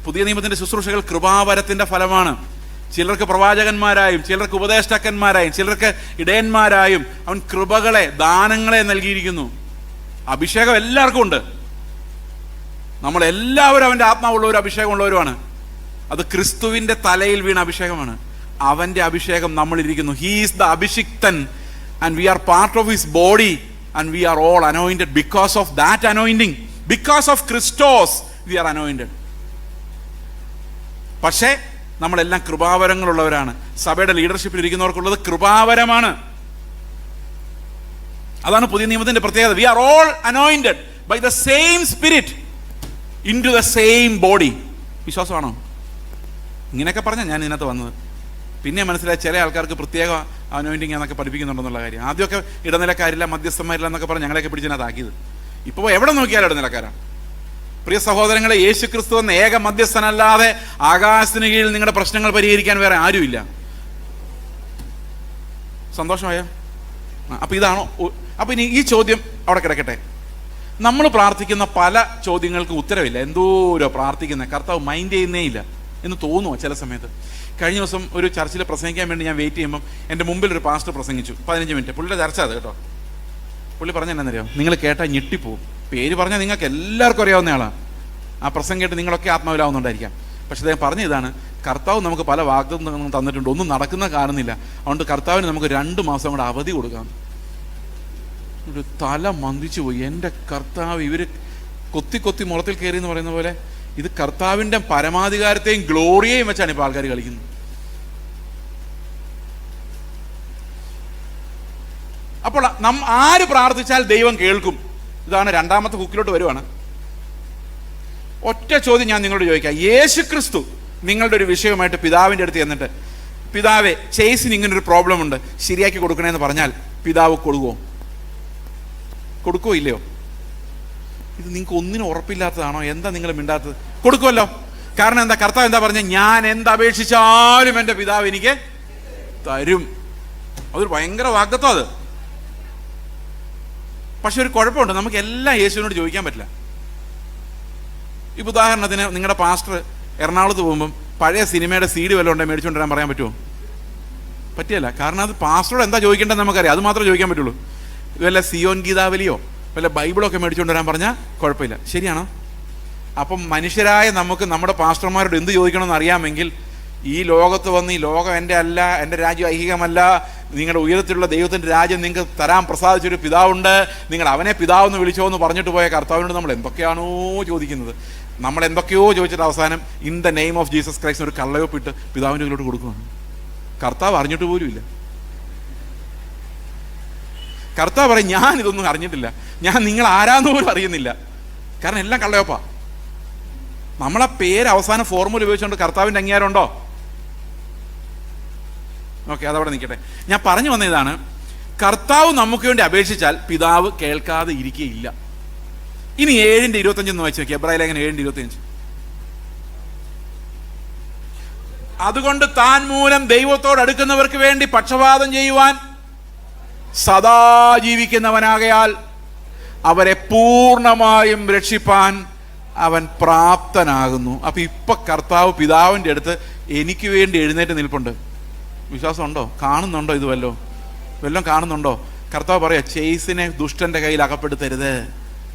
പുതിയ നിയമത്തിന്റെ ശുശ്രൂഷകൾ കൃപാവരത്തിന്റെ ഫലമാണ്. ചിലർക്ക് പ്രവാചകന്മാരായും ചിലർക്ക് ഉപദേഷ്ടാക്കന്മാരായും ചിലർക്ക് ഇടയന്മാരായും അവൻ കൃപകളെ ദാനങ്ങളെ നൽകിയിരിക്കുന്നു. അഭിഷേകം എല്ലാവർക്കും ഉണ്ട്. നമ്മളെല്ലാവരും അവൻ്റെ ആത്മാവുള്ളവരും അഭിഷേകമുള്ളവരുമാണ്. അത് ക്രിസ്തുവിൻ്റെ തലയിൽ വീണ അഭിഷേകമാണ്. അവൻ്റെ അഭിഷേകം നമ്മളിരിക്കുന്നു. ഹീ ഈസ് ദ അഭിഷിക്തൻ and we are part of his body and we are all anointed because of that anointing. Because of Christos we are anointed. പക്ഷേ നമ്മളെല്ലാം കൃപാവരങ്ങളുള്ളവരാണ്. സഭയുടെ ലീഡർഷിപ്പിൽ ഇരിക്കുന്നവർക്കുള്ളത് കൃപാവരമാണ്. അതാണ് പുതിയ നിയമത്തിന്റെ പ്രത്യേകത. We are all anointed by the same spirit into the same body. വിശ്വാസമാണോ? ഇങ്ങനെയൊക്കെ പറഞ്ഞാൽ ഞാൻ ഇതിനകത്ത് വന്നത്. പിന്നെ മനസ്സിലായി ചില ആൾക്കാർക്ക് പ്രത്യേക അനോയിന്റിങ് എന്നൊക്കെ പഠിപ്പിക്കുന്നുണ്ടെന്നുള്ള കാര്യം. ആദ്യമൊക്കെ ഇടനിലക്കാരില്ല, മധ്യസ്ഥന്മാരില്ല എന്നൊക്കെ പറഞ്ഞ് ഞങ്ങളെയൊക്കെ പിടിച്ചതിനകത്താക്കിയത്. ഇപ്പോൾ എവിടെ നോക്കിയാലും ഇടനിലക്കാരാണ്. പ്രിയ സഹോദരങ്ങളെ, യേശു ക്രിസ്തു എന്ന ഏക മധ്യസ്ഥനല്ലാതെ ആകാശത്തിന് കീഴിൽ നിങ്ങളുടെ പ്രശ്നങ്ങൾ പരിഹരിക്കാൻ വേറെ ആരുമില്ല. സന്തോഷമായോ? അപ്പോൾ ഇതാണോ? അപ്പോൾ ഇനി ഈ ചോദ്യം അവിടെ കിടക്കട്ടെ. നമ്മൾ പ്രാർത്ഥിക്കുന്ന പല ചോദ്യങ്ങൾക്ക് ഉത്തരവില്ല. എന്തോരോ പ്രാർത്ഥിക്കുന്നത് കർത്താവ് മൈൻഡ് ചെയ്യുന്നേ ഇല്ല എന്ന് തോന്നുമോ ചില സമയത്ത്? കഴിഞ്ഞ ദിവസം ഒരു ചർച്ചിൽ പ്രസംഗിക്കാൻ വേണ്ടി ഞാൻ വെയിറ്റ് ചെയ്യുമ്പം എൻ്റെ മുമ്പിൽ ഒരു പാസ്റ്റർ പ്രസംഗിച്ചു 15 മിനിറ്റ്. പുള്ളിയുടെ ചർച്ച അത് കേട്ടോ. പുള്ളി പറഞ്ഞെന്നറിയാം, നിങ്ങൾ കേട്ടാൽ ഞെട്ടിപ്പോവും. പേര് പറഞ്ഞാൽ നിങ്ങൾക്ക് എല്ലാവർക്കും അറിയാവുന്ന ആളാണ്. ആ പ്രസംഗം കേട്ട് നിങ്ങളൊക്കെ ആത്മാവിലാവുന്നുണ്ടായിരിക്കാം. പക്ഷെ അദ്ദേഹം പറഞ്ഞ ഇതാണ്: കർത്താവ് നമുക്ക് പല വാഗ്ദത്തങ്ങളും തന്നിട്ടുണ്ട്, ഒന്നും നടക്കുന്ന കാണുന്നില്ല. അതുകൊണ്ട് കർത്താവിന് നമുക്ക് 2 മാസം കൂടെ അവധി കൊടുക്കാം. ഒരു തല മന്ദിച്ചു പോയി. എൻ്റെ കർത്താവ്, ഇവര് കൊത്തി കൊത്തി മുളത്തിൽ കയറി എന്ന് പറയുന്ന പോലെ ഇത് കർത്താവിൻ്റെ പരമാധികാരത്തെയും ഗ്ലോറിയെയും വെച്ചാണ് ഇപ്പോൾ ആൾക്കാർ കളിക്കുന്നത്. അപ്പോൾ ആര് പ്രാർത്ഥിച്ചാൽ ദൈവം കേൾക്കും? ഇതാണ് 2ാമത്തെ ഹുക്കിലോട്ട് വരുവാണ്. ഒറ്റ ചോദ്യം ഞാൻ നിങ്ങളോട് ചോദിക്കാം. യേശു ക്രിസ്തു നിങ്ങളുടെ ഒരു വിഷയമായിട്ട് പിതാവിൻ്റെ അടുത്ത് ചെന്നിട്ട്, പിതാവേ, ചേസിന് ഇങ്ങനൊരു പ്രോബ്ലം ഉണ്ട്, ശരിയാക്കി കൊടുക്കണേന്ന് പറഞ്ഞാൽ പിതാവ് കൊടുക്കുമോ ഇല്ലയോ? ഇത് നിങ്ങൾക്ക് ഒന്നിനും ഉറപ്പില്ലാത്തതാണോ? എന്താ നിങ്ങൾ മിണ്ടാത്തത്? കൊടുക്കുമല്ലോ. കാരണം എന്താ? കർത്താവ് എന്താ പറഞ്ഞത്? ഞാൻ എന്തപേക്ഷിച്ചാലും എൻ്റെ പിതാവ് എനിക്ക് തരും. അതൊരു ഭയങ്കര വാഗ്ദത്തം അത്. പക്ഷെ ഒരു കുഴപ്പമുണ്ട്, നമുക്ക് എല്ലാം യേശുവിനോട് ചോദിക്കാൻ പറ്റില്ല. ഇപ്പോൾ ഉദാഹരണത്തിന് നിങ്ങളുടെ പാസ്റ്റർ എറണാകുളത്ത് പോകുമ്പം പഴയ സിനിമയുടെ CD വല്ലതും ഉണ്ടെങ്കിൽ മേടിച്ചുകൊണ്ട് വരാൻ പറയാൻ പറ്റുമോ? പറ്റിയല്ല. കാരണം അത് പാസ്റ്ററോട് എന്താ ചോദിക്കേണ്ടത് നമുക്കറിയാം, അത് മാത്രമേ ചോദിക്കാൻ പറ്റുള്ളൂ. വല്ല സിയോൻ ഗീതാവലിയോ വല്ല ബൈബിളൊക്കെ മേടിച്ചുകൊണ്ട് വരാൻ പറഞ്ഞാൽ കുഴപ്പമില്ല. ശരിയാണോ? അപ്പം മനുഷ്യരായ നമുക്ക് നമ്മുടെ പാസ്റ്റർമാരോട് എന്ത് ചോദിക്കണമെന്ന് അറിയാമെങ്കിൽ ഈ ലോകത്ത് വന്ന് ഈ ലോകം എൻ്റെ അല്ല, എൻ്റെ രാജ്യം ഐഹികമല്ല, നിങ്ങളുടെ ഉയരത്തിലുള്ള ദൈവത്തിൻ്റെ രാജ്യം നിങ്ങൾക്ക് തരാൻ പ്രസാദിച്ചൊരു പിതാവുണ്ട്, നിങ്ങൾ അവനെ പിതാവെന്ന് വിളിച്ചോ എന്ന് പറഞ്ഞിട്ട് പോയ കർത്താവിനോട് നമ്മൾ എന്തൊക്കെയാണോ ചോദിക്കുന്നത്. നമ്മൾ എന്തൊക്കെയോ ചോദിച്ചിട്ട് അവസാനം in the name of Jesus Christ ഒരു കള്ളയൊപ്പിട്ട് പിതാവിൻ്റെ കയ്യിലോട്ട് കൊടുക്കുകയാണ്. കർത്താവ് അറിഞ്ഞിട്ട് പോലുമില്ല. കർത്താവ് പറയും ഞാൻ ഇതൊന്നും അറിഞ്ഞിട്ടില്ല, ഞാൻ നിങ്ങൾ ആരാന്ന് പോലും അറിയുന്നില്ല, കാരണം എല്ലാം കള്ളയൊപ്പാ. നമ്മളെ പേര് അവസാനം ഫോർമുല ഉപയോഗിച്ചുകൊണ്ട് കർത്താവിൻ്റെ അംഗീകാരം ഉണ്ടോ? ഓക്കെ, അതവിടെ നിൽക്കട്ടെ. ഞാൻ പറഞ്ഞു വന്ന ഇതാണ്, കർത്താവ് നമുക്ക് വേണ്ടി അപേക്ഷിച്ചാൽ പിതാവ് കേൾക്കാതെ ഇരിക്കുകയില്ല. ഇനി 7:25 വായിച്ചു നോക്കി, എബ്രായ ലേഖനം 7:25. അതുകൊണ്ട് താൻ മൂലം ദൈവത്തോട് അടുക്കുന്നവർക്ക് വേണ്ടി പക്ഷപാതം ചെയ്യുവാൻ സദാ ജീവിക്കുന്നവനാകയാൽ അവരെ പൂർണ്ണമായും രക്ഷിപ്പാൻ അവൻ പ്രാപ്തനാകുന്നു. അപ്പൊ ഇപ്പൊ കർത്താവ് പിതാവിൻ്റെ അടുത്ത് എനിക്ക് വേണ്ടി എഴുന്നേറ്റ് നിൽപ്പുണ്ട്. വിശ്വാസമുണ്ടോ? കാണുന്നുണ്ടോ? ഇത് വല്ലതും കാണുന്നുണ്ടോ? കർത്താവ് പറയാ, ചേസിനെ ദുഷ്ടന്റെ കയ്യിൽ അകപ്പെടുത്തരുത്.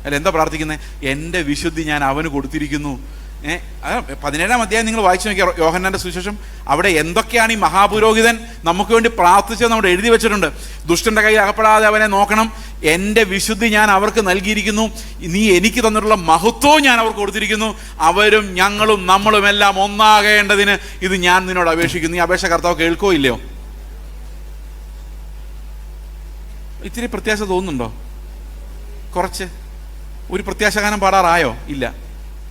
അല്ല, എന്താ പ്രാർത്ഥിക്കുന്നത്? എൻ്റെ വിശുദ്ധി ഞാൻ അവന് കൊടുത്തിരിക്കുന്നു. 17-ാം അധ്യായം നിങ്ങൾ വായിച്ചു നോക്കിയ യോഹന്നാന്റെ സുവിശേഷം, അവിടെ എന്തൊക്കെയാണ് ഈ മഹാപുരോഹിതൻ നമുക്ക് വേണ്ടി പ്രാർത്ഥിച്ചത് നമ്മുടെ എഴുതി വെച്ചിട്ടുണ്ട്. ദുഷ്ടന്റെ കയ്യിൽ അകപ്പെടാതെ അവനെ നോക്കണം, എൻ്റെ വിശുദ്ധി ഞാൻ അവർക്ക് നൽകിയിരിക്കുന്നു, നീ എനിക്ക് തന്നിട്ടുള്ള മഹത്വവും ഞാൻ അവർക്ക് കൊടുത്തിരിക്കുന്നു, അവരും ഞങ്ങളും നമ്മളും എല്ലാം ഒന്നാകേണ്ടതിന് ഇത് ഞാൻ നിന്നോട് അപേക്ഷിക്കുന്നു. ഈ അപേക്ഷ കർത്താവ് കേൾക്കോ ഇല്ലയോ? ഇത്തിരി പ്രത്യാശ തോന്നുന്നുണ്ടോ? കുറച്ച് ഒരു പ്രത്യാശഗാനം പാടാറായോ? ഇല്ല,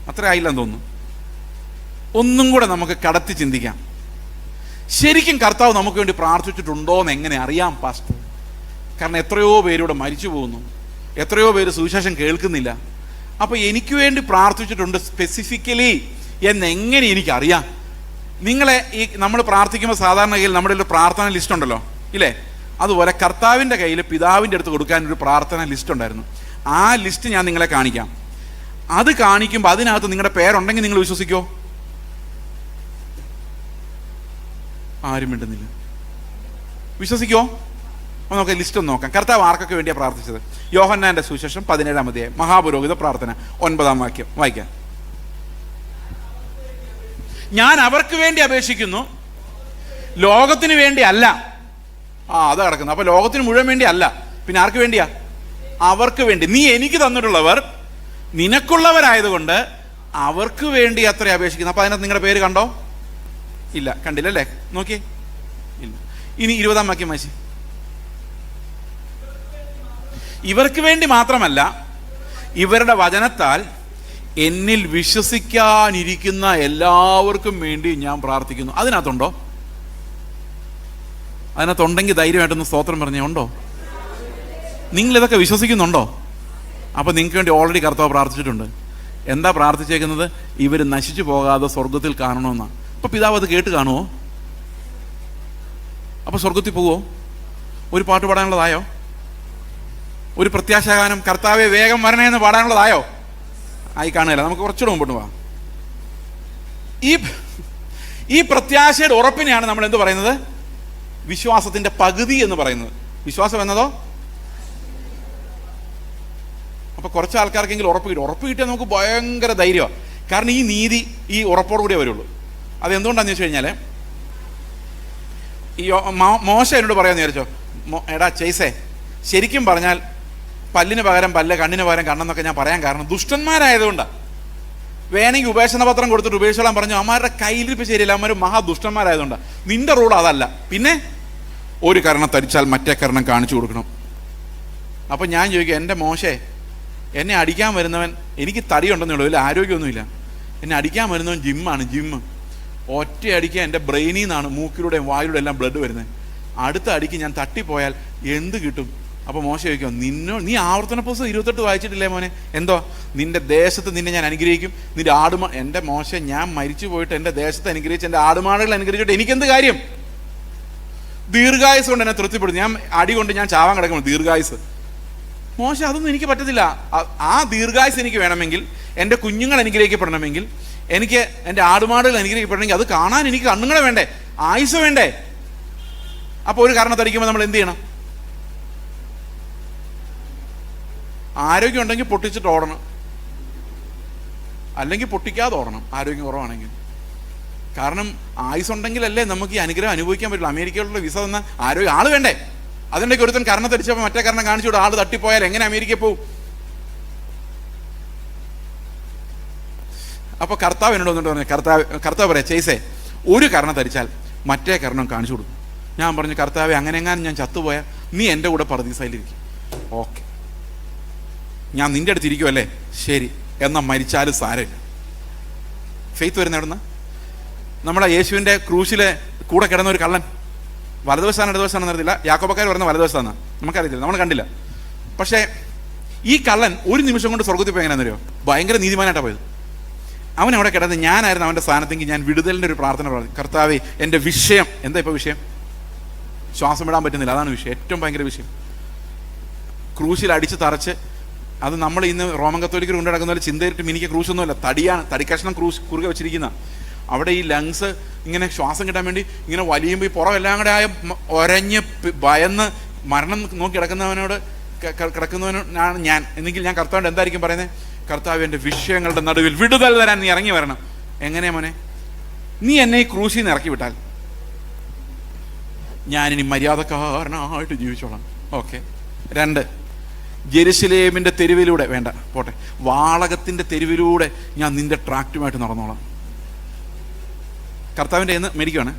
അത്ര ആയില്ലെന്ന് തോന്നുന്നു. ഒന്നും കൂടെ നമുക്ക് കടത്തി ചിന്തിക്കാം. ശരിക്കും കർത്താവ് നമുക്ക് വേണ്ടി പ്രാർത്ഥിച്ചിട്ടുണ്ടോ എന്ന് എങ്ങനെ അറിയാം പാസ്റ്റർ? കാരണം എത്രയോ പേരിവിടെ മരിച്ചു പോകുന്നു, എത്രയോ പേര് സുവിശേഷം കേൾക്കുന്നില്ല. അപ്പോൾ എനിക്ക് വേണ്ടി പ്രാർത്ഥിച്ചിട്ടുണ്ട് സ്പെസിഫിക്കലി എന്നെങ്ങനെ എനിക്കറിയാം? നിങ്ങളെ ഈ നമ്മൾ പ്രാർത്ഥിക്കുമ്പോൾ സാധാരണ കയ്യിൽ നമ്മുടെ ഒരു പ്രാർത്ഥന ലിസ്റ്റ് ഉണ്ടല്ലോ, ഇല്ലേ? അതുപോലെ കർത്താവിൻ്റെ കയ്യിൽ പിതാവിൻ്റെ അടുത്ത് കൊടുക്കാൻ ഒരു പ്രാർത്ഥന ലിസ്റ്റ് ഉണ്ടായിരുന്നു. ആ ലിസ്റ്റ് ഞാൻ നിങ്ങളെ കാണിക്കാം. അത് കാണിക്കുമ്പോൾ അതിനകത്ത് നിങ്ങളുടെ പേരുണ്ടെങ്കിൽ നിങ്ങൾ വിശ്വസിക്കോ? ആരും മിണ്ടുന്നില്ല. വിശ്വസിക്കോ? നമുക്ക് ലിസ്റ്റ് ഒന്ന് നോക്കാം. കർത്താവ് ആർക്കൊക്കെ വേണ്ടിയാണ് പ്രാർത്ഥിച്ചത്? യോഹന്നാന്റെ സുവിശേഷം 17-ാം അധ്യായം, മഹാപുരോഹിത പ്രാർത്ഥന, 9-ാം വാക്യം വായിക്കാം. ഞാൻ അവർക്ക് വേണ്ടി അപേക്ഷിക്കുന്നു, ലോകത്തിന് വേണ്ടി അല്ല. അത് കിടക്കുന്നു. അപ്പൊ ലോകത്തിന് മുഴുവൻ വേണ്ടി അല്ല, പിന്നെ ആർക്ക് വേണ്ടിയാ? അവർക്ക് വേണ്ടി. നീ എനിക്ക് തന്നിട്ടുള്ളവർ നിനക്കുള്ളവരായതുകൊണ്ട് അവർക്ക് വേണ്ടി അത്ര അപേക്ഷിക്കുന്നു. അപ്പൊ അതിനകത്ത് നിങ്ങളുടെ പേര് കണ്ടോ? ഇല്ല, കണ്ടില്ലല്ലേ? നോക്കിയേ, ഇല്ല. ഇനി 20-ാം വാക്യം വായിച്ച്. ഇവർക്ക് വേണ്ടി മാത്രമല്ല, ഇവരുടെ വചനത്താൽ എന്നിൽ വിശ്വസിക്കാനിരിക്കുന്ന എല്ലാവർക്കും വേണ്ടി ഞാൻ പ്രാർത്ഥിക്കുന്നു. അതിനകത്തുണ്ടോ? അതിനകത്തുണ്ടെങ്കിൽ ധൈര്യമായിട്ടൊന്ന് സ്തോത്രം പറഞ്ഞേ. ഉണ്ടോ? നിങ്ങളിതൊക്കെ വിശ്വസിക്കുന്നുണ്ടോ? അപ്പോൾ നിങ്ങൾക്ക് വേണ്ടി ഓൾറെഡി കർത്താവ് പ്രാർത്ഥിച്ചിട്ടുണ്ട്. എന്താ പ്രാർത്ഥിച്ചേക്കുന്നത്? ഇവർ നശിച്ചു പോകാതെ സ്വർഗത്തിൽ കാണണമെന്നാണ്. അപ്പോൾ പിതാവ് അത് കേട്ട് കാണുമോ? അപ്പോൾ സ്വർഗത്തിൽ പോവുമോ? ഒരു പാട്ട് പാടാനുള്ളതായോ? ഒരു പ്രത്യാശാഗാനം കർത്താവെ വേഗം വരണേന്ന് പാടാനുള്ളതായോ? ആയി കാണുകയില്ല. നമുക്ക് കുറച്ചുകൂടെ മുമ്പോട്ട് പോവാം. ഈ പ്രത്യാശയുടെ ഉറപ്പിനെയാണ് നമ്മൾ എന്ത് പറയുന്നത്? വിശ്വാസത്തിന്റെ പകുതി എന്ന് പറയുന്നത്. വിശ്വാസം എന്നതോ? അപ്പൊ കുറച്ച് ആൾക്കാർക്കെങ്കിലും ഉറപ്പ് കിട്ടിയാൽ നമുക്ക് ഭയങ്കര ധൈര്യമാണ്. കാരണം ഈ നീതി ഈ ഉറപ്പോടു കൂടിയേ വരുള്ളൂ. അതെന്തുകൊണ്ടാന്ന് വെച്ച് കഴിഞ്ഞാൽ, ഈ മോശ എന്നോട് പറയാന്ന് വിചാരിച്ചോ, എടാ ചേസേ, ശരിക്കും പറഞ്ഞാൽ പല്ലിന് പകരം പല്ല്, കണ്ണിന് പകരം കണ്ണെന്നൊക്കെ ഞാൻ പറയാൻ കാരണം ദുഷ്ടന്മാരായതുകൊണ്ടാണ്. വേണമെങ്കിൽ ഉപേക്ഷണ പത്രം കൊടുത്തിട്ട് ഉപേക്ഷിച്ചോളാൻ പറഞ്ഞു. അവന്മാരുടെ കയ്യിലിരിപ്പ് ശരിയല്ല, അവന്മാർ മഹാദുഷ്ടന്മാരായതുകൊണ്ടാണ്. നിന്റെ റൂൾ അതല്ല. പിന്നെ ഒരു കരണം തരിച്ചാൽ മറ്റേ കരണം കാണിച്ചു കൊടുക്കണം. അപ്പം ഞാൻ ചോദിക്കും, എൻ്റെ മോശേ, എന്നെ അടിക്കാൻ വരുന്നവൻ, എനിക്ക് തടിയുണ്ടെന്നുള്ളൂ, വലിയ ആരോഗ്യമൊന്നുമില്ല, എന്നെ അടിക്കാൻ വരുന്നവൻ ജിമ്മ്. ഒറ്റ അടിക്കാൻ എൻ്റെ ബ്രെയിനിൽ നിന്നാണ് മൂക്കിലൂടെയും വായിലൂടെ എല്ലാം ബ്ലഡ് വരുന്നത്. അടുത്ത അടിക്ക് ഞാൻ തട്ടിപ്പോയാൽ എന്ത് കിട്ടും? അപ്പോൾ മോശം ചോദിക്കും, നീ ആവർത്തന പുസ്തകം 28 വായിച്ചിട്ടില്ലേ മോനെ? എന്തോ? നിന്റെ ദേശത്ത് നിന്നെ ഞാൻ അനുഗ്രഹിക്കും, നിന്റെ എൻ്റെ മോശം, ഞാൻ മരിച്ചു പോയിട്ട് എൻ്റെ ദേശത്ത് അനുഗ്രഹിച്ച് എൻ്റെ ആടുമാടുകൾ അനുഗ്രഹിച്ചിട്ട് എനിക്കെന്ത് കാര്യം? ദീർഘായുസ് കൊണ്ട് എന്നെ തൃപ്തിപ്പെടും. ഞാൻ അടി കൊണ്ട് ഞാൻ ചാവാൻ കിടക്കണം, ദീർഘായുസ്. മോശം, അതൊന്നും എനിക്ക് പറ്റത്തില്ല. ആ ദീർഘായുസ് എനിക്ക് വേണമെങ്കിൽ, എൻ്റെ കുഞ്ഞുങ്ങൾ അനുഗ്രഹിക്കപ്പെടണമെങ്കിൽ, എനിക്ക് എൻ്റെ ആടുമാടുകൾ അനുഗ്രഹിക്കപ്പെടണമെങ്കിൽ അത് കാണാൻ എനിക്ക് കണ്ണുങ്ങളെ വേണ്ടേ? ആയുസ് വേണ്ടേ? അപ്പോൾ ഒരു കർണത്തടിക്കുമ്പോൾ നമ്മൾ എന്ത് ചെയ്യണം? ആരോഗ്യം ഉണ്ടെങ്കിൽ പൊട്ടിച്ചിട്ട് ഓടണം, അല്ലെങ്കിൽ പൊട്ടിക്കാതെ ഓടണം ആരോഗ്യം കുറവാണെങ്കിൽ. കാരണം ആയുസുണ്ടെങ്കിലല്ലേ നമുക്ക് ഈ അനുഗ്രഹം അനുഭവിക്കാൻ പറ്റുള്ളൂ. അമേരിക്കയിലുള്ള വിസ തന്ന ആരോഗ്യം ആൾ വേണ്ടേ? അതിൻ്റെയൊക്കെ ഒരുത്തൻ കർണത്തടിച്ചപ്പോൾ മറ്റേ കർണം കാണിച്ചു വിടും, ആൾ തട്ടിപ്പോയാൽ എങ്ങനെ അമേരിക്കയിൽ പോകും? അപ്പോൾ കർത്താവ് എന്നോട് വന്നിട്ട് പറഞ്ഞു, കർത്താവ് പറയാം, ചേസേ ഒരു കർണം തരിച്ചാൽ മറ്റേ കർണം കാണിച്ചു കൊടുക്കും. ഞാൻ പറഞ്ഞു, കർത്താവെ അങ്ങനെങ്ങാനും ഞാൻ ചത്തുപോയാൽ നീ എൻ്റെ കൂടെ പറുദീസയിലിരിക്കും. ഓക്കെ, ഞാൻ നിൻ്റെ അടുത്ത് ഇരിക്കുമല്ലേ, ശരി, എന്നാൽ മരിച്ചാലും സാരമില്ല. ഫെയ്ത്ത് വരുന്ന എവിടുന്ന? നമ്മുടെ യേശുവിൻ്റെ ക്രൂശിലെ കൂടെ കിടന്ന ഒരു കള്ളൻ, വലതുവശമാണ് ഇടതുവശമാണെന്ന് അറിയില്ല, യാക്കോബക്കാർ പറയുന്ന വലതുവശമാണ്, നമുക്കറിയത്തില്ല, നമ്മൾ കണ്ടില്ല. പക്ഷേ ഈ കള്ളൻ ഒരു നിമിഷം കൊണ്ട് സ്വർഗത്തിൽ പോയി. എങ്ങനെയാണെന്ന് അറിയോ? ഭയങ്കര നീതിമാനായിട്ടാണ് പോയത്. അവൻ അവിടെ കിടന്ന്, ഞാനായിരുന്നു അവൻ്റെ സ്ഥാനത്തെങ്കിൽ ഞാൻ വിടുതലിൻ്റെ ഒരു പ്രാർത്ഥന പറഞ്ഞു, കർത്താവേ എൻ്റെ വിഷയം എന്താ? ഇപ്പോൾ വിഷയം ശ്വാസം വിടാൻ പറ്റുന്നില്ല, അതാണ് വിഷയം, ഏറ്റവും ഭയങ്കര വിഷയം. ക്രൂശിൽ അടിച്ച് തറച്ച്, അത് നമ്മൾ ഇന്ന് റോമൻ കത്തോലിക്കർ കൊണ്ട് നടക്കുന്ന പോലെ ചിന്തയിട്ട് മിനിക്ക് ക്രൂശൊന്നുമല്ല, തടിയാണ്, തടിക്കഷ്ണം ക്രൂശ് കുറുകെ വെച്ചിരിക്കുന്ന. അവിടെ ഈ ലങ്സ് ഇങ്ങനെ ശ്വാസം കിട്ടാൻ വേണ്ടി ഇങ്ങനെ വലിയുമ്പോൾ ഈ പുറമെല്ലാം കൂടെ ആയ ഒരഞ്ഞ് ഭയന്ന് മരണം നോക്കി കിടക്കുന്നവനാണ് ഞാൻ. എന്നെങ്കിൽ ഞാൻ കർത്താവിൻ്റെ എന്തായിരിക്കും പറയുന്നത്? കർത്താവ് എൻ്റെ വിഷയങ്ങളുടെ നടുവിൽ വിടുതൽ തരാൻ നീ ഇറങ്ങി വരണം. എങ്ങനെയാ മോനെ? നീ എന്നെ ഈ ക്രൂശിൽ നിന്ന് ഇറക്കി വിട്ടാൽ ഞാനിനി മര്യാദക്കാരനായിട്ട് ജീവിച്ചോളാം. ഓക്കെ. 2, ജെറുസലേമിൻ്റെ തെരുവിലൂടെ വേണ്ട പോട്ടെ, വാളകത്തിൻ്റെ തെരുവിലൂടെ ഞാൻ നിൻ്റെ ട്രാക്റ്റുമായിട്ട് നടന്നോളാം. കർത്താവിൻ്റെ കയ്യിൽ നിന്ന് മേടിക്കുകയാണ്.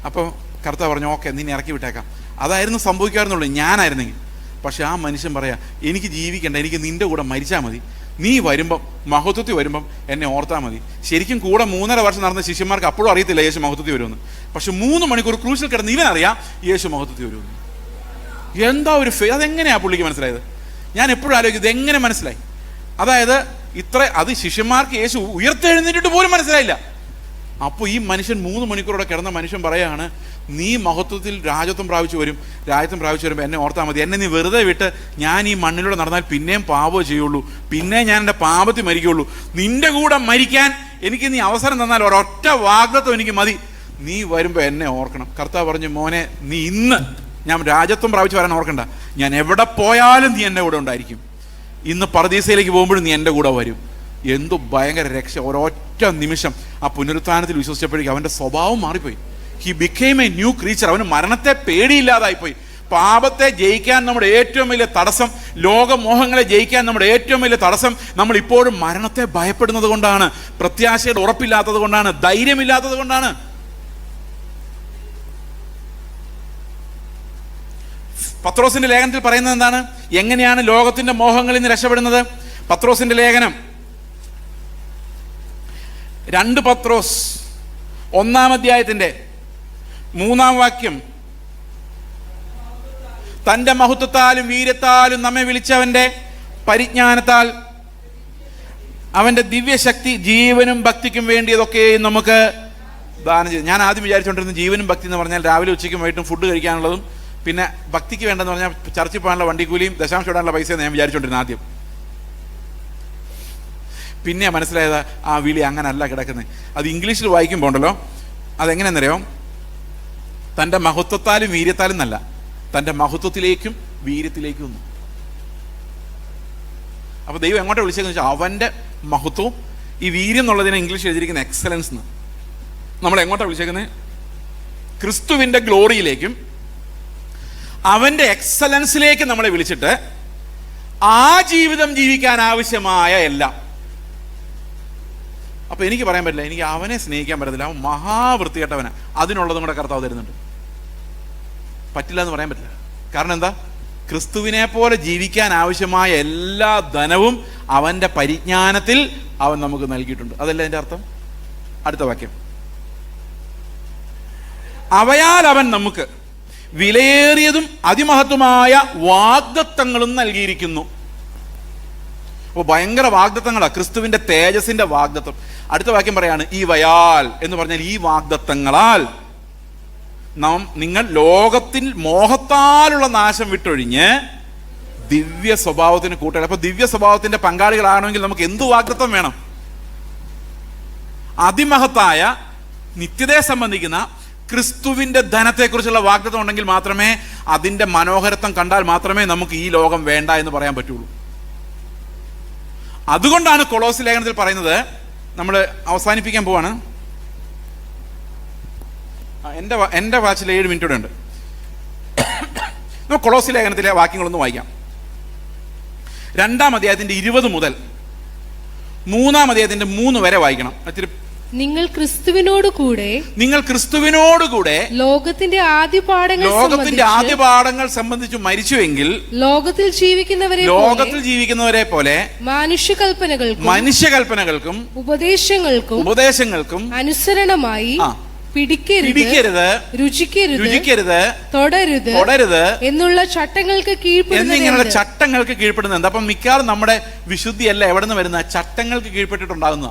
അപ്പോൾ കർത്താവ് പറഞ്ഞു, ഓക്കെ, നിന്നെ ഇറക്കി വിട്ടേക്കാം. അതായിരുന്നു സംഭവിക്കാറുന്നുള്ളൂ ഞാനായിരുന്നെങ്കിൽ. പക്ഷെ ആ മനുഷ്യൻ പറയാ, എനിക്ക് ജീവിക്കണ്ട, എനിക്ക് നിൻ്റെ കൂടെ മരിച്ചാൽ മതി, നീ വരുമ്പം മഹത്വത്തിൽ വരുമ്പം എന്നെ ഓർത്താൽ മതി. ശരിക്കും കൂടെ 3.5 വർഷം നടന്ന ശിഷ്യന്മാർക്ക് അപ്പോഴും അറിയത്തില്ല യേശു മഹത്വത്തിൽ വരുമെന്ന്. പക്ഷെ 3 മണിക്കൂർ ക്രൂശിൽ കിടന്ന് ഇവനറിയാം യേശു മഹത്വത്തിൽ വരുമെന്ന്. എന്താ ഒരു അതെങ്ങനെയാ പുള്ളിക്ക് മനസ്സിലായത്? ഞാൻ എപ്പോഴും ആലോചിക്കും, ഇതെങ്ങനെ മനസ്സിലായി? അതായത് അത് ശിഷ്യന്മാർക്ക് യേശു ഉയർത്തെഴുന്നേറ്റിട്ട് പോലും മനസ്സിലായില്ല. അപ്പോൾ ഈ മനുഷ്യൻ 3 മണിക്കൂറോടെ കിടന്ന മനുഷ്യൻ പറയാണ്, നീ മഹത്വത്തിൽ രാജ്യത്വം പ്രാപിച്ചു വരുമ്പോൾ എന്നെ ഓർത്താൽ മതി. എന്നെ നീ വെറുതെ വിട്ട് ഞാൻ ഈ മണ്ണിലൂടെ നടന്നാൽ പിന്നെയും പാപമേ ചെയ്യുള്ളൂ, പിന്നെ ഞാൻ എൻ്റെ പാപത്തിൽ മരിക്കുള്ളൂ. നിന്റെ കൂടെ മരിക്കാൻ എനിക്ക് നീ അവസരം തന്നാൽ ഒരൊറ്റ വാഗ്ദത്തം എനിക്ക് മതി, നീ വരുമ്പോൾ എന്നെ ഓർക്കണം. കർത്താവ് പറഞ്ഞു, മോനെ, നീ ഇന്ന് ഞാൻ രാജ്യത്വം പ്രാപിച്ച് വരാൻ ഓർക്കണ്ട, ഞാൻ എവിടെ പോയാലും നീ എൻ്റെ കൂടെ ഉണ്ടായിരിക്കും. ഇന്ന് പറുദീസയിലേക്ക് പോകുമ്പോഴും നീ എൻ്റെ കൂടെ വരും. എന്തോ ഭയങ്കര രക്ഷ! ഒരൊറ്റ നിമിഷം ആ പുനരുത്ഥാനത്തിൽ വിശ്വസിച്ചപ്പോഴേക്കും അവൻ്റെ സ്വഭാവം മാറിപ്പോയി. He became A new creature. അവന് മരണത്തെ പേടിയില്ലാതായിപ്പോയി. പാപത്തെ ജയിക്കാൻ നമ്മുടെ ഏറ്റവും വലിയ തടസ്സം, ലോകമോഹങ്ങളെ ജയിക്കാൻ നമ്മുടെ ഏറ്റവും വലിയ തടസ്സം, നമ്മൾ ഇപ്പോഴും മരണത്തെ ഭയപ്പെടുന്നത് കൊണ്ടാണ്, പ്രത്യാശയുടെ ഉറപ്പില്ലാത്തത് കൊണ്ടാണ്, ധൈര്യമില്ലാത്തത് കൊണ്ടാണ്. പത്രോസിന്റെ ലേഖനത്തിൽ പറയുന്നത് എന്താണ്? എങ്ങനെയാണ് ലോകത്തിന്റെ മോഹങ്ങളിൽ നിന്ന് രക്ഷപ്പെടുന്നത്? പത്രോസിന്റെ ലേഖനം 2 പത്രോസ് 1-ാം അധ്യായത്തിന്റെ 3-ാം വാക്യം, തന്റെ മഹത്വത്താലും വീര്യത്താലും നമ്മെ വിളിച്ചവന്റെ പരിജ്ഞാനത്താൽ അവന്റെ ദിവ്യശക്തി ജീവനും ഭക്തിക്കും വേണ്ടിയതൊക്കെ നമുക്ക് ദാനം ചെയ്തു. ഞാൻ ആദ്യം വിചാരിച്ചുകൊണ്ടിരുന്നത് ജീവനും ഭക്തി എന്ന് പറഞ്ഞാൽ രാവിലെ ഉച്ചയ്ക്കും വൈകിട്ടും ഫുഡ് കഴിക്കാനുള്ളതും, പിന്നെ ഭക്തിക്ക് വേണ്ടെന്ന് പറഞ്ഞാൽ ചർച്ചിൽ പോകാനുള്ള വണ്ടിക്കൂലിയും ദശാംശം ഇടാനുള്ള പൈസയെന്ന് ഞാൻ വിചാരിച്ചുകൊണ്ടിരുന്നത് ആദ്യം. പിന്നെ മനസ്സിലായത് ആ വിളി അങ്ങനല്ല കിടക്കുന്നത്. അത് ഇംഗ്ലീഷിൽ വായിക്കുമ്പോൾ ഉണ്ടല്ലോ, അതെങ്ങനെയെന്നറിയോ? തൻ്റെ മഹത്വത്താലും വീര്യത്താലും എന്നല്ല, തൻ്റെ മഹത്വത്തിലേക്കും വീര്യത്തിലേക്കും ഒന്നും. അപ്പോൾ ദൈവം എങ്ങോട്ടാണ് വിളിച്ചതെന്ന് വെച്ചാൽ അവൻ്റെ മഹത്വവും ഈ വീര്യം എന്നുള്ളതിനെ ഇംഗ്ലീഷ് എഴുതിയിരിക്കുന്ന എക്സലൻസ് എന്ന്. നമ്മൾ എങ്ങോട്ടാണ് വിളിച്ചേക്കുന്നത്? ക്രിസ്തുവിൻ്റെ ഗ്ലോറിയിലേക്കും അവൻ്റെ എക്സലൻസിലേക്ക് നമ്മളെ വിളിച്ചിട്ട് ആ ജീവിതം ജീവിക്കാൻ ആവശ്യമായ എല്ലാം. അപ്പോൾ എനിക്ക് പറയാൻ പറ്റില്ല, എനിക്ക് അവനെ സ്നേഹിക്കാൻ പറ്റത്തില്ല, അവൻ മഹാവൃത്തികെട്ടവനാണ്, അതിനുള്ളത് നമ്മുടെ കർത്താവ് തരുന്നുണ്ട്. പറ്റില്ല എന്ന് പറയാൻ പറ്റില്ല. കാരണം എന്താ? ക്രിസ്തുവിനെ പോലെ ജീവിക്കാൻ ആവശ്യമായ എല്ലാ ധനവും അവൻ്റെ പരിജ്ഞാനത്തിൽ അവൻ നമുക്ക് നൽകിയിട്ടുണ്ട്. അതല്ല അതിൻ്റെ അർത്ഥം? അടുത്ത വാക്യം, അവയാൽ അവൻ നമുക്ക് വിലയേറിയതും അതിമഹത്വമായ വാഗ്ദത്തങ്ങളും നൽകിയിരിക്കുന്നു. അപ്പോൾ ഭയങ്കര വാഗ്ദത്തങ്ങളാണ്, ക്രിസ്തുവിൻ്റെ തേജസ്സിൻ്റെ വാഗ്ദത്തം. അടുത്ത വാക്യം പറയാണ്, ഈ വയാൽ എന്ന് പറഞ്ഞാൽ ഈ വാഗ്ദത്തങ്ങളാൽ നിങ്ങൾ ലോകത്തിൽ മോഹത്താലുള്ള നാശം വിട്ടൊഴിഞ്ഞ് ദിവ്യ സ്വഭാവത്തിന് കൂട്ടുക. അപ്പൊ ദിവ്യ സ്വഭാവത്തിന്റെ പങ്കാളികളാണെങ്കിൽ നമുക്ക് എന്ത് വാഗ്ദത്തം വേണം? അതിമഹത്തായ നിത്യതയെ സംബന്ധിക്കുന്ന ക്രിസ്തുവിന്റെ ധനത്തെക്കുറിച്ചുള്ള വാഗ്ദത്തം ഉണ്ടെങ്കിൽ മാത്രമേ, അതിന്റെ മനോഹരത്വം കണ്ടാൽ മാത്രമേ നമുക്ക് ഈ ലോകം വേണ്ട എന്ന് പറയാൻ പറ്റുള്ളൂ. അതുകൊണ്ടാണ് കൊളോസി ലേഖനത്തിൽ പറയുന്നത്, നമ്മൾ അവസാനിപ്പിക്കാൻ പോവാണ്. എൻ്റെ വാച്ചിൽ 7 മിനിറ്റ് കൂടെ ഉണ്ട്. നമുക്ക് കൊളോസി ലേഖനത്തിലെ വാക്യങ്ങളൊന്ന് വായിക്കാം. 2-ാം അധ്യായത്തിന്റെ 20 മുതൽ 3-ാം അധ്യായത്തിന്റെ 3 വരെ വായിക്കണം. നിങ്ങൾ ക്രിസ്തുവിനോട് കൂടെ ലോകത്തിന്റെ ആദ്യ പാഠങ്ങൾ സംബന്ധിച്ച് മരിച്ചുവെങ്കിൽ ലോകത്തിൽ ജീവിക്കുന്നവരെ പോലെ മനുഷ്യകൽപ്പനകൾക്കും ഉപദേശങ്ങൾക്കും അനുസരണമായി പിടിക്കരുത്, രുചിക്കരുത്, തൊടരുത് എന്നുള്ള ചട്ടങ്ങൾക്ക് കീഴ്പ്പെടുന്നത്. അപ്പം മിക്കവാറും നമ്മുടെ വിശുദ്ധിയല്ല എവിടെ നിന്ന് വരുന്ന, ചട്ടങ്ങൾക്ക് കീഴ്പ്പെട്ടിട്ടുണ്ടാകുന്ന.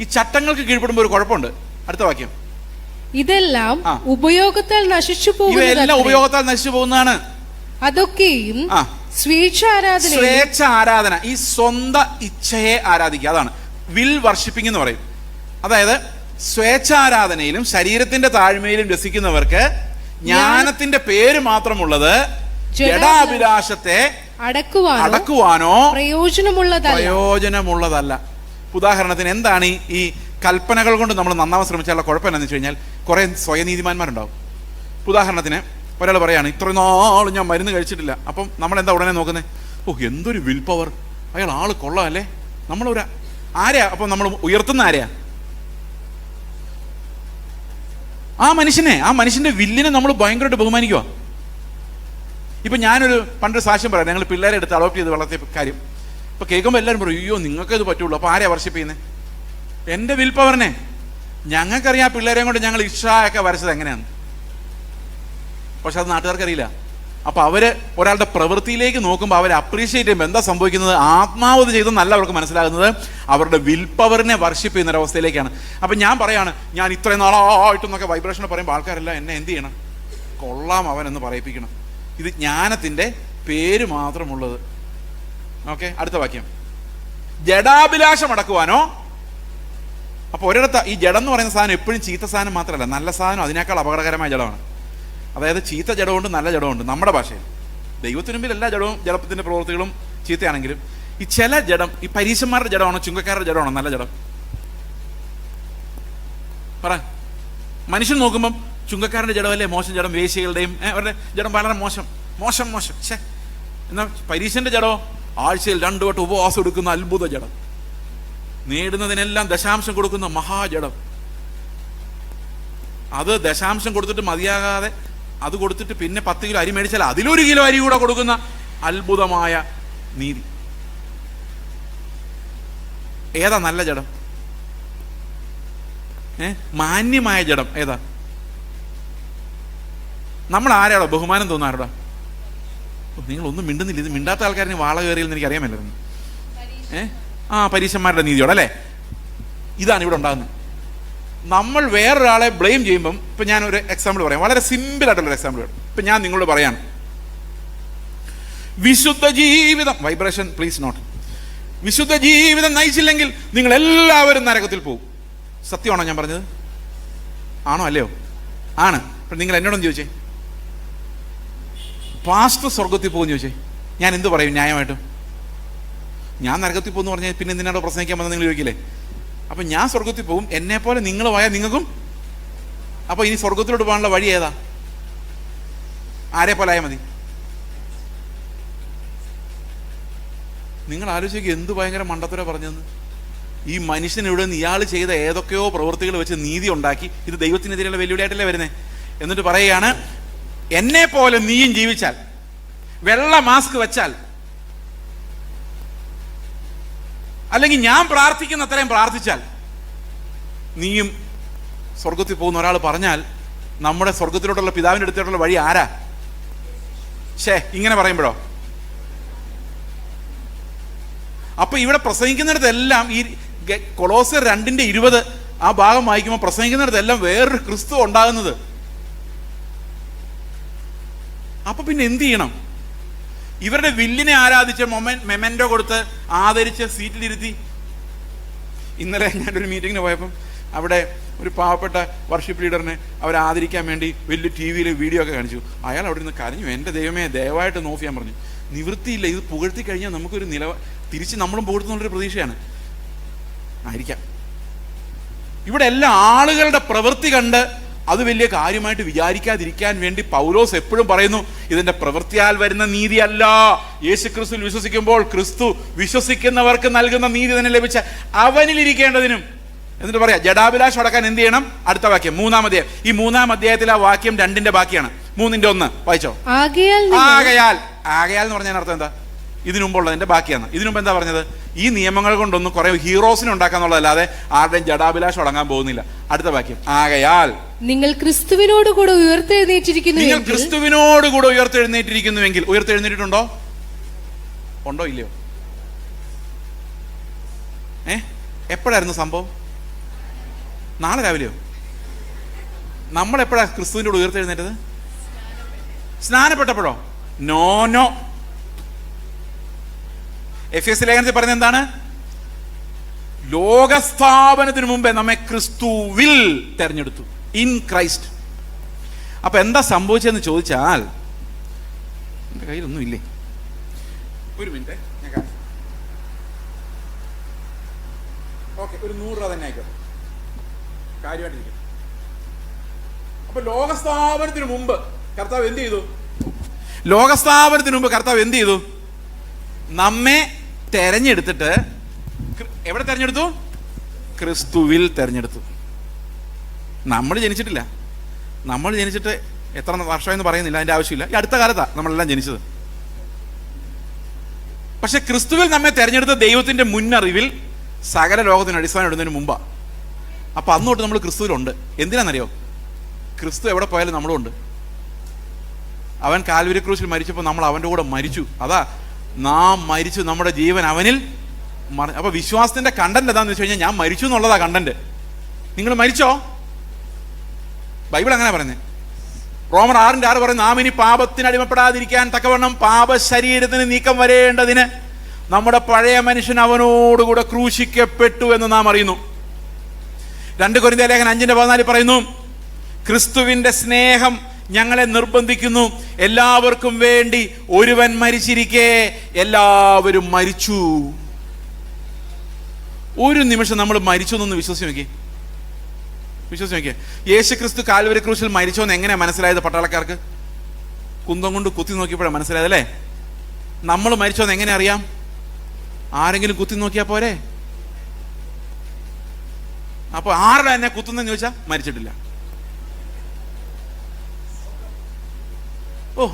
ഈ ചട്ടങ്ങൾക്ക് കീഴ്പ്പെടുമ്പോൾ ഒരു കുഴപ്പമുണ്ട്. അടുത്ത വാക്യം, ഇതെല്ലാം ഉപയോഗത്താൽ നശിച്ചു പോകുന്നതാണ്. അതൊക്കെയും സ്വേച്ഛാരാധന, ഈ സ്വന്തം ഇച്ഛയെ ആരാധിക്കുക, അതാണ് വിൽ വർഷിപ്പിംഗ് എന്ന് പറയും. അതായത് സ്വേച്ഛാരാധനയിലും ശരീരത്തിന്റെ താഴ്മയിലും രസിക്കുന്നവർക്ക് ജ്ഞാനത്തിന്റെ പേര് മാത്രമുള്ളത് ജഡാഭിലാഷത്തെ അടക്കുവാനോ പ്രയോജനമുള്ളതല്ല. ഉദാഹരണത്തിന് എന്താണ് ഈ കൽപ്പനകൾ കൊണ്ട് നമ്മൾ നന്നാവാൻ ശ്രമിച്ചാലുള്ള കുഴപ്പം എന്താണെന്ന് വെച്ച് കഴിഞ്ഞാൽ, കുറെ സ്വയനീതിമാന്മാരുണ്ടാവും. ഉദാഹരണത്തിന് ഒരാൾ പറയാണ്, ഇത്രയും നാളും ഞാൻ മരുന്ന് കഴിച്ചിട്ടില്ല. അപ്പം നമ്മളെന്താ ഉടനെ നോക്കുന്നത്? എന്തൊരു വിൽ പവർ, അയാൾ ആള് കൊള്ളാമല്ലേ. നമ്മളൊരു ആരെയാ അപ്പം നമ്മൾ ഉയർത്തുന്ന ആരെയാ? ആ മനുഷ്യന്റെ വില്ലിനെ നമ്മൾ ഭയങ്കരമായിട്ട് ബഹുമാനിക്കുക. ഇപ്പം ഞാനൊരു പണ്ടൊരു സാക്ഷ്യം പറയാം. ഞങ്ങൾ പിള്ളേരെ എടുത്ത് അഡോപ്റ്റ് ചെയ്ത് വളർത്തിയ കാര്യം ഇപ്പം കേൾക്കുമ്പോൾ എല്ലാവരും പറയും, അയ്യോ നിങ്ങൾക്കത് പറ്റുള്ളൂ. അപ്പോൾ ആരെയാ വർഷിപ്പ് ചെയ്യുന്നത്? എൻ്റെ വിൽ പവറിനെ. ഞങ്ങൾക്കറിയാം പിള്ളേരെ കൊണ്ട് ഞങ്ങൾ ഇഷായൊക്കെ വരച്ചത് എങ്ങനെയാണ്, പക്ഷെ അത് നാട്ടുകാർക്കറിയില്ല. അപ്പോൾ അവര് ഒരാളുടെ പ്രവൃത്തിയിലേക്ക് നോക്കുമ്പോൾ അവരെ അപ്രീഷിയേറ്റ് ചെയ്യുമ്പോൾ എന്താ സംഭവിക്കുന്നത്? ആത്മാവത് ചെയ്തെന്നല്ല അവർക്ക് മനസ്സിലാകുന്നത്, അവരുടെ വിൽ പവറിനെ വർഷിപ്പ് ചെയ്യുന്ന ഒരവസ്ഥയിലേക്കാണ്. അപ്പം ഞാൻ പറയാണ്, ഞാൻ ഇത്രയും നാളായിട്ടെന്നൊക്കെ വൈബ്രേഷൻ പറയുമ്പോൾ ആൾക്കാരെല്ലാം എന്നെ എന്ത് ചെയ്യണം? കൊള്ളാം അവനെന്ന് പറയിപ്പിക്കണം. ഇത് ജ്ഞാനത്തിൻ്റെ പേര് മാത്രമുള്ളത്. ഓക്കെ, അടുത്ത വാക്യം, ജഡാഭിലാഷം അടക്കുവാനോ. അപ്പോൾ ഒരിടത്ത് ഈ ജഡം എന്ന് പറയുന്ന സാധനം എപ്പോഴും ചീത്ത സാധനം മാത്രമല്ല, നല്ല സാധനം അതിനേക്കാൾ അപകടകരമായ ജഡമാണ്. അതായത് ചീത്ത ജഡമുണ്ട്, നല്ല ജഡമുണ്ട്. നമ്മുടെ ഭാഷയിൽ ദൈവത്തിന് മുമ്പിൽ എല്ലാ ജഡത്തിന്റെ പ്രവൃത്തികളും ചീത്തയാണെങ്കിലും ഈ ചില ജഡം, ഈ പരീശന്മാരുടെ ജഡമാണോ ചുങ്കക്കാരുടെ ജഡമാണോ നല്ല ജഡം? പറ. മനുഷ്യൻ നോക്കുമ്പം ചുങ്കക്കാരൻ്റെ ജഡമല്ലേ മോശം ജഡം, വേശ്യകളുടെയും അവരുടെ ജഡം വളരെ മോശം. എന്നാൽ പരീശന്റെ ജഡമോ ആഴ്ചയിൽ 2 വട്ടം ഉപവാസം എടുക്കുന്ന അത്ഭുത ജഡം, നേടുന്നതിനെല്ലാം ദശാംശം കൊടുക്കുന്ന മഹാജഡം. അത് ദശാംശം കൊടുത്തിട്ട് മതിയാകാതെ അത് കൊടുത്തിട്ട് പിന്നെ 10 കിലോ അരി മേടിച്ചാൽ അതിലൊരു കിലോ അരി കൂടെ കൊടുക്കുന്ന അത്ഭുതമായ നീതി. ഏതാ നല്ല ജഡം? മാന്യമായ ജഡം ഏതാ? നമ്മൾ ആരാടോ ബഹുമാനം തോന്നാറുടാ? നിങ്ങളൊന്നും മിണ്ടുന്നില്ല. ഇത് മിണ്ടാത്ത ആൾക്കാരിന് വാള കയറിയെന്ന് എനിക്ക് അറിയാമല്ലായിരുന്നു. പരീശന്മാരുടെ നീതിയോടല്ലേ? ഇതാണ് ഇവിടെ ഉണ്ടാകുന്നത്. നമ്മൾ വേറൊരാളെ ബ്ലെയിം ചെയ്യുമ്പം, ഇപ്പം ഞാനൊരു എക്സാമ്പിൾ പറയാം, വളരെ സിമ്പിൾ ആയിട്ടുള്ളൊരു എക്സാമ്പിൾ പറയാം. ഇപ്പം ഞാൻ നിങ്ങളോട് പറയാണ്, വിശുദ്ധ ജീവിതം, വൈബ്രേഷൻ പ്ലീസ് നോട്ട്, വിശുദ്ധ ജീവിതം നയിച്ചില്ലെങ്കിൽ നിങ്ങൾ എല്ലാവരും നരകത്തിൽ പോകും. സത്യമാണോ ഞാൻ പറഞ്ഞത്? ആണോ അല്ലയോ? ആണ്. അപ്പം നിങ്ങൾ എന്നോടൊന്ന് ചോദിച്ചേ, പാസ്റ്റർ സ്വർഗത്തിൽ പോകുമെന്ന് ചോദിച്ചേ, ഞാൻ എന്ത് പറയും ന്യായമായിട്ടും? ഞാൻ നരകത്തിൽ പോകുമെന്ന് പറഞ്ഞാൽ പിന്നെ എന്തിനാണോ പ്രസംഗിക്കാൻ വന്നത് നിങ്ങൾ ചോദിക്കില്ലേ? അപ്പം ഞാൻ സ്വർഗത്തിൽ പോകും, എന്നെ പോലെ നിങ്ങൾ പോയാൽ നിങ്ങൾക്കും. അപ്പോൾ ഇനി സ്വർഗത്തിലോട്ട് പോകാനുള്ള വഴി ഏതാ? ആരെ പോലെ ആയാൽ മതി? നിങ്ങൾ ആലോചിക്കുക, എന്ത് ഭയങ്കര മണ്ടത്തര പറഞ്ഞതെന്ന്. ഈ മനുഷ്യൻ ഇവിടെ നിന്ന് ഇയാൾ ചെയ്ത ഏതൊക്കെയോ പ്രവൃത്തികൾ വെച്ച് നീതി ഉണ്ടാക്കി, ഇത് ദൈവത്തിനെതിരെയുള്ള വെല്ലുവിളിയായിട്ടല്ലേ വരുന്നത്. എന്നിട്ട് പറയുകയാണ്, എന്നെ പോലെ നീയും ജീവിച്ചാൽ, വെള്ള മാസ്ക് വെച്ചാൽ, അല്ലെങ്കിൽ ഞാൻ പ്രാർത്ഥിക്കുന്ന അത്രയും പ്രാർത്ഥിച്ചാൽ നീയും സ്വർഗത്തിൽ പോകുന്ന ഒരാൾ പറഞ്ഞാൽ, നമ്മുടെ സ്വർഗത്തിലോട്ടുള്ള പിതാവിൻ്റെ അടുത്തോട്ടുള്ള വഴി ആരാ? ഇങ്ങനെ പറയുമ്പോഴോ? അപ്പൊ ഇവിടെ പ്രസംഗിക്കുന്നിടത്തെല്ലാം ഈ കൊളോസ്യർ 2:20 ആ ഭാഗം വായിക്കുമ്പോൾ പ്രസംഗിക്കുന്നിടത്തെല്ലാം വേറൊരു ക്രിസ്തു ഉണ്ടാകുന്നത്. അപ്പൊ പിന്നെ എന്ത് ചെയ്യണം? ഇവരുടെ വില്ലിനെ ആരാധിച്ച് മെമെന്റോ കൊടുത്ത് ആദരിച്ച് സീറ്റിലിരുത്തി. ഇന്നലെ ഞാനൊരു മീറ്റിങ്ങിന് പോയപ്പം അവിടെ ഒരു പാവപ്പെട്ട വർഷിപ്പ് ലീഡറിനെ അവരെ ആദരിക്കാൻ വേണ്ടി വലിയ ടി വിയിൽ വീഡിയോ ഒക്കെ കാണിച്ചു. അയാൾ അവിടെ നിന്ന് കരഞ്ഞു, എൻ്റെ ദൈവമേ ദയവായിട്ട് നോക്കി ഞാൻ പറഞ്ഞു. നിവൃത്തിയില്ല, ഇത് പുകഴ്ത്തി കഴിഞ്ഞാൽ നമുക്കൊരു തിരിച്ച് നമ്മളും പുകഴ്ത്തുന്നുള്ളൊരു പ്രതീക്ഷയാണ് ആയിരിക്കാം. ഇവിടെ എല്ലാ ആളുകളുടെ പ്രവൃത്തി കണ്ട് അത് വലിയ കാര്യമായിട്ട് വിചാരിക്കാതിരിക്കാൻ വേണ്ടി പൗലോസ് എപ്പോഴും പറയുന്നു, ഇതിന്റെ പ്രവൃത്തിയാൽ വരുന്ന നീതിയല്ല, യേശു ക്രിസ്തുവിൽ വിശ്വസിക്കുമ്പോൾ ക്രിസ്തു വിശ്വസിക്കുന്നവർക്ക് നൽകുന്ന നീതി തന്നെ ലഭിച്ച അവനിലിരിക്കേണ്ടതിനും. എന്നിട്ട് പറയാം, ജഡാഭിലാഷം അടക്കാൻ എന്ത് ചെയ്യണം? അടുത്ത വാക്യം 3-ാം അധ്യായം. ഈ 3-ാം അധ്യായത്തിൽ ആ വാക്യം 2-ന്റെ ബാക്കിയാണ്. 3-ന്റെ 1 വായിച്ചോ. ആകയാൽ എന്ന് പറഞ്ഞാൽ അർത്ഥം എന്താ? ഇതിനു മുമ്പുള്ളതിന്റെ ബാക്കിയാണ്. ഇതിനു മുമ്പ് എന്താ പറഞ്ഞത്? ഈ നിയമങ്ങൾ കൊണ്ടൊന്നും കുറെ ഹീറോസിനെ ഉണ്ടാക്കാന്നുള്ളതല്ലാതെ ആരുടെയും ജഡാഭിലാഷം അടങ്ങാൻ പോകുന്നില്ല. അടുത്ത വാക്യം, ആകയാൽ നിങ്ങൾ ക്രിസ്തുവിനോട് കൂടെ ഉയർത്തെഴുന്നേറ്റിരിക്കുന്നുവെങ്കിൽ. ഉയർത്തെഴുന്നേറ്റിട്ടുണ്ടോ? ഉണ്ടോ ഇല്ലയോ? എപ്പോഴായിരുന്നു സംഭവം? നാളെ രാവിലെയോ? നമ്മളെപ്പോഴാ ക്രിസ്തുവിൻ്റെ കൂടെ ഉയർത്തെഴുന്നേറ്റത്? സ്നാനപ്പെട്ടപ്പോഴോ? നോ. എഫേസ്യ ലേഖനത്തിൽ പറയുന്നത് എന്താണ്? ലോകസ്ഥാപനത്തിന് മുമ്പേ നമ്മെ ക്രിസ്തുവിൽ തെരഞ്ഞെടുത്തു, ഇൻ ക്രൈസ്റ്റ്. അപ്പൊ എന്താ സംഭവിച്ചതെന്ന് ചോദിച്ചാൽ, എൻ്റെ കയ്യിലൊന്നും ഇല്ലേ, ഒരു മിനിറ്റ് ഞാൻ കാണിച്ചു. ഓക്കെ, ഒരു 100 രൂപ തന്നെ ആയിക്കോട്ടെ, കാര്യമായിട്ടിരിക്കും. അപ്പൊ ലോകസ്ഥാപനത്തിന് മുമ്പ് കർത്താവ് എന്ത് ചെയ്തു? നമ്മെ തെരഞ്ഞെടുത്തിട്ട് എവിടെ തെരഞ്ഞെടുത്തു? ക്രിസ്തുവിൽ തെരഞ്ഞെടുത്തു. നമ്മൾ ജനിച്ചിട്ടില്ല. നമ്മൾ ജനിച്ചിട്ട് എത്ര വർഷമെന്ന് പറയുന്നില്ല, അതിന്റെ ആവശ്യമില്ല. ഈ അടുത്ത കാലത്താണ് നമ്മളെല്ലാം ജനിച്ചത്. പക്ഷെ ക്രിസ്തുവിൽ നമ്മെ തെരഞ്ഞെടുത്ത ദൈവത്തിന്റെ മുന്നറിവിൽ സകല ലോകത്തിന് അടിസ്ഥാനം ഇടുന്നതിന് മുമ്പാ. അപ്പൊ അന്ന് തൊട്ട് നമ്മൾ ക്രിസ്തുവിലുണ്ട്. എന്തിനാണെന്നറിയോ? ക്രിസ്തു എവിടെ പോയാലും നമ്മളും ഉണ്ട്. അവൻ കാൽവരി ക്രൂശിൽ മരിച്ചപ്പോൾ നമ്മൾ അവന്റെ കൂടെ മരിച്ചു. അതാ നാം മരിച്ചു, നമ്മുടെ ജീവൻ അവനിൽ. അപ്പൊ വിശ്വാസത്തിന്റെ കണ്ടന്റ് എന്താന്ന് വെച്ച് കഴിഞ്ഞാൽ ഞാൻ മരിച്ചു എന്നുള്ളതാ കണ്ടന്റ്. നിങ്ങൾ മരിച്ചോ? ബൈബിൾ അങ്ങനെ പറയുന്നത്. റോമർ 6:6 പറയുന്നത്, നാം ഇനി പാപത്തിന് അടിമപ്പെടാതിരിക്കാൻ തക്കവണ്ണം പാപ ശരീരത്തിന് നീക്കം വരേണ്ടതിന് നമ്മുടെ പഴയ മനുഷ്യൻ അവനോടുകൂടെ ക്രൂശിക്കപ്പെട്ടു എന്ന് നാം അറിയുന്നു. 2 കൊരിന്ത്യർ ലേഖനം 5:14 പറയുന്നു, ക്രിസ്തുവിന്റെ സ്നേഹം ഞങ്ങളെ നിർബന്ധിക്കുന്നു, എല്ലാവർക്കും വേണ്ടി ഒരുവൻ മരിച്ചിരിക്കെ എല്ലാവരും മരിച്ചു. ഒരു നിമിഷം നമ്മൾ മരിച്ചു എന്നൊന്ന് വിശ്വസിച്ച് നോക്കിയേ. യേശു ക്രിസ്തു കാൽവരി ക്രൂശിൽ മരിച്ചോന്ന് എങ്ങനെയാ മനസ്സിലായത്? പട്ടാളക്കാർക്ക് കുന്തം കൊണ്ട് കുത്തി നോക്കിയപ്പോഴാണ് മനസ്സിലായത് അല്ലേ? നമ്മൾ മരിച്ചോന്ന് എങ്ങനെ അറിയാം? ആരെങ്കിലും കുത്തി നോക്കിയാ പോരെ? അപ്പൊ ആരുടെ എന്നെ കുത്തുന്നെന്ന് ചോദിച്ചാൽ മരിച്ചിട്ടില്ല.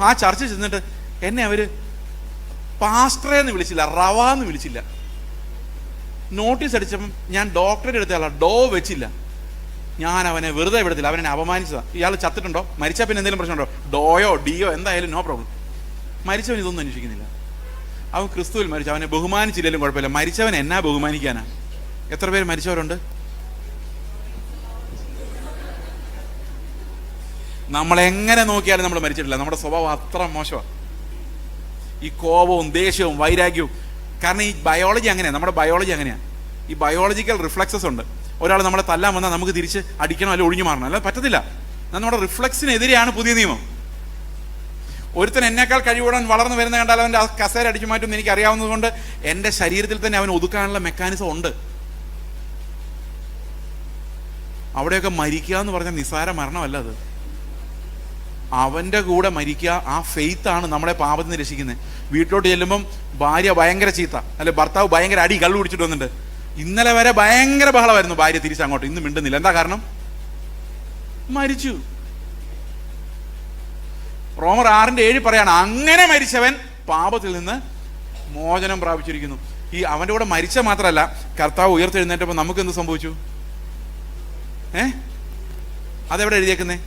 ആ ചർച്ച ചെന്നിട്ട് എന്നെ അവര് പാസ്റ്ററേന്ന് വിളിച്ചില്ല, റവാന്ന് വിളിച്ചില്ല. നോട്ടീസ് അടിച്ചപ്പം ഞാൻ ഡോക്ടറേറ്റ് എടുത്തയാളാ, ഡോ വെച്ചില്ല. ഞാൻ അവനെ വെറുതെ വിടത്തില്ല, അവനെ അപമാനിച്ചതാ. ഇയാൾ ചത്തിട്ടുണ്ടോ? മരിച്ചാൽ പിന്നെ എന്തെങ്കിലും പ്രശ്നമുണ്ടോ? ഡോയോ ഡിയോ എന്തായാലും നോ പ്രോബ്ലം. മരിച്ചവൻ ഇതൊന്നും അന്വേഷിക്കുന്നില്ല. അവൻ ക്രിസ്തുവിൽ മരിച്ചു, അവനെ ബഹുമാനിച്ചില്ലെങ്കിലും കുഴപ്പമില്ല. മരിച്ചവൻ എന്നാ ബഹുമാനിക്കാനാ? എത്ര പേര് മരിച്ചവരുണ്ട്? നമ്മളെങ്ങനെ നോക്കിയാലും നമ്മൾ മരിച്ചിട്ടില്ല. നമ്മുടെ സ്വഭാവം അത്ര മോശമാണ്. ഈ കോപവും ദേഷ്യവും വൈരാഗ്യവും. കാരണം ഈ ബയോളജി അങ്ങനെയാണ്, നമ്മുടെ ബയോളജി അങ്ങനെയാണ്. ഈ ബയോളജിക്കൽ റിഫ്ലക്സസ് ഉണ്ട്. ഒരാൾ നമ്മളെ തല്ലാൻ വന്നാൽ നമുക്ക് തിരിച്ച് അടിക്കണം, അല്ലെങ്കിൽ ഒഴിഞ്ഞു മാറണം, അല്ല പറ്റത്തില്ല. നമ്മുടെ റിഫ്ലക്സിനെതിരെയാണ് പുതിയ നിയമം. ഒരുത്തൻ എന്നേക്കാൾ കഴിവുடன் വളർന്നു വരുന്ന കണ്ടാൽ അവൻ്റെ ആ കസേര അടിച്ചു മാറ്റുമെന്ന് എനിക്ക് അറിയാവുന്നത് കൊണ്ട് എൻ്റെ ശരീരത്തിൽ തന്നെ അവൻ ഒതുക്കാനുള്ള മെക്കാനിസം ഉണ്ട്. അവിടെയൊക്കെ മരിക്കുക എന്ന് പറഞ്ഞാൽ നിസ്സാര മരണമല്ല അത്. അവൻ്റെ കൂടെ മരിക്കുക, ആ ഫെയ്ത്താണ് നമ്മളെ പാപത്തിൽ നിന്ന് രക്ഷിക്കുന്നത്. വീട്ടിലോട്ട് ചെല്ലുമ്പം ഭാര്യ ഭയങ്കര ചീത്ത, അല്ലെ ഭർത്താവ് ഭയങ്കര അടി കള്ളു പിടിച്ചിട്ട് വന്നിട്ട്, ഇന്നലെ വരെ ഭയങ്കര ബഹളമായിരുന്നു, ഭാര്യ തിരിച്ചങ്ങോട്ട്, ഇന്ന് മിണ്ടുന്നില്ല. എന്താ കാരണം? മരിച്ചു. റോമർ 6:7 പറയാണ്, അങ്ങനെ മരിച്ചവൻ പാപത്തിൽ നിന്ന് മോചനം പ്രാപിച്ചിരിക്കുന്നു. ഈ അവൻ്റെ കൂടെ മരിച്ച മാത്രമല്ല, കർത്താവ് ഉയർത്തെഴുന്നേറ്റപ്പോൾ നമുക്ക് എന്ത് സംഭവിച്ചു? അതെവിടെ എഴുതിയേക്കുന്നേ?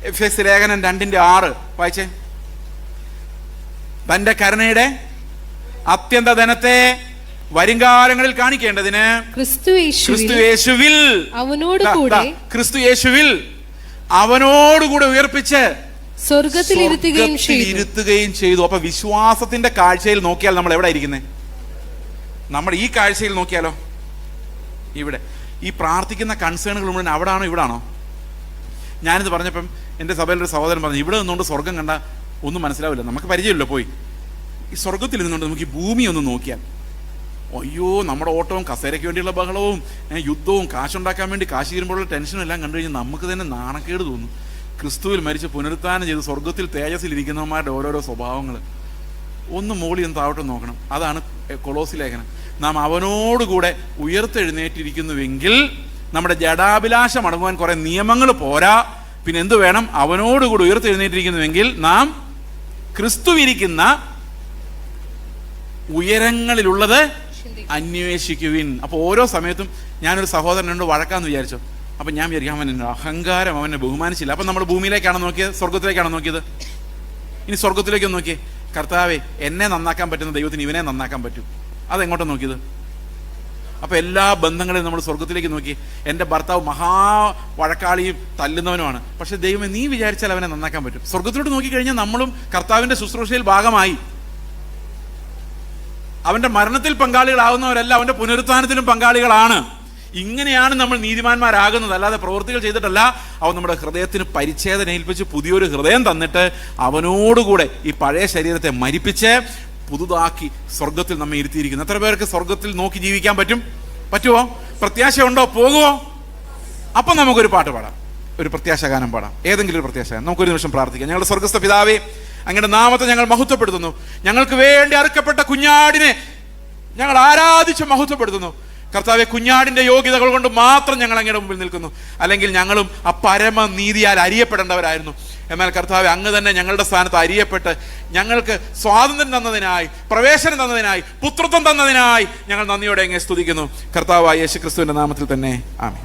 എഫേസ്യ ലേഖനം 2:6 വായിച്ചേ. തന്റെ കരുണയുടെ അത്യന്ത ധനത്തെ വരുംകാലങ്ങളിൽ കാണിക്കേണ്ടതിന് ക്രിസ്തു യേശുവിൽ അവനോടുകൂടെ ഉയർപ്പിച്ച് സ്വർഗ്ഗത്തിലിരുത്തുകയും ചെയ്തു. അപ്പൊ വിശ്വാസത്തിന്റെ കാഴ്ചയിൽ നോക്കിയാൽ നമ്മൾ എവിടെ ഇരിക്കുന്നേ? നമ്മുടെ ഈ കാഴ്ചയിൽ നോക്കിയാലോ, ഇവിടെ ഈ പ്രാർത്ഥിക്കുന്ന കൺസേണുകൾ മുഴുവൻ അവിടാണോ ഇവിടാണോ? ഞാനിത് പറഞ്ഞപ്പം എൻ്റെ സഭയിലൊരു സഹോദരൻ പറഞ്ഞു, ഇവിടെ നിന്നുകൊണ്ട് സ്വർഗം കണ്ട ഒന്നും മനസ്സിലാവില്ല, നമുക്ക് പരിചയമില്ല. പോയി ഈ സ്വർഗത്തിൽ നിന്നുകൊണ്ട് നമുക്ക് ഈ ഭൂമി ഒന്ന് നോക്കിയാൽ, അയ്യോ നമ്മുടെ ഓട്ടവും കസേരയ്ക്ക് വേണ്ടിയുള്ള ബഹളവും യുദ്ധവും കാശുണ്ടാക്കാൻ വേണ്ടി കാശ് തീരുമ്പോഴുള്ള ടെൻഷനും എല്ലാം കണ്ടു കഴിഞ്ഞാൽ നമുക്ക് തന്നെ നാണക്കേട് തോന്നും. ക്രിസ്തുവിൽ മരിച്ച് പുനരുത്ഥാനം ചെയ്ത് സ്വർഗത്തിൽ തേജസ്സിലിരിക്കുന്നവന്മാരുടെ ഓരോരോ സ്വഭാവങ്ങൾ ഒന്ന് മോളി ഒന്ന് താവട്ടെ നോക്കണം. അതാണ് കൊളോസി ലേഖനം. നാം അവനോടുകൂടെ ഉയർത്തെഴുന്നേറ്റിരിക്കുന്നുവെങ്കിൽ നമ്മുടെ ജഡാഭിലാഷം അടങ്ങുവാൻ കുറെ നിയമങ്ങൾ പോരാ. പിന്നെ എന്ത് വേണം? അവനോടുകൂടി ഉയർത്തെഴുന്നേറ്റിരിക്കുന്നുവെങ്കിൽ നാം ക്രിസ്തുവിരിക്കുന്ന ഉയരങ്ങളിലുള്ളത് അന്വേഷിക്കുവിൻ. അപ്പോൾ ഓരോ സമയത്തും ഞാനൊരു സഹോദരനോട് വഴക്കാന്ന് വിചാരിച്ചു. അപ്പം ഞാൻ വിചാരിക്കും അവൻ അഹങ്കാരം, അവനെ ബഹുമാനിച്ചില്ല. അപ്പം നമ്മൾ ഭൂമിയിലേക്കാണ് നോക്കിയത്, സ്വർഗത്തിലേക്കാണ് നോക്കിയത്? ഇനി സ്വർഗത്തിലേക്കൊന്ന് നോക്കിയേ. കർത്താവേ, എന്നെ നന്നാക്കാൻ പറ്റുന്ന ദൈവത്തിന് ഇവനെ നന്നാക്കാൻ പറ്റും. അതെങ്ങോട്ടാണ് നോക്കിയത്? അപ്പോൾ എല്ലാ ബന്ധങ്ങളെയും നമ്മൾ സ്വർഗത്തിലേക്ക് നോക്കി. എൻ്റെ ഭർത്താവ് മഹാ വഴക്കാളിയും തല്ലുന്നവനുമാണ്, പക്ഷെ ദൈവമേ നീ വിചാരിച്ചാൽ അവനെ നന്നാക്കാൻ പറ്റും. സ്വർഗത്തിലോട്ട് നോക്കിക്കഴിഞ്ഞാൽ നമ്മളും കർത്താവിൻ്റെ ശുശ്രൂഷയിൽ ഭാഗമായി. അവൻ്റെ മരണത്തിൽ പങ്കാളികളാവുന്നവരല്ല, അവൻ്റെ പുനരുത്ഥാനത്തിലും പങ്കാളികളാണ്. ഇങ്ങനെയാണ് നമ്മൾ നീതിമാന്മാരാകുന്നത്, അല്ലാതെ പ്രവൃത്തികൾ ചെയ്തിട്ടല്ല. അവൻ നമ്മുടെ ഹൃദയത്തിന് പരിച്ഛേദന ഏൽപ്പിച്ച് പുതിയൊരു ഹൃദയം തന്നിട്ട് അവനോടുകൂടെ ഈ പഴയ ശരീരത്തെ മരിപ്പിച്ച് പുതുതാക്കി സ്വർഗത്തിൽ നമ്മെ ഇരുത്തിയിരിക്കുന്നു. എത്ര പേർക്ക് സ്വർഗത്തിൽ നോക്കി ജീവിക്കാൻ പറ്റുമോ? പ്രത്യാശയുണ്ടോ? പോകുമോ? അപ്പം നമുക്കൊരു പാട്ട് പാടാം, ഒരു പ്രത്യാശാഗാനം പാടാം, ഏതെങ്കിലും ഒരു പ്രത്യാശാഗാനം. നമുക്കൊരു നിമിഷം പ്രാർത്ഥിക്കാം. ഞങ്ങളുടെ സ്വർഗസ്ഥ പിതാവേ, അങ്ങയുടെ നാമത്തെ ഞങ്ങൾ മഹത്വപ്പെടുത്തുന്നു. ഞങ്ങൾക്ക് വേണ്ടി അറുക്കപ്പെട്ട കുഞ്ഞാടിനെ ഞങ്ങൾ ആരാധിച്ച് മഹത്വപ്പെടുത്തുന്നു. കർത്താവെ, കുഞ്ഞാടിന്റെ യോഗ്യതകൾ കൊണ്ട് മാത്രം ഞങ്ങൾ അങ്ങയുടെ മുമ്പിൽ നിൽക്കുന്നു. അല്ലെങ്കിൽ ഞങ്ങളും ആ പരമനീതിയാൽ അരിയപ്പെടേണ്ടവരായിരുന്നു. എന്നാൽ കർത്താവെ, അങ്ങ് തന്നെ ഞങ്ങളുടെ സ്ഥാനത്ത് അരിയപ്പെട്ട് ഞങ്ങൾക്ക് സ്വാതന്ത്ര്യം തന്നതിനായി, പ്രവേശനം തന്നതിനായി, പുത്രത്വം തന്നതിനായി ഞങ്ങൾ നന്ദിയോടെ അങ്ങ് സ്തുതിക്കുന്നു. കർത്താവായ യേശുക്രിസ്തുവിന്റെ നാമത്തിൽ തന്നെ ആമേൻ.